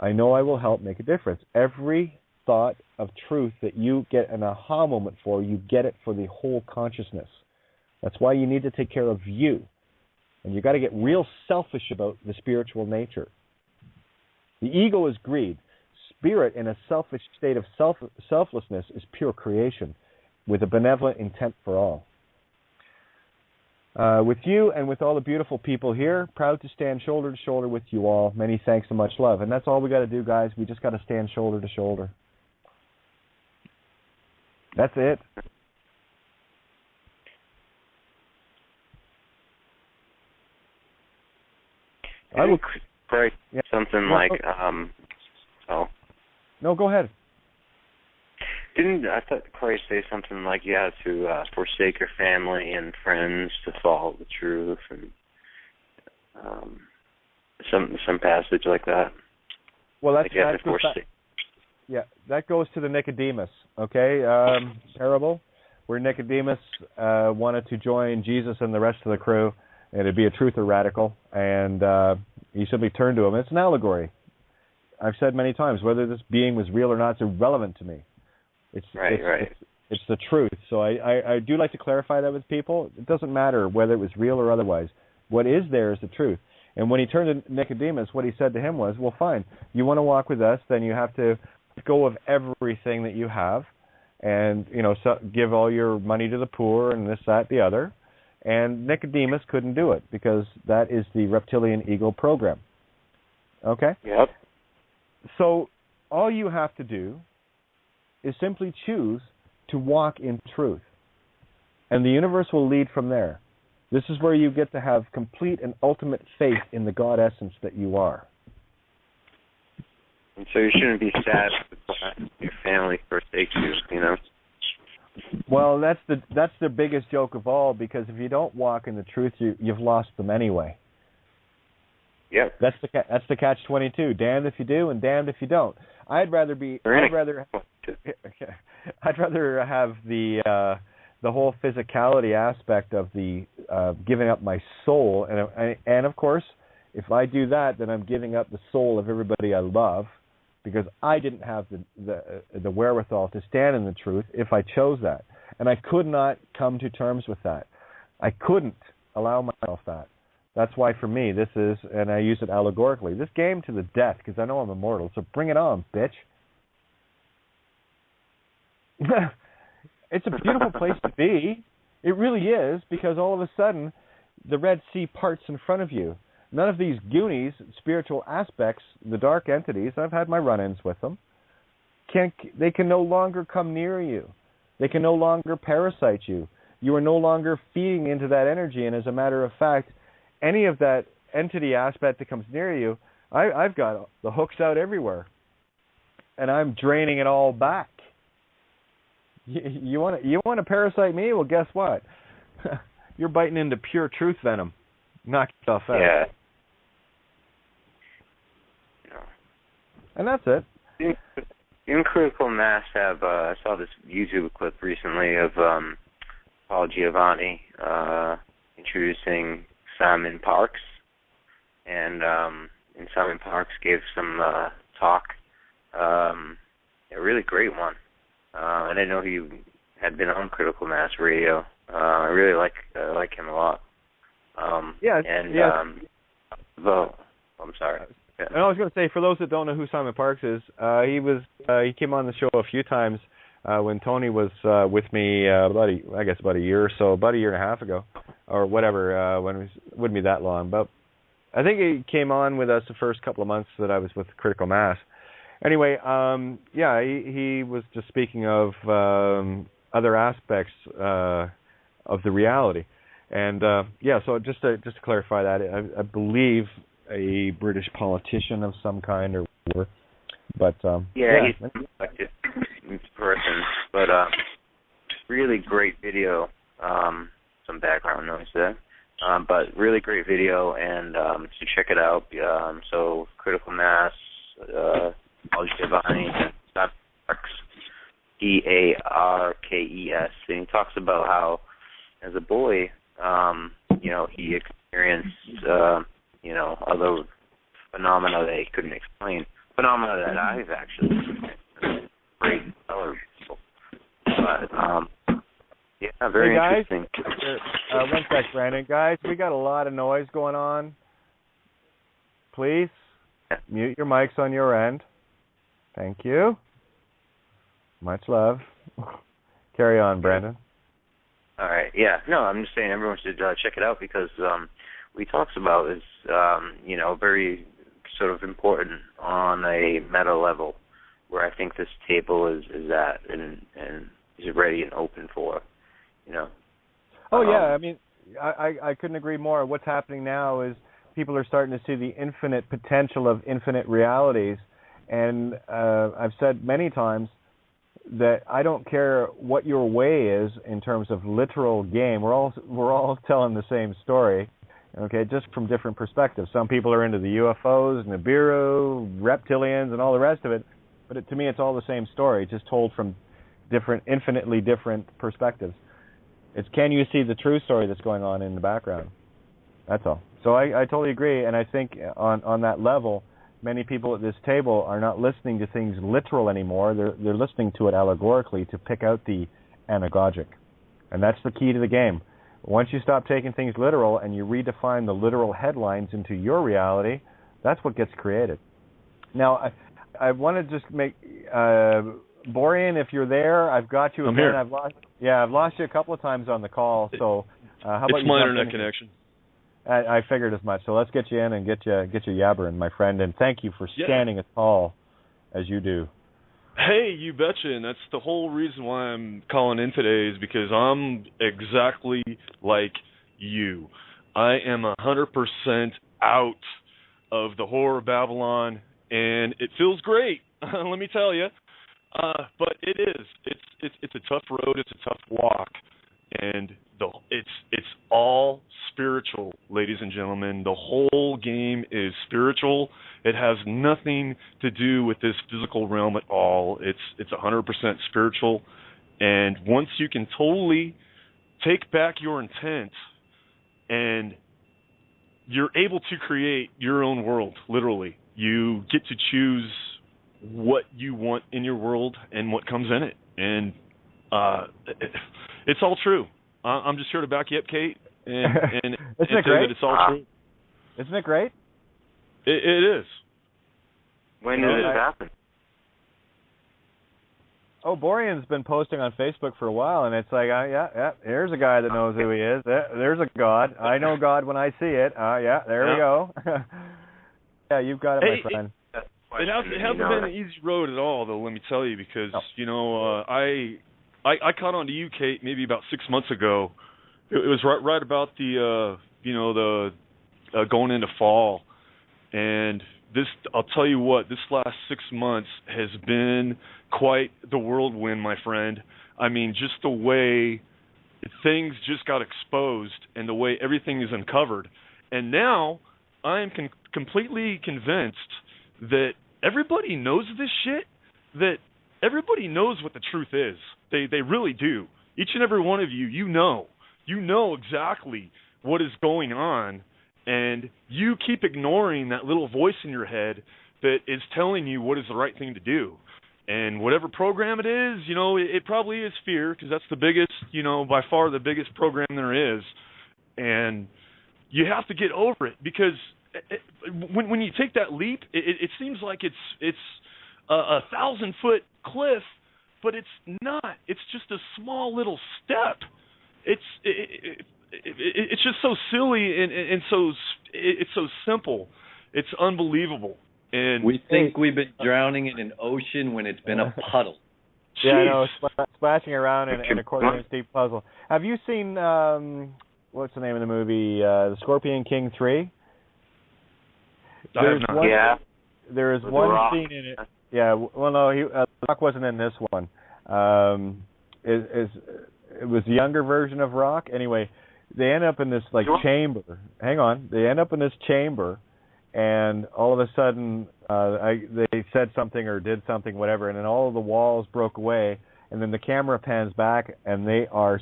I know I will help make a difference. Every thought of truth that you get an aha moment for, you get it for the whole consciousness. That's why you need to take care of you. And you've got to get real selfish about the spiritual nature. The ego is greed. Spirit in a selfish state of selflessness is pure creation with a benevolent intent for all. With you and with all the beautiful people here, proud to stand shoulder to shoulder with you all. Many thanks and much love. And that's all we got to do, guys. We just got to stand shoulder to shoulder. That's it. I would say something like, No, go ahead. I thought Christ say something like you have to forsake your family and friends to follow the truth, and some passage like that. Well, that's like that goes to the Nicodemus, okay, parable, where Nicodemus wanted to join Jesus and the rest of the crew, and it'd be a truther radical, and he simply turned to him. It's an allegory. I've said many times, whether this being was real or not, it's irrelevant to me. It's the truth. So I do like to clarify that with people. It doesn't matter whether it was real or otherwise. What is there is the truth. And when he turned to Nicodemus, what he said to him was, well, fine, you want to walk with us, then you have to let go of everything that you have and, give all your money to the poor and this, that, the other. And Nicodemus couldn't do it because that is the reptilian ego program. Okay? Yep. So all you have to do is simply choose to walk in truth. And the universe will lead from there. This is where you get to have complete and ultimate faith in the God essence that you are. And so you shouldn't be sad if your family forsakes you, Well, that's the biggest joke of all, because if you don't walk in the truth, you've lost them anyway. Yep. That's the catch-22. Damned if you do, and damned if you don't. I'd rather have the whole physicality aspect of the giving up my soul, and of course, if I do that, then I'm giving up the soul of everybody I love, because I didn't have the wherewithal to stand in the truth if I chose that, and I could not come to terms with that. I couldn't allow myself that. That's why for me this is, and I use it allegorically, this game to the death, because I know I'm immortal. So bring it on, bitch. It's a beautiful place to be. It really is, because all of a sudden the Red Sea parts in front of you. None of these Goonies, spiritual aspects, the dark entities, I've had my run-ins with them, they can no longer come near you. They can no longer parasite you. You are no longer feeding into that energy, and as a matter of fact, any of that entity aspect that comes near you, I've got the hooks out everywhere, and I'm draining it all back. You want to parasite me? Well, guess what? You're biting into pure truth venom. Knock yourself out. Yeah. And that's it. In Critical Mass I saw this YouTube clip recently of Paul Giovanni introducing Simon Parks, and Simon Parks gave some talk, a really great one. I didn't know he had been on Critical Mass Radio. I really like him a lot. I'm sorry. Yeah. And I was going to say, for those that don't know who Simon Parks is, he came on the show a few times when Tony was with me about a year or so, about a year and a half ago, or whatever. When it wouldn't be that long, but I think he came on with us the first couple of months that I was with Critical Mass. Anyway, he was just speaking of other aspects of the reality, and so just to clarify that, I believe a British politician of some kind or whatever, but he's an elected person, but really great video. Some background noise there, but really great video, and so check it out. So Critical Mass, Paul Giovanni, Parks, Parkes, and he talks about how, as a boy, he experienced, other phenomena that he couldn't explain, phenomena that I've actually seen. Great color. But, yeah, very interesting. One sec, Brandon. Guys, we got a lot of noise going on. Please mute your mics on your end. Thank you. Much love. Carry on, Brandon. All right. Yeah. No, I'm just saying everyone should check it out because what he talks about is, very sort of important on a meta level where I think this table is at and is ready and open for, Oh, yeah. I mean, I couldn't agree more. What's happening now is people are starting to see the infinite potential of infinite realities. And I've said many times that I don't care what your way is in terms of literal game. We're all telling the same story, okay, just from different perspectives. Some people are into the UFOs, Nibiru, reptilians, and all the rest of it. But to me, it's all the same story, just told from infinitely different perspectives. It's can you see the true story that's going on in the background? That's all. So I totally agree, and I think on that level, many people at this table are not listening to things literal anymore. They're listening to it allegorically to pick out the anagogic. And that's the key to the game. Once you stop taking things literal and you redefine the literal headlines into your reality, that's what gets created. Now, I want to just make Borean, if you're there, I've got you again. I'm here. I've lost you a couple of times on the call. So how about it's my internet connection. I figured as much. So let's get you in and get you yabbering, my friend. And thank you for standing as tall as you do. Hey, you betcha. And that's the whole reason why I'm calling in today is because I'm exactly like you. I am 100% out of the horror of Babylon, and it feels great. Let me tell you. But it is. It's a tough road. It's a tough walk, and it's all spiritual, ladies and gentlemen. The whole game is spiritual. It has nothing to do with this physical realm at all. It's 100% spiritual, and once you can totally take back your intent, and you're able to create your own world. Literally, you get to choose what you want in your world and what comes in it, and it's all true. I'm just here to back you up, Kate, and Isn't it great? That it's all true. Isn't it great? It is. When did it happen? Oh, Borean's been posting on Facebook for a while, and it's like, here's a guy that knows who he is. There's a God. I know God when I see it. There we go. Yeah, you've got it, my friend. It hasn't been an easy road at all, though. Let me tell you, because I caught on to you, Kate, maybe about 6 months ago. It was right about the going into fall, and I'll tell you what, this last 6 months has been quite the whirlwind, my friend. I mean, just the way things just got exposed and the way everything is uncovered, and now I am completely convinced that everybody knows this shit, that everybody knows what the truth is. They really do. Each and every one of you, you know exactly what is going on, and you keep ignoring that little voice in your head that is telling you what is the right thing to do. And whatever program it is, it probably is fear, because that's the biggest, by far the biggest program there is. And you have to get over it, because when you take that leap, it seems like it's a 1,000-foot cliff, but it's not. It's just a small little step. It's just so silly and so it's so simple. It's unbelievable. And we think we've been drowning in an ocean when it's been a puddle. Yeah, I know, splashing around in a quarter-inch deep puzzle. Have you seen what's the name of the movie? The Scorpion King 3. There is one scene in it. Yeah, well, no, The Rock wasn't in this one. It was the younger version of Rock. Anyway, they end up in this chamber. Hang on, they end up in this chamber, and all of a sudden, they said something or did something, whatever, and then all of the walls broke away, and then the camera pans back, and they are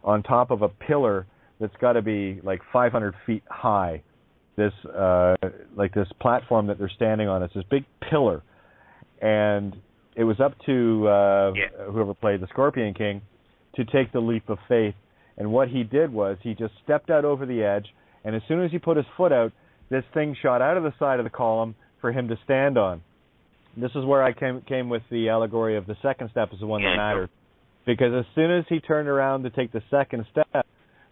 on top of a pillar that's got to be like 500 feet high. This platform that they're standing on. It's this big pillar and it was up to whoever played the Scorpion King to take the leap of faith. And what he did was he just stepped out over the edge, and as soon as he put his foot out, this thing shot out of the side of the column for him to stand on. This is where I came with the allegory of the second step is the one that matters. Because as soon as he turned around to take the second step,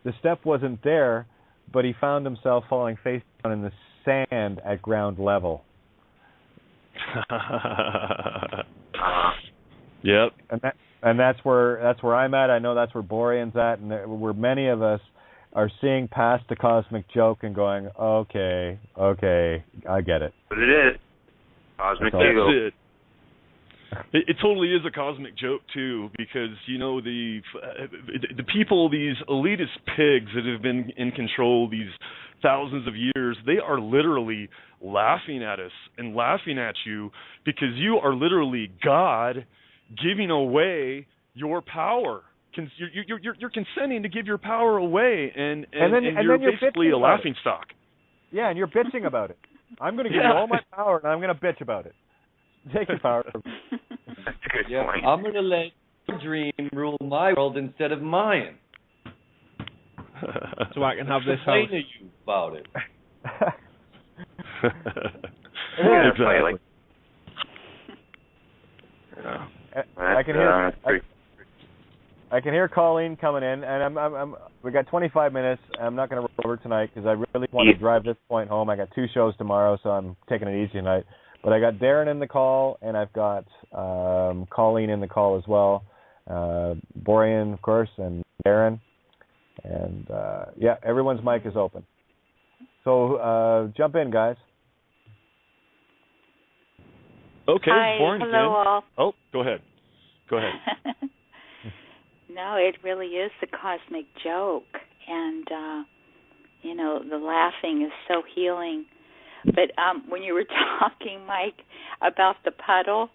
the step wasn't there, but he found himself falling face down in the sand at ground level. Yep. And that's where I'm at. I know that's where Borean's at, and where many of us are seeing past the cosmic joke and going, okay, I get it. But it is cosmic joke. That's it. It totally is a cosmic joke too, because the people, these elitist pigs that have been in control these thousands of years, they are literally laughing at us and laughing at you because you are literally God giving away your power. You're consenting to give your power away, and you're basically a laughing stock. Yeah, and you're bitching about it. I'm going to give you all my power, and I'm going to bitch about it. Take your power. That's a good point. I'm going to let your dream rule my world instead of mine. So I can have this house. Explain to you about it. Exactly. I can hear Colleen coming in, and we got 25 minutes. I'm not going to roll over tonight because I really want to drive this point home. I got 2 shows tomorrow, so I'm taking it easy tonight. But I got Darren in the call, and I've got Colleen in the call as well. Borean, of course, and Darren. And, everyone's mic is open. So jump in, guys. Okay, Hi, Borean's hello in. all. Oh, go ahead. No, it really is the cosmic joke. And, the laughing is so healing. But when you were talking, Mike, about the puddle,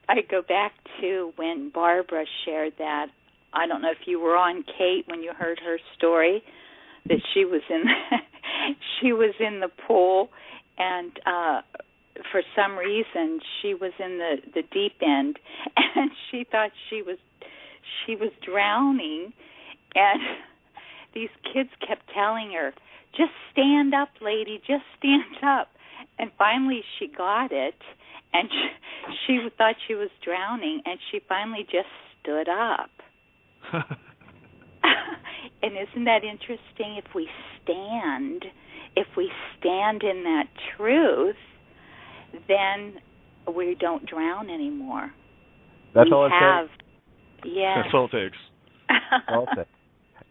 I go back to when Barbara shared that. I don't know if you were on, Kate, when you heard her story, that she was in the pool, and for some reason she was in the deep end, and she thought she was drowning, and these kids kept telling her, just stand up, lady, just stand up. And finally she got it, and she thought she was drowning, and she finally just stood up. And isn't that interesting? If we stand in that truth, then we don't drown anymore. That's all it takes. Yeah. That's all it takes.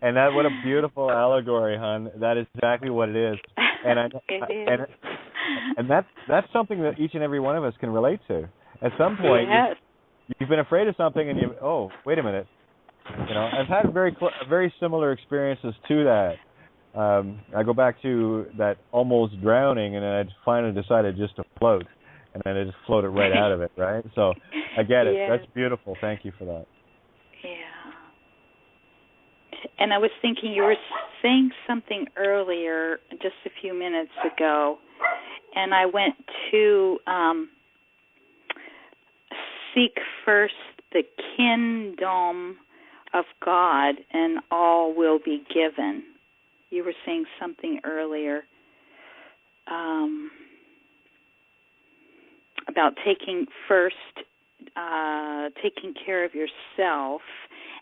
And what a beautiful allegory, hon. That is exactly what it is. And it is. And that's something that each and every one of us can relate to. At some point, you've been afraid of something, and wait a minute. I've had very similar experiences to that. I go back to that almost drowning, and then I finally decided just to float, and then I just floated right out of it, right? So I get it. Yes. That's beautiful. Thank you for that. Yeah. And I was thinking, you were saying something earlier, just a few minutes ago, and I went to seek first the kingdom of God, and all will be given. You were saying something earlier about taking care of yourself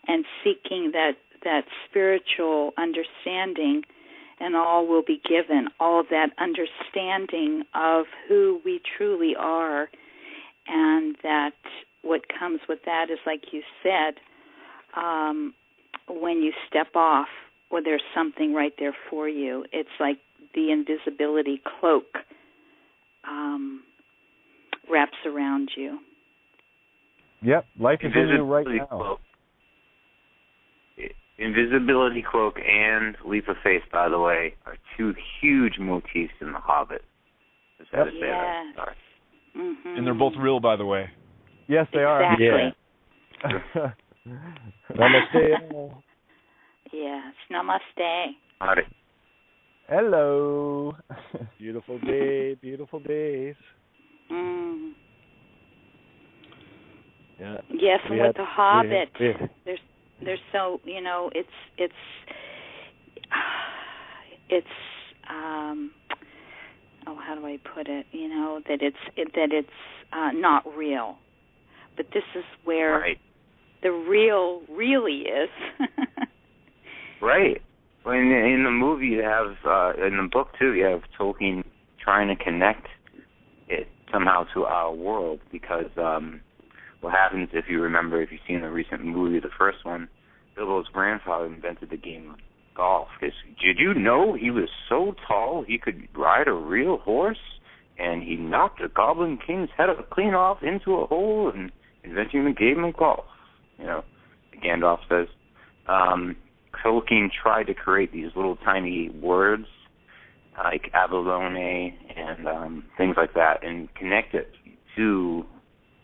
and seeking that spiritual understanding, and all will be given. All of that understanding of who we truly are, and that what comes with that is, like you said, when you step off, well, there's something right there for you. It's like the invisibility cloak wraps around you. Yep, life is in you right now. Cloak. Invisibility cloak and leap of faith, by the way, are 2 huge motifs in The Hobbit. Just had to say that. Sorry. Mm-hmm. And they're both real, by the way. Yes, they are. Exactly. Namaste. Yes, namaste. Howdy. Hello. Beautiful day, beautiful days. Yeah. Yes, and with the Hobbit, there's so, you know, it's how do I put it? You know, that it's not real, but this is where the real really is. Right. Well, in the movie you have, in the book too, you have Tolkien trying to connect it somehow to our world, because what happens, if you remember, if you've seen the recent movie, the first one, Bilbo's grandfather invented the game of golf. Did you know he was so tall he could ride a real horse, and he knocked a Goblin King's head clean off into a hole and inventing the game of golf? You know, Gandalf says. Tolkien tried to create these little tiny words like abalone and things like that and connect it to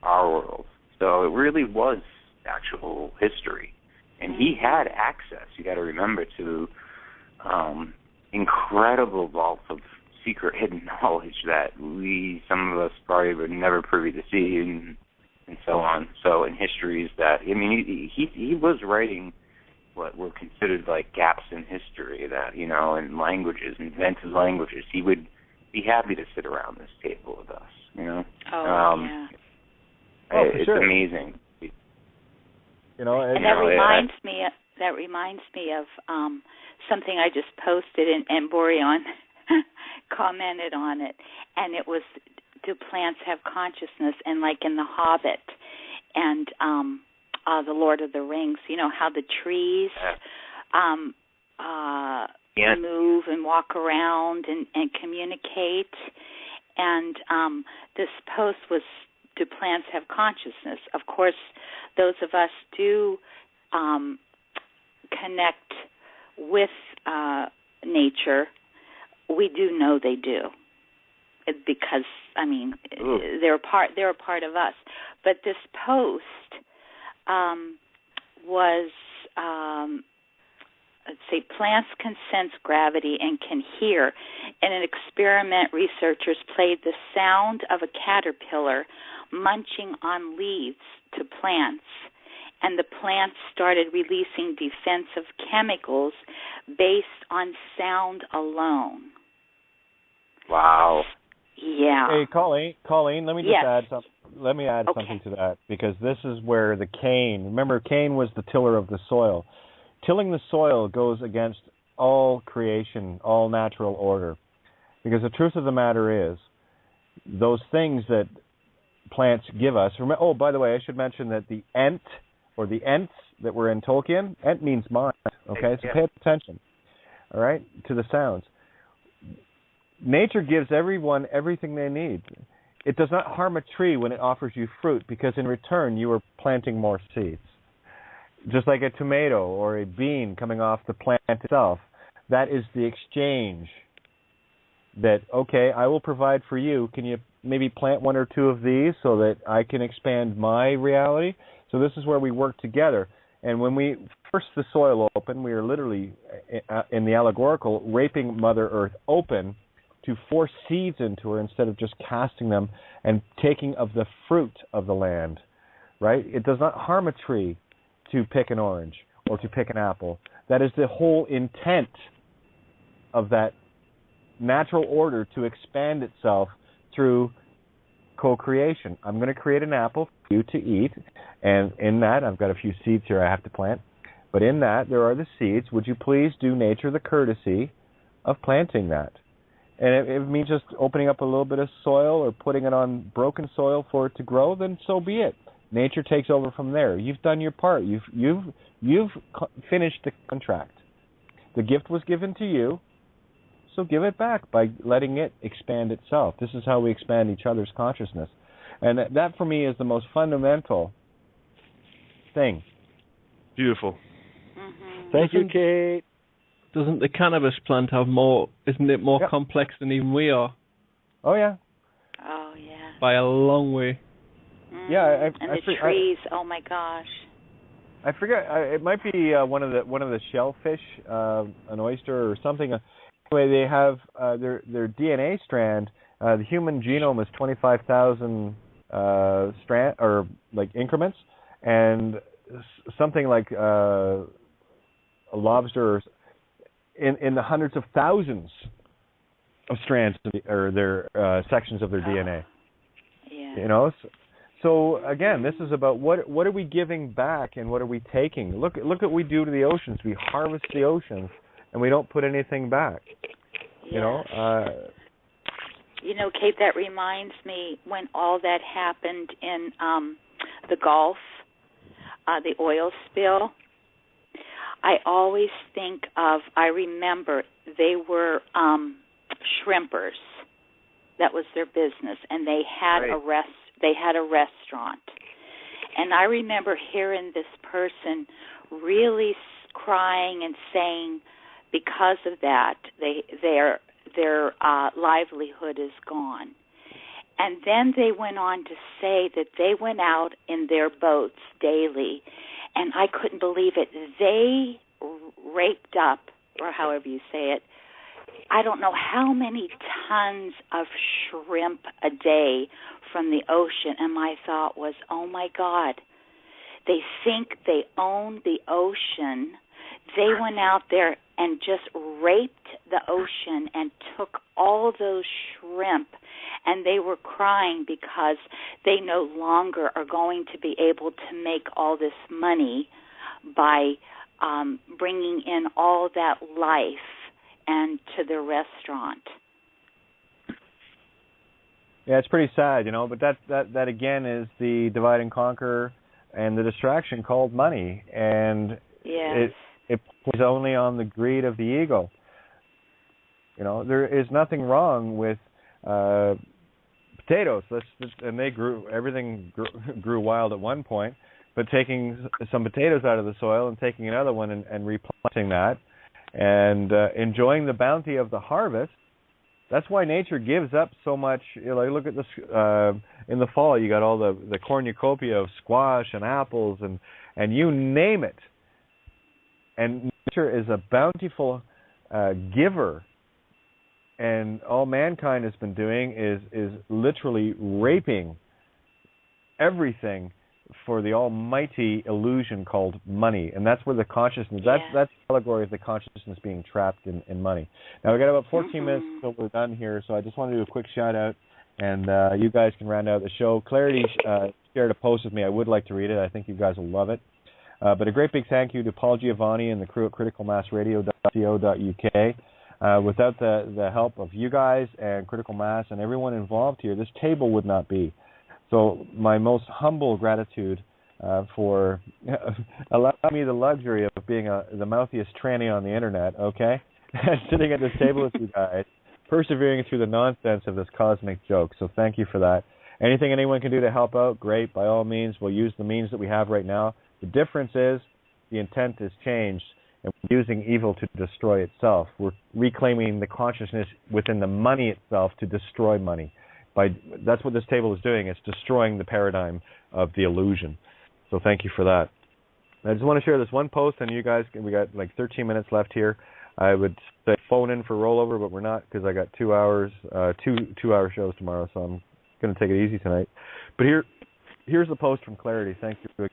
our world. So it really was actual history. And he had access, you got to remember, to incredible vaults of secret hidden knowledge that some of us probably were never privy to see, and so on. So in histories that, I mean, he was writing what were considered like gaps in history, that, you know, in languages, invented languages. He would be happy to sit around this table with us, you know. Yeah. It's sure. amazing. You know, and that reminds me of something I just posted, and Boreon commented on it, and it was, do plants have consciousness? And like in The Hobbit and The Lord of the Rings, you know, how the trees move and walk around and communicate. And this post was, do plants have consciousness? Of course, those of us do connect with nature. We do know they do, because, I mean, they're a part of us. But this post was, let's say, plants can sense gravity and can hear. In an experiment, researchers played the sound of a caterpillar munching on leaves to plants, and the plants started releasing defensive chemicals based on sound alone. Wow. Yeah. Hey, Colleen, let me just add something. Let me add something to that, because this is where the Cain. Remember, Cain was the tiller of the soil. Tilling the soil goes against all creation, all natural order, because the truth of the matter is, those things that plants give us. Oh, by the way, I should mention that the ent, or the ents that were in Tolkien, ent means mind. Okay, so pay attention. All right, to the sounds. Nature gives everyone everything they need. It does not harm a tree when it offers you fruit, because in return you are planting more seeds. Just like a tomato or a bean coming off the plant itself, that is the exchange. That, okay, I will provide for you. Can you maybe plant one or two of these so that I can expand my reality? So this is where we work together. And when we force the soil open, we are literally, in the allegorical, raping Mother Earth open to force seeds into her instead of just casting them and taking of the fruit of the land, right? It does not harm a tree to pick an orange or to pick an apple. That is the whole intent of that natural order, to expand itself through co-creation. I'm going to create an apple for you to eat, and in that, I've got a few seeds here I have to plant, but in that, there are the seeds. Would you please do nature the courtesy of planting that? And if it means just opening up a little bit of soil or putting it on broken soil for it to grow, then so be it. Nature takes over from there. You've done your part. You've finished the contract. The gift was given to you, so give it back by letting it expand itself. This is how we expand each other's consciousness. And that for me is the most fundamental thing. Beautiful. Mm-hmm. Thank you, Kate. Doesn't the cannabis plant have more, isn't it more complex than even we are? Oh, yeah. Oh, yeah. By a long way. Yeah, and the trees, oh my gosh. I forget. It might be one of the shellfish, an oyster or something. Anyway, they have their DNA strand. The human genome is 25,000 strand or like increments, and something like a lobster in the hundreds of thousands of strands or their sections of their DNA. Yeah. You know. So again, this is about what are we giving back and what are we taking? Look at what we do to the oceans. We harvest the oceans and we don't put anything back. Yes. You know. Kate, that reminds me when all that happened in the Gulf, the oil spill. I always think of. I remember they were shrimpers. That was their business, and they had They had a restaurant, and I remember hearing this person really crying and saying, because of that, their livelihood is gone. And then they went on to say that they went out in their boats daily, and I couldn't believe it. They raped up, or however you say it, I don't know how many tons of shrimp a day from the ocean, and my thought was, oh my God, they think they own the ocean. They went out there and just raped the ocean and took all those shrimp, and they were crying because they no longer are going to be able to make all this money by bringing in all that life and to their restaurant. Yeah, it's pretty sad, but that again is the divide and conquer and the distraction called money, and yes. it plays only on the greed of the ego. There is nothing wrong with potatoes. And they everything grew wild at one point, but taking some potatoes out of the soil and taking another one and replanting that and enjoying the bounty of the harvest. That's why nature gives up so much. Look at this in the fall. You got all the cornucopia of squash and apples and you name it. And nature is a bountiful giver. And all mankind has been doing is literally raping everything for the almighty illusion called money. And that's where the consciousness, that's the allegory of the consciousness being trapped in money. Now, we've got about 14 minutes until we're done here, so I just want to do a quick shout-out, and you guys can round out the show. Clarity shared a post with me. I would like to read it. I think you guys will love it. But a great big thank you to Paul Giovanni and the crew at criticalmassradio.co.uk. Without the help of you guys and Critical Mass and everyone involved here, this table would not be. So my most humble gratitude for allowing me the luxury of being the mouthiest tranny on the internet, okay? Sitting at this table with you guys, persevering through the nonsense of this cosmic joke. So thank you for that. Anything anyone can do to help out, great. By all means, we'll use the means that we have right now. The difference is the intent is changed, and we're using evil to destroy itself. We're reclaiming the consciousness within the money itself to destroy money. That's what this table is doing. It's destroying the paradigm of the illusion. So thank you for that. I just want to share this one post, and you guys, we got like 13 minutes left here. I would say phone in for rollover, but we're not because I got 2 hours, two-hour shows tomorrow, so I'm going to take it easy tonight. But here's the post from Clarity. Thank you.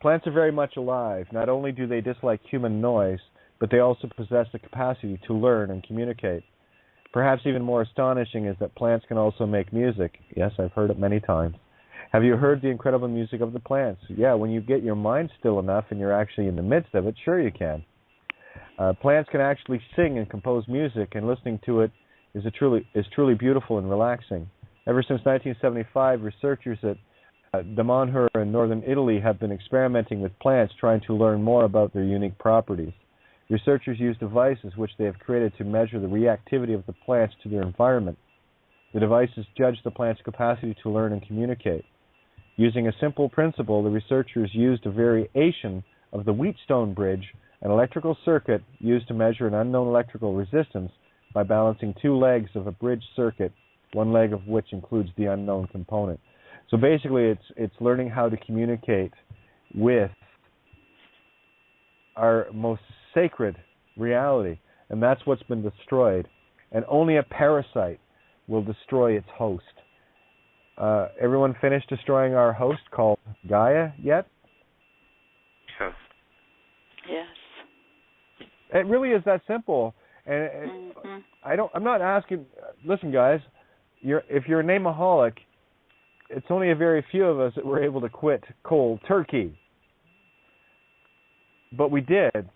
Plants are very much alive. Not only do they dislike human noise, but they also possess the capacity to learn and communicate. Perhaps even more astonishing is that plants can also make music. Yes, I've heard it many times. Have you heard the incredible music of the plants? Yeah, when you get your mind still enough and you're actually in the midst of it, sure you can. Plants can actually sing and compose music, and listening to it is truly beautiful and relaxing. Ever since 1975, researchers at Damanhur in northern Italy have been experimenting with plants, trying to learn more about their unique properties. Researchers use devices which they have created to measure the reactivity of the plants to their environment. The devices judge the plant's capacity to learn and communicate. Using a simple principle, the researchers used a variation of the Wheatstone bridge, an electrical circuit used to measure an unknown electrical resistance by balancing two legs of a bridge circuit, one leg of which includes the unknown component. So basically it's learning how to communicate with our most sacred reality, and that's what's been destroyed. And only a parasite will destroy its host. everyone finished destroying our host called Gaia yet? Yes. It really is that simple. And I'm not asking. Listen, guys, if you're a nameaholic, it's only a very few of us that were able to quit cold turkey. But we did.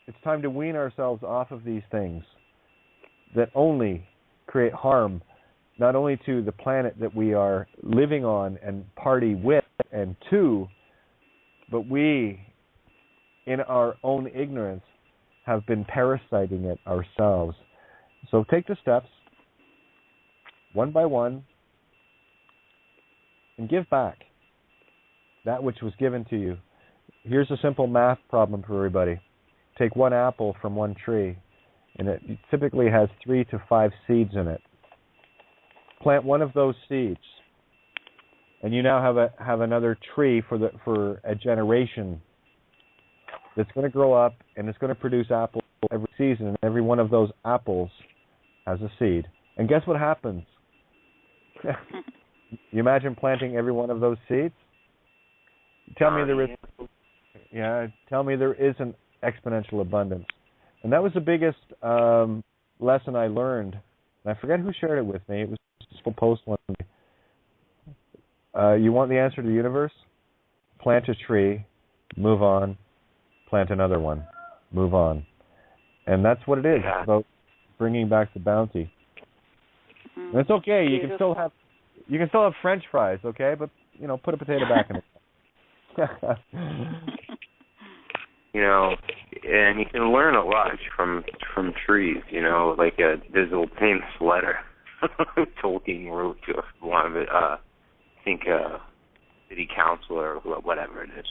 It's time to wean ourselves off of these things that only create harm, not only to the planet that we are living on and party with and to, but we, in our own ignorance, have been parasiting it ourselves. So take the steps, one by one, and give back that which was given to you. Here's a simple math problem for everybody. Take one apple from one tree, and it typically has 3 to 5 seeds in it. Plant one of those seeds, and you now have another tree for a generation that's going to grow up, and it's going to produce apples every season, and every one of those apples has a seed. And guess what happens? You imagine planting every one of those seeds? Tell me there isn't exponential abundance. And that was the biggest lesson I learned. And I forget who shared it with me. It was a post one day. You want the answer to the universe? Plant a tree, move on, plant another one, move on. And that's what it is. It's about bringing back the bounty. And it's okay. You can still have French fries, okay? But put a potato back in it. And you can learn a lot from trees. Like there's a famous letter Tolkien wrote to one of it. I think city councilor or whatever it is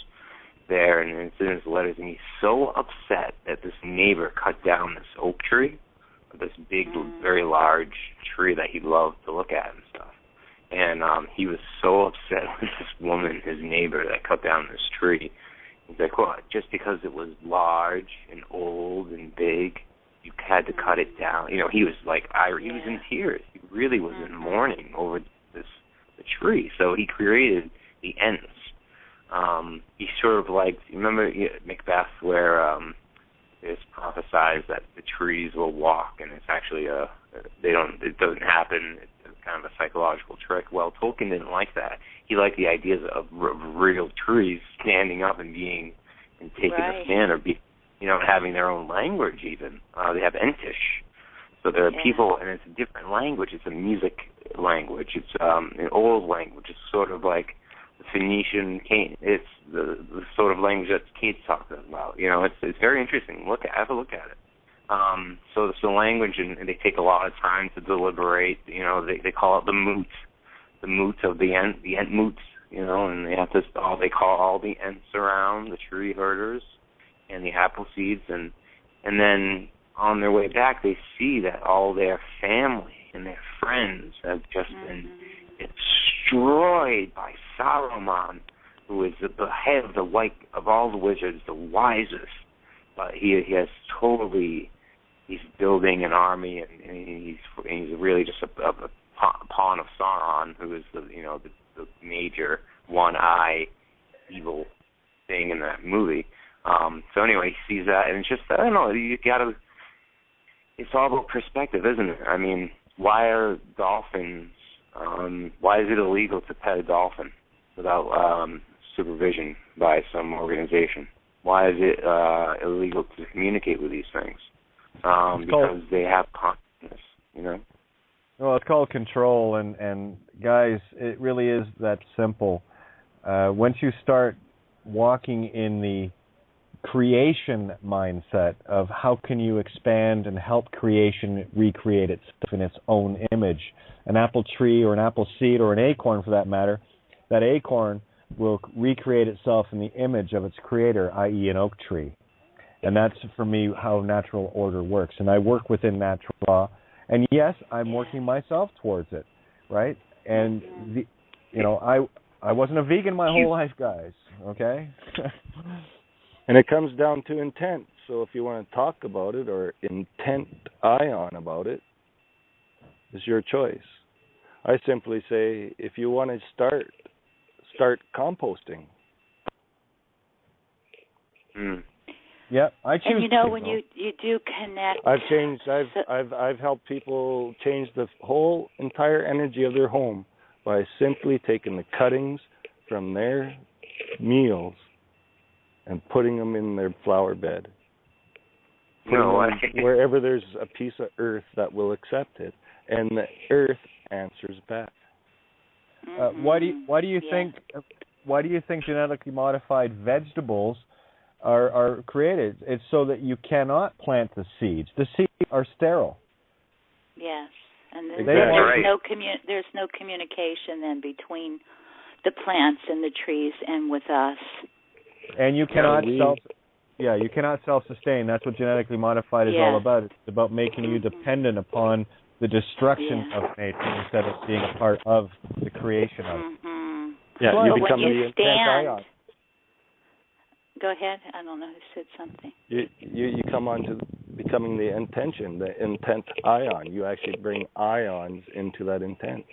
there, and it's in his letters, and he's so upset that this neighbor cut down this oak tree, this big, very large tree that he loved to look at and stuff. And he was so upset with this woman, his neighbor, that cut down this tree. He's like, well, just because it was large and old and big, you had to cut it down. He was like, he was in tears. He really was in mourning over the tree. So he created the Ents. He sort of like, remember Macbeth, where it's prophesied that the trees will walk, and it's actually it doesn't happen. It's kind of a psychological trick. Well, Tolkien didn't like that. He liked the ideas of real trees standing up and taking a stand, or having their own language even. They have Entish. So there are people, and it's a different language. It's a music language. It's an old language. It's sort of like the Phoenician. It's the sort of language that Kate's talking about. It's very interesting. Have a look at it. So it's the language, and they take a lot of time to deliberate. They call it the moot of the Ent moots. And they have they call all the Ents around, the tree herders, and the apple seeds, and then on their way back, they see that all their family and their friends have just been destroyed by Saruman, who is the head of all the wizards, the wisest. But he's building an army, and he's really just a pawn of Sauron, who is the major one-eye evil thing in that movie. So anyway, he sees that, and it's just, I don't know, it's all about perspective, isn't it? I mean, why are dolphins, why is it illegal to pet a dolphin without supervision by some organization? Why is it illegal to communicate with these things? Because they have consciousness, Well, it's called control, and guys, it really is that simple. Once you start walking in the creation mindset of how can you expand and help creation recreate itself in its own image, an apple tree or an apple seed or an acorn for that matter, that acorn will recreate itself in the image of its creator, i.e. an oak tree. And that's, for me, how natural order works. And I work within natural law. And yes, I'm working myself towards it, right? And, I wasn't a vegan my whole life, guys, okay? And it comes down to intent. So if you want to talk about it or intent ion about it, it's your choice. I simply say, if you want to start composting. Yeah, I choose. And you know, when you do connect, I've helped people change the whole entire energy of their home by simply taking the cuttings from their meals and putting them in their flower bed. Wherever there's a piece of earth that will accept it, and the earth answers back. Why do you think genetically modified vegetables are created? It's so that you cannot plant the seeds. The seeds are sterile. Yes, and Exactly. there's no communication then between the plants and the trees and with us. And you cannot you cannot self-sustain. That's what genetically modified is all about. It's about making you dependent upon the destruction of nature instead of being a part of the creation of it. Yeah, well, you become when you the intent ion. Go ahead. I don't know who said something. You come on to becoming the intention, the intent ion. You actually bring ions into that intent.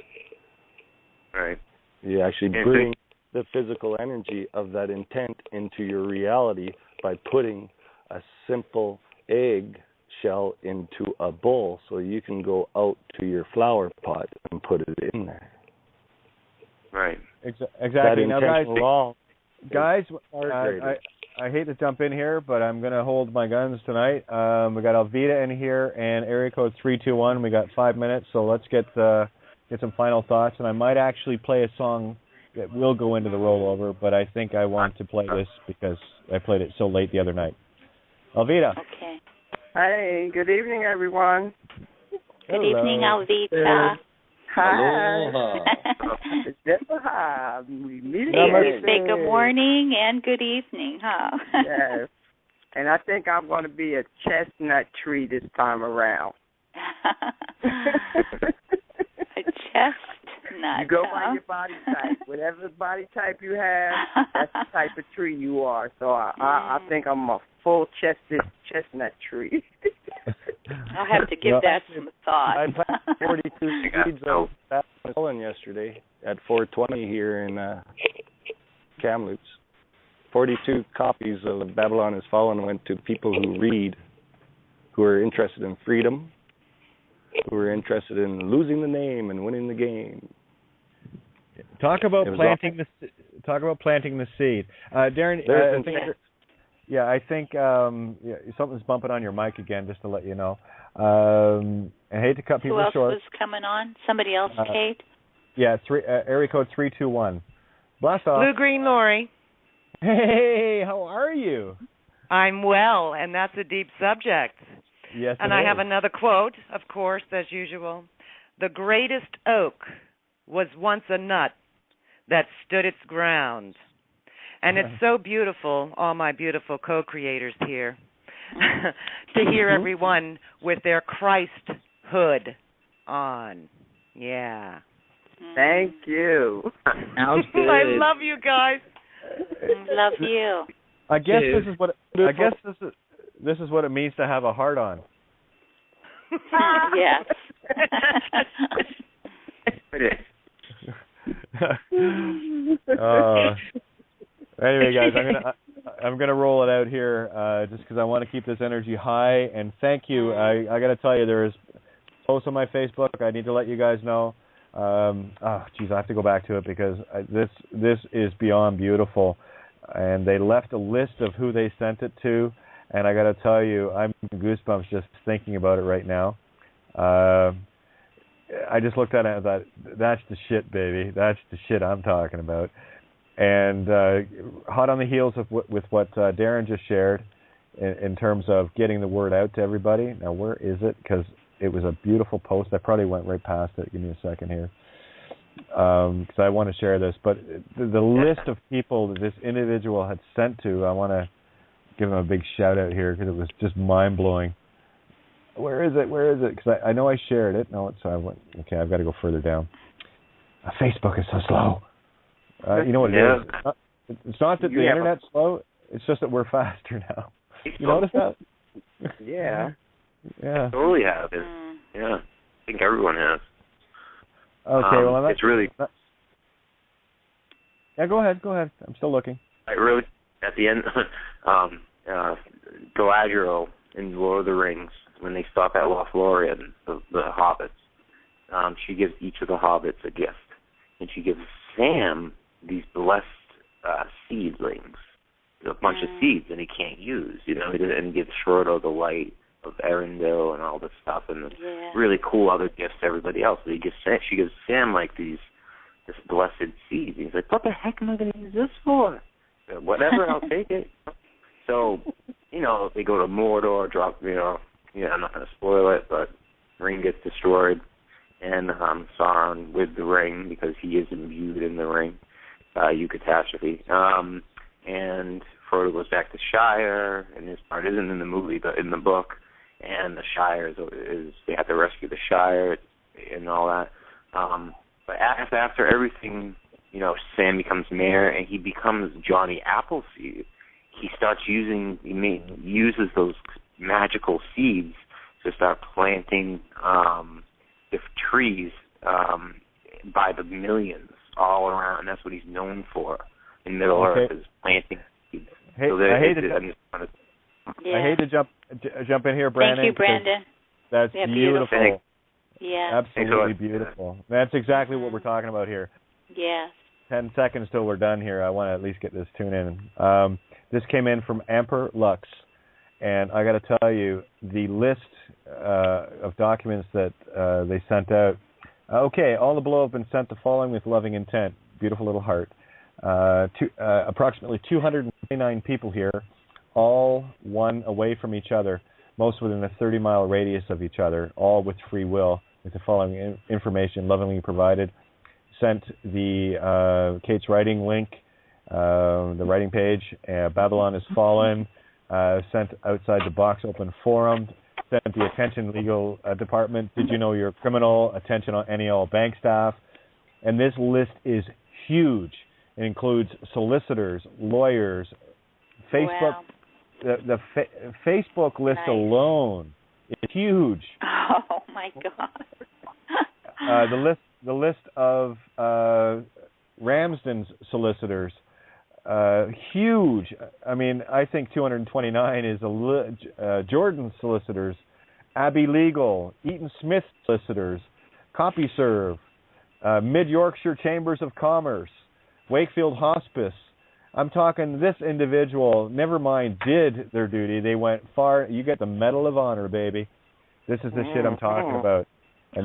Right. You actually bring the physical energy of that intent into your reality by putting a simple egg shell into a bowl so you can go out to your flower pot and put it in there. Right. Exactly. Now, guys, I hate to jump in here, but I'm going to hold my guns tonight. We got Alvita in here and area code 321. We got 5 minutes, so let's get some final thoughts. And I might actually play a song that will go into the rollover, but I think I want to play this because I played it so late the other night. Alvita. Okay. Hey, good evening, everyone. Good evening, Alvita. Hi. We meet again. Say good morning and good evening, huh? Yes. And I think I'm going to be a chestnut tree this time around. A chestnut. You go by your body type. Whatever body type you have, that's the type of tree you are. So I think I'm a full chestnut tree. I'll have to give that some thought. I planted 42 seeds of Babylon yesterday at 420 here in Kamloops. 42 copies of Babylon Has Fallen went to people who read, who are interested in freedom, who are interested in losing the name and winning the game. Talk about planting the seed, Darren. I think something's bumping on your mic again, just to let you know. I hate to cut people short. Who else was coming on? Somebody else, Kate? Yeah, area code 321. Blast off. Blue Green Lori. Hey, how are you? I'm well, and that's a deep subject. Yes, and I have another quote, of course, as usual. The greatest oak was once a nut that stood its ground. And it's so beautiful, all my beautiful co-creators here, to hear everyone with their Christhood on. Yeah. Thank you. Sounds good. I love you guys. Love you. I guess this is what it means to have a heart on. Yes. Anyway, guys, I'm gonna roll it out here just because I want to keep this energy high. And thank you. I got to tell you, there is posts on my Facebook. I need to let you guys know. I have to go back to it because this is beyond beautiful. And they left a list of who they sent it to, and I got to tell you, I'm goosebumps just thinking about it right now. I just looked at it and thought, that's the shit, baby. That's the shit I'm talking about. And hot on the heels of with what Darren just shared in terms of getting the word out to everybody. Now, where is it? Because it was a beautiful post. I probably went right past it. Give me a second here. Because I want to share this. But the list of people that this individual had sent to, I want to give him a big shout-out here because it was just mind-blowing. Where is it? Because I know I shared it. No, okay, I've got to go further down. Facebook is so slow. You know what it is? It's not that the internet's slow. It's just that we're faster now. You notice that? Yeah. Yeah. Totally have it. Yeah. I think everyone has. well, it's really. Yeah, go ahead. I'm still looking. Really, at the end, Galadriel in Lord of the Rings, when they stop at Lothlorien, the hobbits, she gives each of the hobbits a gift, and she gives Sam these blessed seedlings, a bunch of seeds that he can't use, and gives Frodo the light of Arendelle and all this stuff, and really cool other gifts to everybody else. But she gives Sam like this blessed seed. He's like, what the heck am I going to use this for? Whatever, I'll take it. So, they go to Mordor, drop, I'm not going to spoil it, but ring gets destroyed, and Sauron with the ring, because he is imbued in the ring, catastrophe. And Frodo goes back to Shire, and this part isn't in the movie, but in the book, and the Shire is they have to rescue the Shire and all that. But after everything, Sam becomes mayor, and he becomes Johnny Appleseed. He starts uses those magical seeds to start planting different trees by the millions all around, and that's what he's known for in Middle Earth, is planting seeds. I hate to jump in here, Brandon. Thank you, Brandon. That's beautiful. Yeah. Absolutely beautiful. That's exactly what we're talking about here. Yes. 10 seconds till we're done here. I want to at least get this tune in. This came in from Amper Lux, and I got to tell you, the list of documents that they sent out. All the below have been sent the following with loving intent. Beautiful little heart. Approximately 229 people here, all one away from each other, most within a 30-mile radius of each other, all with free will, with the following information lovingly provided. Sent the Kate's writing link, the writing page, Babylon has Fallen, sent outside the Box Open Forum, sent the Attention Legal Department, Did You Know You're a Criminal, Attention on NEL Bank Staff, and this list is huge. It includes solicitors, lawyers, Facebook. Wow. The Facebook list alone is huge. Oh my God. The list of Ramsden's solicitors, huge. I mean, I think 229 is Jordan's solicitors, Abbey Legal, Eaton Smith solicitors, CompuServe, Mid Yorkshire Chambers of Commerce, Wakefield Hospice. I'm talking this individual, never mind, did their duty. They went far. You get the Medal of Honor, baby. This is the shit I'm talking about. And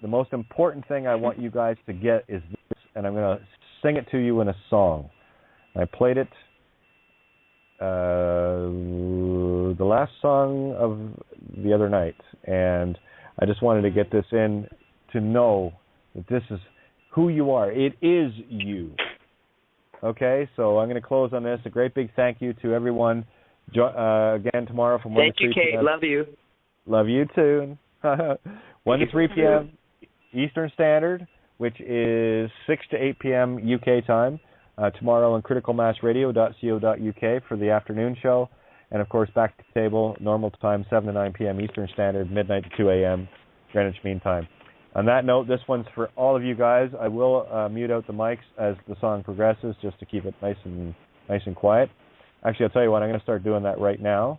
the most important thing I want you guys to get is this, and I'm going to sing it to you in a song. I played it the last song of the other night, and I just wanted to get this in to know that this is who you are. It is you. Okay, so I'm going to close on this. A great big thank you to everyone. Again, tomorrow from 1 to 3 p.m. Thank you, Kate. Love you. Love you, too. 1 to 3 p.m. Eastern Standard, which is 6 to 8 p.m. UK time. Tomorrow on criticalmassradio.co.uk for the afternoon show. And, of course, back to the table, normal time, 7 to 9 p.m. Eastern Standard, midnight to 2 a.m. Greenwich Mean Time. On that note, this one's for all of you guys. I will mute out the mics as the song progresses, just to keep it nice and quiet. Actually, I'll tell you what, I'm going to start doing that right now,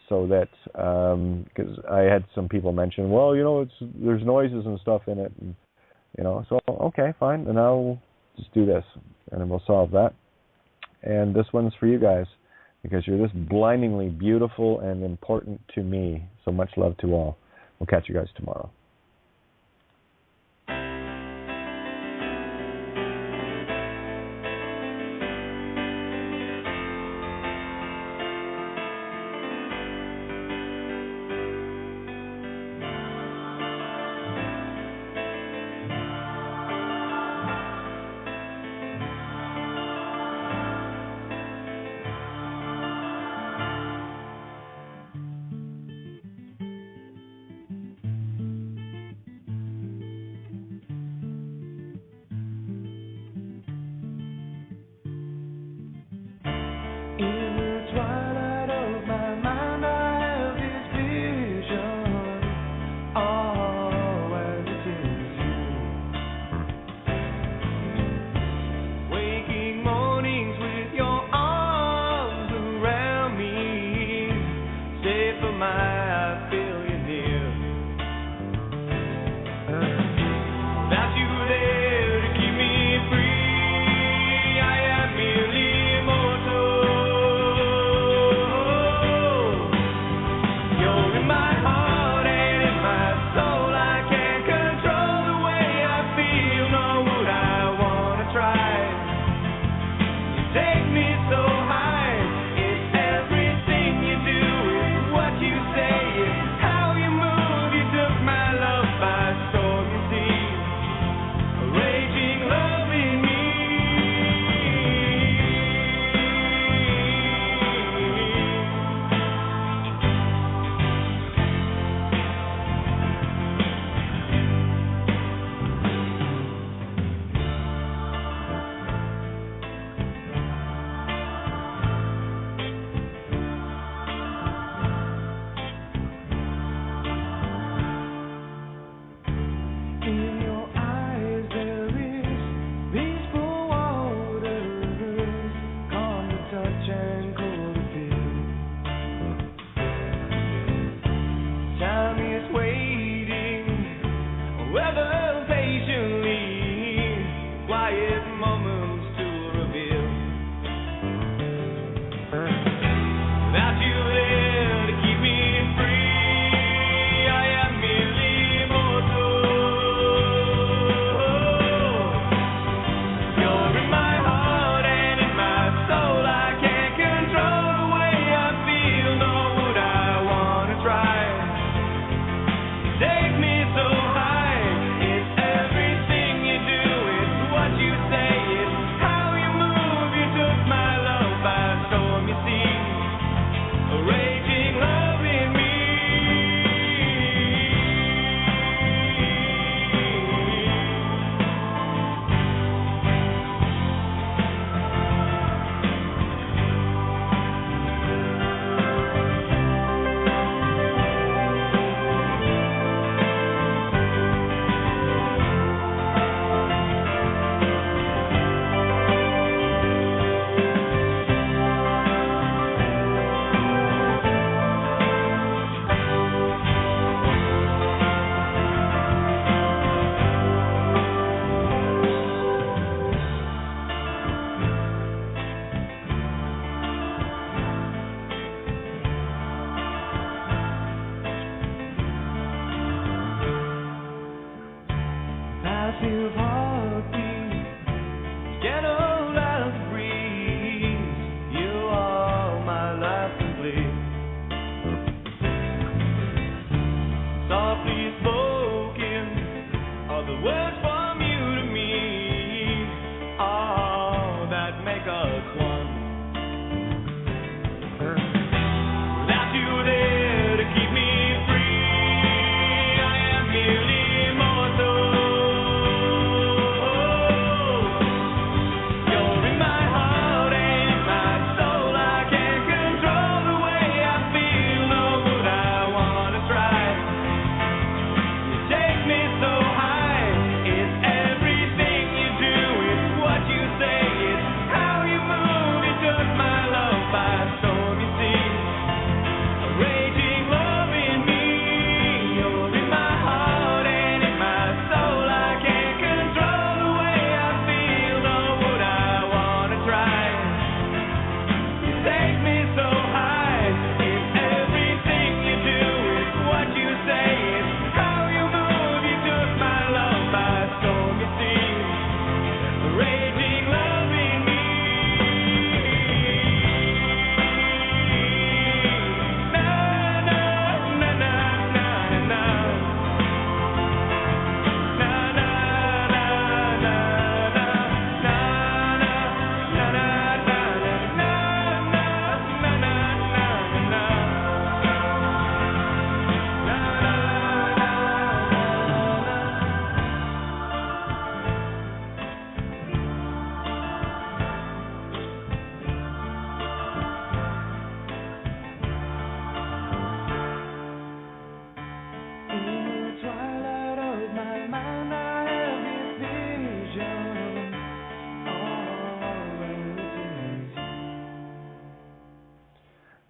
so that because I had some people mention, well, there's noises and stuff in it, and so okay, fine, and I'll just do this, and then we'll solve that. And this one's for you guys, because you're this blindingly beautiful and important to me. So much love to all. We'll catch you guys tomorrow.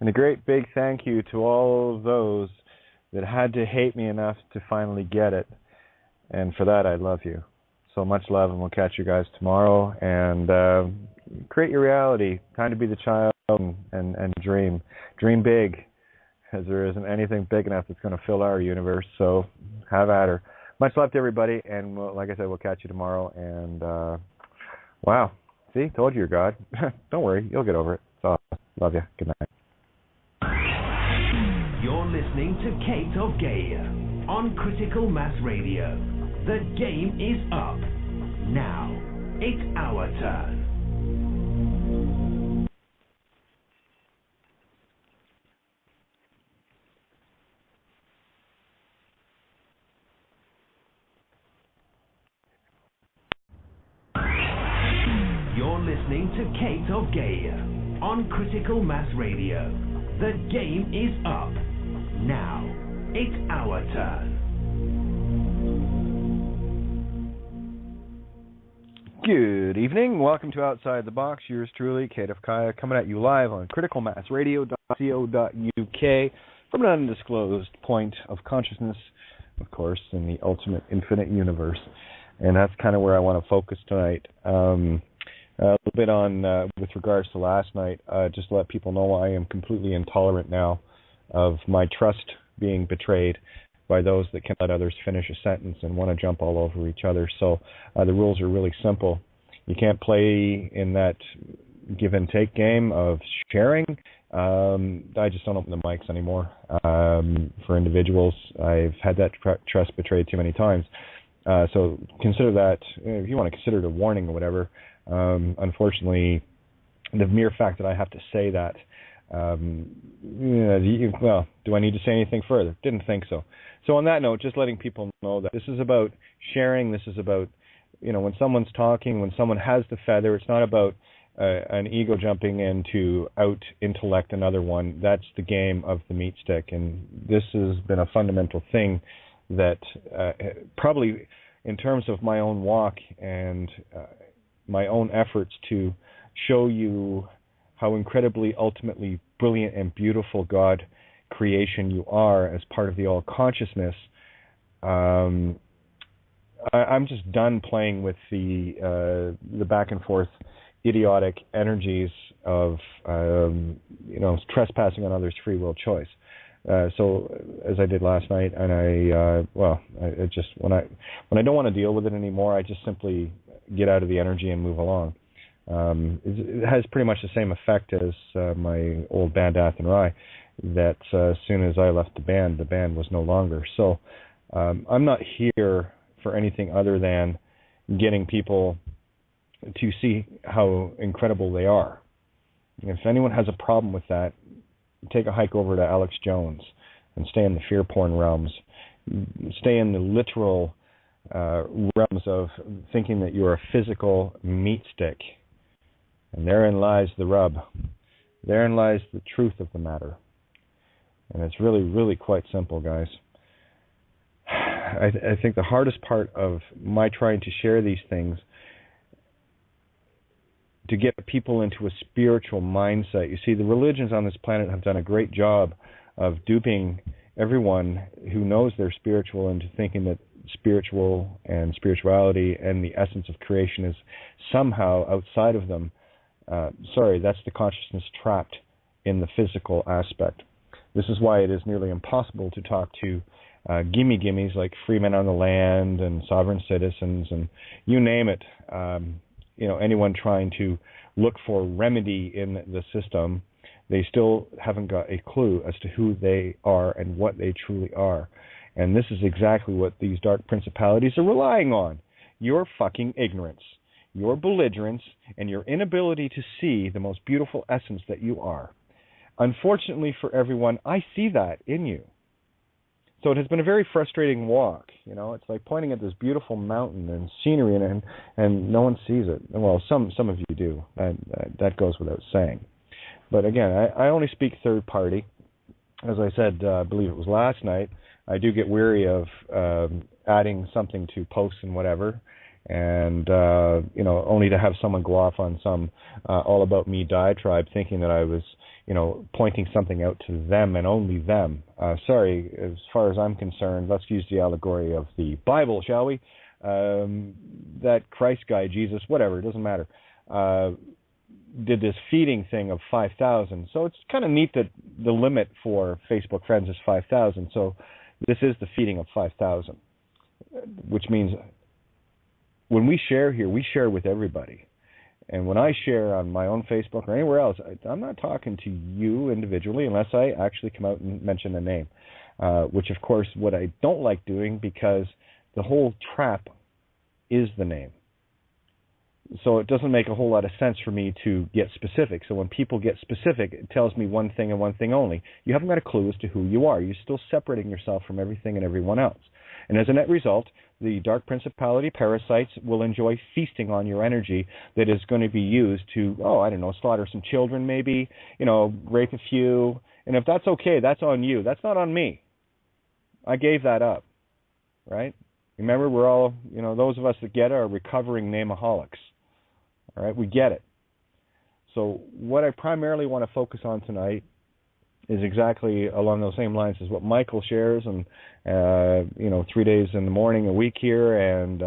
And a great big thank you to all of those that had to hate me enough to finally get it. And for that, I love you. So much love, and we'll catch you guys tomorrow. And create your reality. Time to be the child and dream. Dream big, as there isn't anything big enough that's going to fill our universe. So have at her. Much love to everybody. And like I said, we'll catch you tomorrow. And wow. See, told you you're God. Don't worry. You'll get over it. It's awesome. Love you. Good night. You're listening to Kate of Gaia on Critical Mass Radio. The game is up. Now, it's our turn. You're listening to Kate of Gaia on Critical Mass Radio. The game is up. Now, it's our turn. Good evening. Welcome to Outside the Box. Yours truly, Kate of Gaia, coming at you live on criticalmassradio.co.uk from an undisclosed point of consciousness, of course, in the ultimate infinite universe. And that's kind of where I want to focus tonight. A little bit on, with regards to last night, just to let people know I am completely intolerant now of my trust being betrayed by those that can let others finish a sentence and want to jump all over each other. So the rules are really simple. You can't play in that give and take game of sharing. I just don't open the mics anymore for individuals. I've had that trust betrayed too many times. So consider that, if you want to consider it a warning or whatever. Unfortunately, the mere fact that I have to say that, well, do I need to say anything further? Didn't think so. So on that note, just letting people know that this is about sharing. This is about, when someone's talking, when someone has the feather, it's not about an ego jumping in to out-intellect another one. That's the game of the meat stick. And this has been a fundamental thing that probably in terms of my own walk and my own efforts to show you how incredibly, ultimately brilliant and beautiful God creation you are as part of the all consciousness. I'm just done playing with the back and forth idiotic energies of trespassing on others' free will choice. So as I did last night, and I just when I don't want to deal with it anymore, I just simply get out of the energy and move along. It has pretty much the same effect as my old band Ath and Rye, that as soon as I left the band was no longer. So I'm not here for anything other than getting people to see how incredible they are. If anyone has a problem with that, take a hike over to Alex Jones and stay in the fear porn realms. Stay in the literal realms of thinking that you're a physical meat stick. And therein lies the rub. Therein lies the truth of the matter. And it's really, really quite simple, guys. I think the hardest part of my trying to share these things, to get people into a spiritual mindset. You see, the religions on this planet have done a great job of duping everyone who knows they're spiritual into thinking that spiritual and spirituality and the essence of creation is somehow outside of them. That's the consciousness trapped in the physical aspect. This is why it is nearly impossible to talk to gimme-gimmes like free men on the land and sovereign citizens and you name it. Anyone trying to look for remedy in the system, they still haven't got a clue as to who they are and what they truly are. And this is exactly what these dark principalities are relying on. Your fucking ignorance, your belligerence, and your inability to see the most beautiful essence that you are. Unfortunately for everyone, I see that in you. So it has been a very frustrating walk. It's like pointing at this beautiful mountain and scenery, and no one sees it. Well, some of you do. That goes without saying. But again, I only speak third party. As I said, I believe it was last night, I do get weary of adding something to posts and whatever, and only to have someone go off on some all about me diatribe, thinking that I was pointing something out to them and only them. Sorry, as far as I'm concerned, let's use the allegory of the Bible, shall we? That Christ guy, Jesus, whatever, it doesn't matter, did this feeding thing of 5,000. So it's kind of neat that the limit for Facebook friends is 5,000. So this is the feeding of 5,000, which means when we share here, we share with everybody. And when I share on my own Facebook or anywhere else, I'm not talking to you individually unless I actually come out and mention a name, which, of course, what I don't like doing, because the whole trap is the name. So it doesn't make a whole lot of sense for me to get specific. So when people get specific, it tells me one thing and one thing only. You haven't got a clue as to who you are. You're still separating yourself from everything and everyone else. And as a net result, the dark principality parasites will enjoy feasting on your energy that is going to be used to, slaughter some children maybe, rape a few. And if that's okay, that's on you. That's not on me. I gave that up, right? Remember, we're all, those of us that get it are recovering nameaholics. All right, we get it. So what I primarily want to focus on tonight is exactly along those same lines as what Michael shares, and 3 days in the morning a week here, and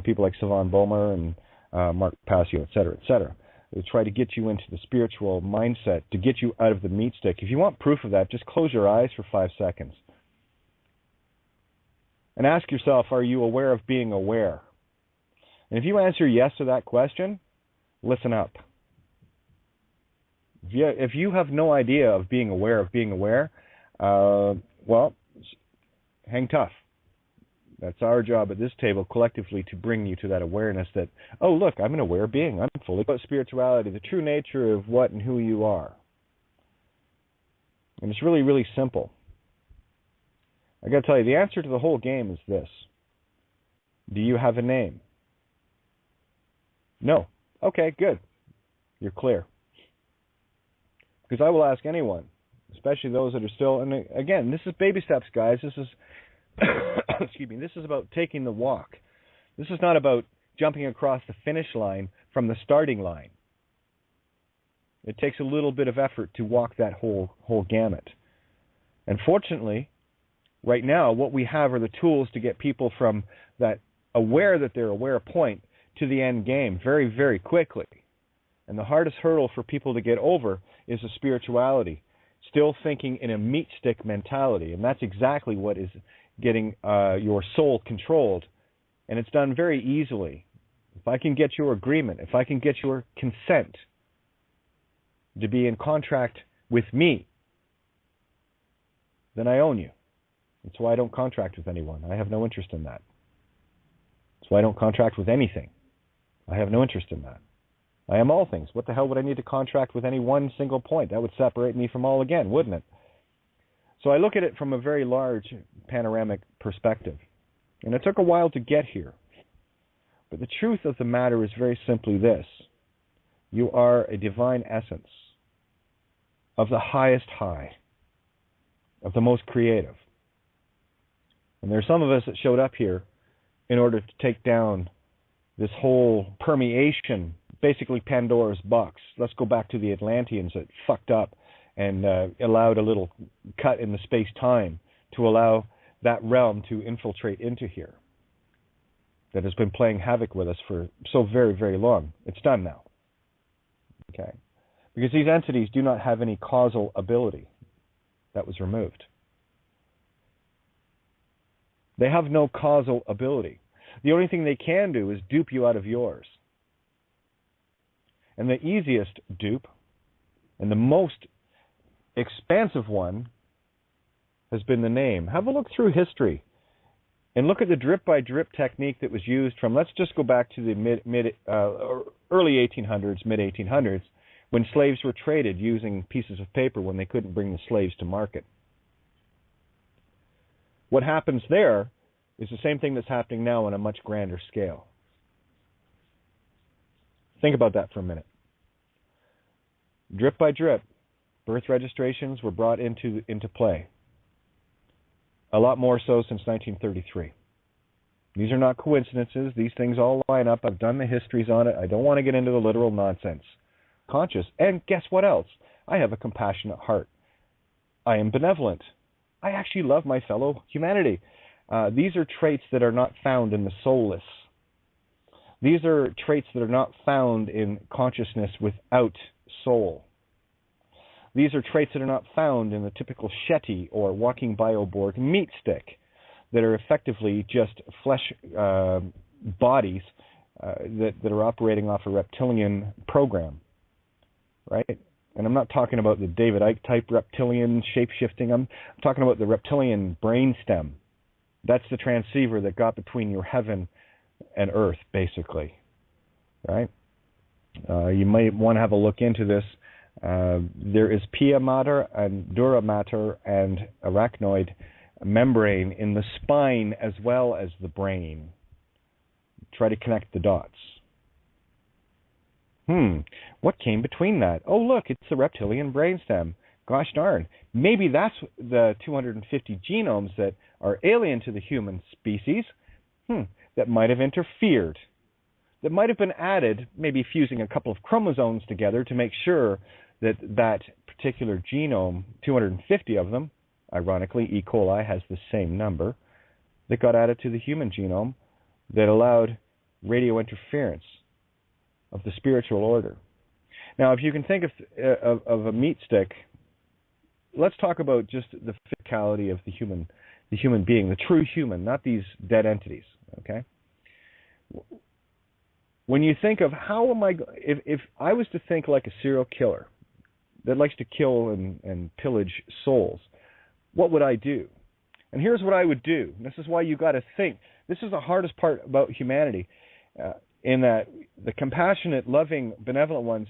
people like Sivan Bomer and Mark Passio, et cetera. We try to get you into the spiritual mindset, to get you out of the meat stick. If you want proof of that, just close your eyes for 5 seconds and ask yourself, are you aware of being aware? And if you answer yes to that question, listen up. If you have no idea of being aware, well, hang tough. That's our job at this table collectively, to bring you to that awareness that, oh, look, I'm an aware being. I'm fully about spirituality, the true nature of what and who you are. And it's really, really simple. I got to tell you, the answer to the whole game is this. Do you have a name? No. Okay, good. You're clear. Because I will ask anyone, especially those that are still, and again, this is baby steps, guys. This is, excuse me, this is about taking the walk. This is not about jumping across the finish line from the starting line. It takes a little bit of effort to walk that whole gamut. And fortunately, right now, what we have are the tools to get people from that aware that they're aware point to the end game very, very quickly. And the hardest hurdle for people to get over is the spirituality, still thinking in a meat stick mentality. And that's exactly what is getting your soul controlled. And it's done very easily. If I can get your agreement, if I can get your consent to be in contract with me, then I own you. That's why I don't contract with anyone. I have no interest in that. That's why I don't contract with anything. I have no interest in that. I am all things. What the hell would I need to contract with any one single point? That would separate me from all again, wouldn't it? So I look at it from a very large panoramic perspective. And it took a while to get here. But the truth of the matter is very simply this. You are a divine essence of the highest high, of the most creative. And there are some of us that showed up here in order to take down this whole permeation, basically Pandora's box. Let's go back to the Atlanteans that fucked up and allowed a little cut in the space-time to allow that realm to infiltrate into here. That has been playing havoc with us for so very, very long. It's done now. Okay? Because these entities do not have any causal ability. That was removed. They have no causal ability. The only thing they can do is dupe you out of yours. And the easiest dupe, and the most expansive one, has been the name. Have a look through history and look at the drip-by-drip technique that was used from, let's just go back to the early 1800s, mid-1800s, when slaves were traded using pieces of paper when they couldn't bring the slaves to market. What happens there is the same thing that's happening now on a much grander scale. Think about that for a minute. Drip by drip, birth registrations were brought into play. A lot more so since 1933. These are not coincidences. These things all line up. I've done the histories on it. I don't want to get into the literal nonsense. Conscious. And guess what else? I have a compassionate heart. I am benevolent. I actually love my fellow humanity. These are traits that are not found in the soulless. These are traits that are not found in consciousness without soul. These are traits that are not found in the typical Shetty or walking bioborg meat stick, that are effectively just flesh bodies that are operating off a reptilian program, right? And I'm not talking about the David Icke type reptilian shape-shifting. I'm talking about the reptilian brainstem. That's the transceiver that got between your heaven and earth, basically, right? You might want to have a look into this. There is pia mater and dura mater and arachnoid membrane in the spine as well as the brain. Try to connect the dots. What came between that? Oh, look, it's the reptilian brainstem. Gosh darn. Maybe that's the 250 genomes that are alien to the human species that might have interfered, that might have been added, maybe fusing a couple of chromosomes together to make sure that that particular genome, 250 of them, ironically, E. coli has the same number, that got added to the human genome that allowed radio interference of the spiritual order. Now, if you can think of a meat stick, let's talk about just the physicality of the human being, the true human, not these dead entities, okay? When you think of how am I, if I was to think like a serial killer that likes to kill and pillage souls, what would I do? And here's what I would do. This is why you got to think. This is the hardest part about humanity, in that the compassionate, loving, benevolent ones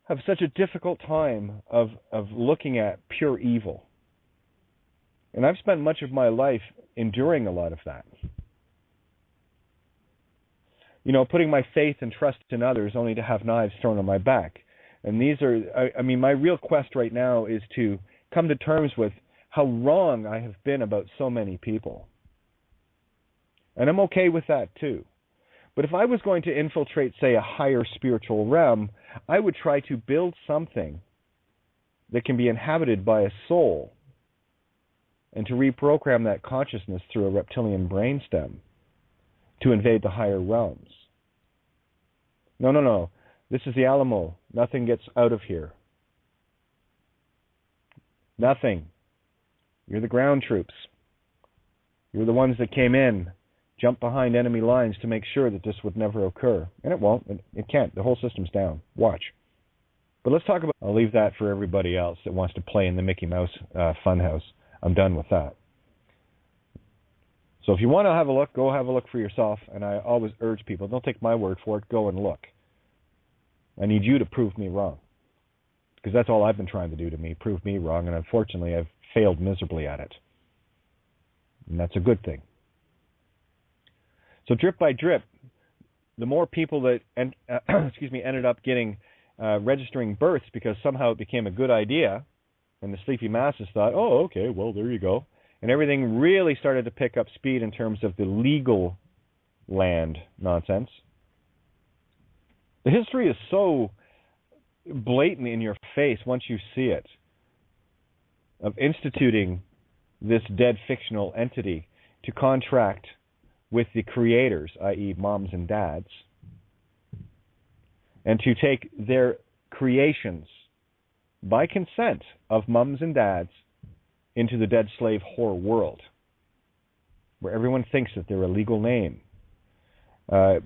have such a difficult time of looking at pure evil. And I've spent much of my life enduring a lot of that. You know, putting my faith and trust in others only to have knives thrown on my back. And these are, I mean, my real quest right now is to come to terms with how wrong I have been about so many people. And I'm okay with that too. But if I was going to infiltrate, say, a higher spiritual realm, I would try to build something that can be inhabited by a soul and to reprogram that consciousness through a reptilian brainstem to invade the higher realms. No. This is the Alamo. Nothing gets out of here. Nothing. You're the ground troops. You're the ones that came in, jumped behind enemy lines to make sure that this would never occur. And it won't. It can't. The whole system's down. Watch. But let's talk about... I'll leave that for everybody else that wants to play in the Mickey Mouse funhouse. I'm done with that. So if you want to have a look, go have a look for yourself. And I always urge people, don't take my word for it. Go and look. I need you to prove me wrong. Because that's all I've been trying to do to me, prove me wrong. And unfortunately, I've failed miserably at it. And that's a good thing. So drip by drip, the more people that ended up getting registering births because somehow it became a good idea, and the sleepy masses thought, oh, okay, well, there you go. And everything really started to pick up speed in terms of the legal land nonsense. The history is so blatant in your face once you see it, of instituting this dead fictional entity to contract with the creators, i.e. moms and dads, and to take their creations by consent of mums and dads into the dead slave whore world, where everyone thinks that they're a legal name.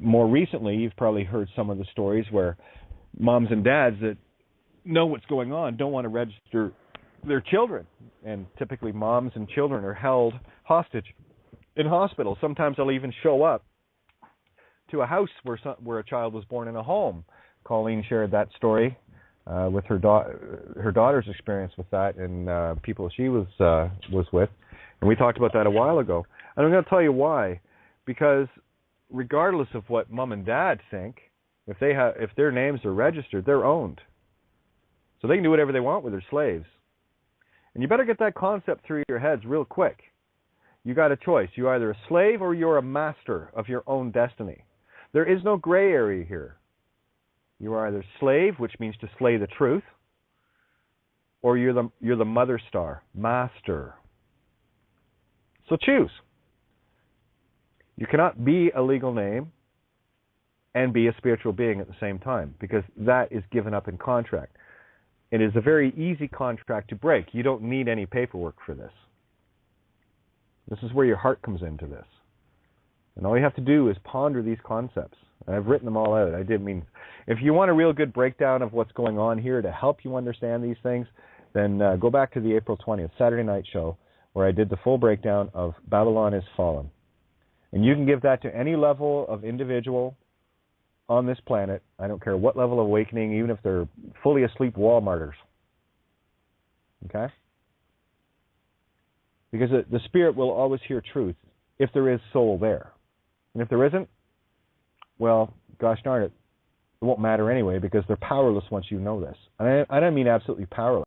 More recently, you've probably heard some of the stories where moms and dads that know what's going on don't want to register their children, and typically moms and children are held hostage in hospitals. Sometimes they'll even show up to a house where a child was born in a home. Colleen shared that story with her daughter's experience with that and people she was with, and we talked about that a while ago. And I'm going to tell you why. Because regardless of what mom and dad think, if their names are registered, they're owned, so they can do whatever they want with their slaves. And you better get that concept through your heads real quick. You got a choice. You're either a slave or you're a master of your own destiny. There is no gray area here. You are either slave, which means to slay the truth, or you're the mother star, master. So choose. You cannot be a legal name and be a spiritual being at the same time, because that is given up in contract. It is a very easy contract to break. You don't need any paperwork for this. This is where your heart comes into this. And all you have to do is ponder these concepts. And I've written them all out. If you want a real good breakdown of what's going on here to help you understand these things, then go back to the April 20th Saturday night show, where I did the full breakdown of Babylon is Fallen. And you can give that to any level of individual on this planet. I don't care what level of awakening, even if they're fully asleep wall martyrs. Okay? Because the spirit will always hear truth if there is soul there. And if there isn't, well, gosh darn it, it won't matter anyway, because they're powerless once you know this. And I don't mean absolutely powerless.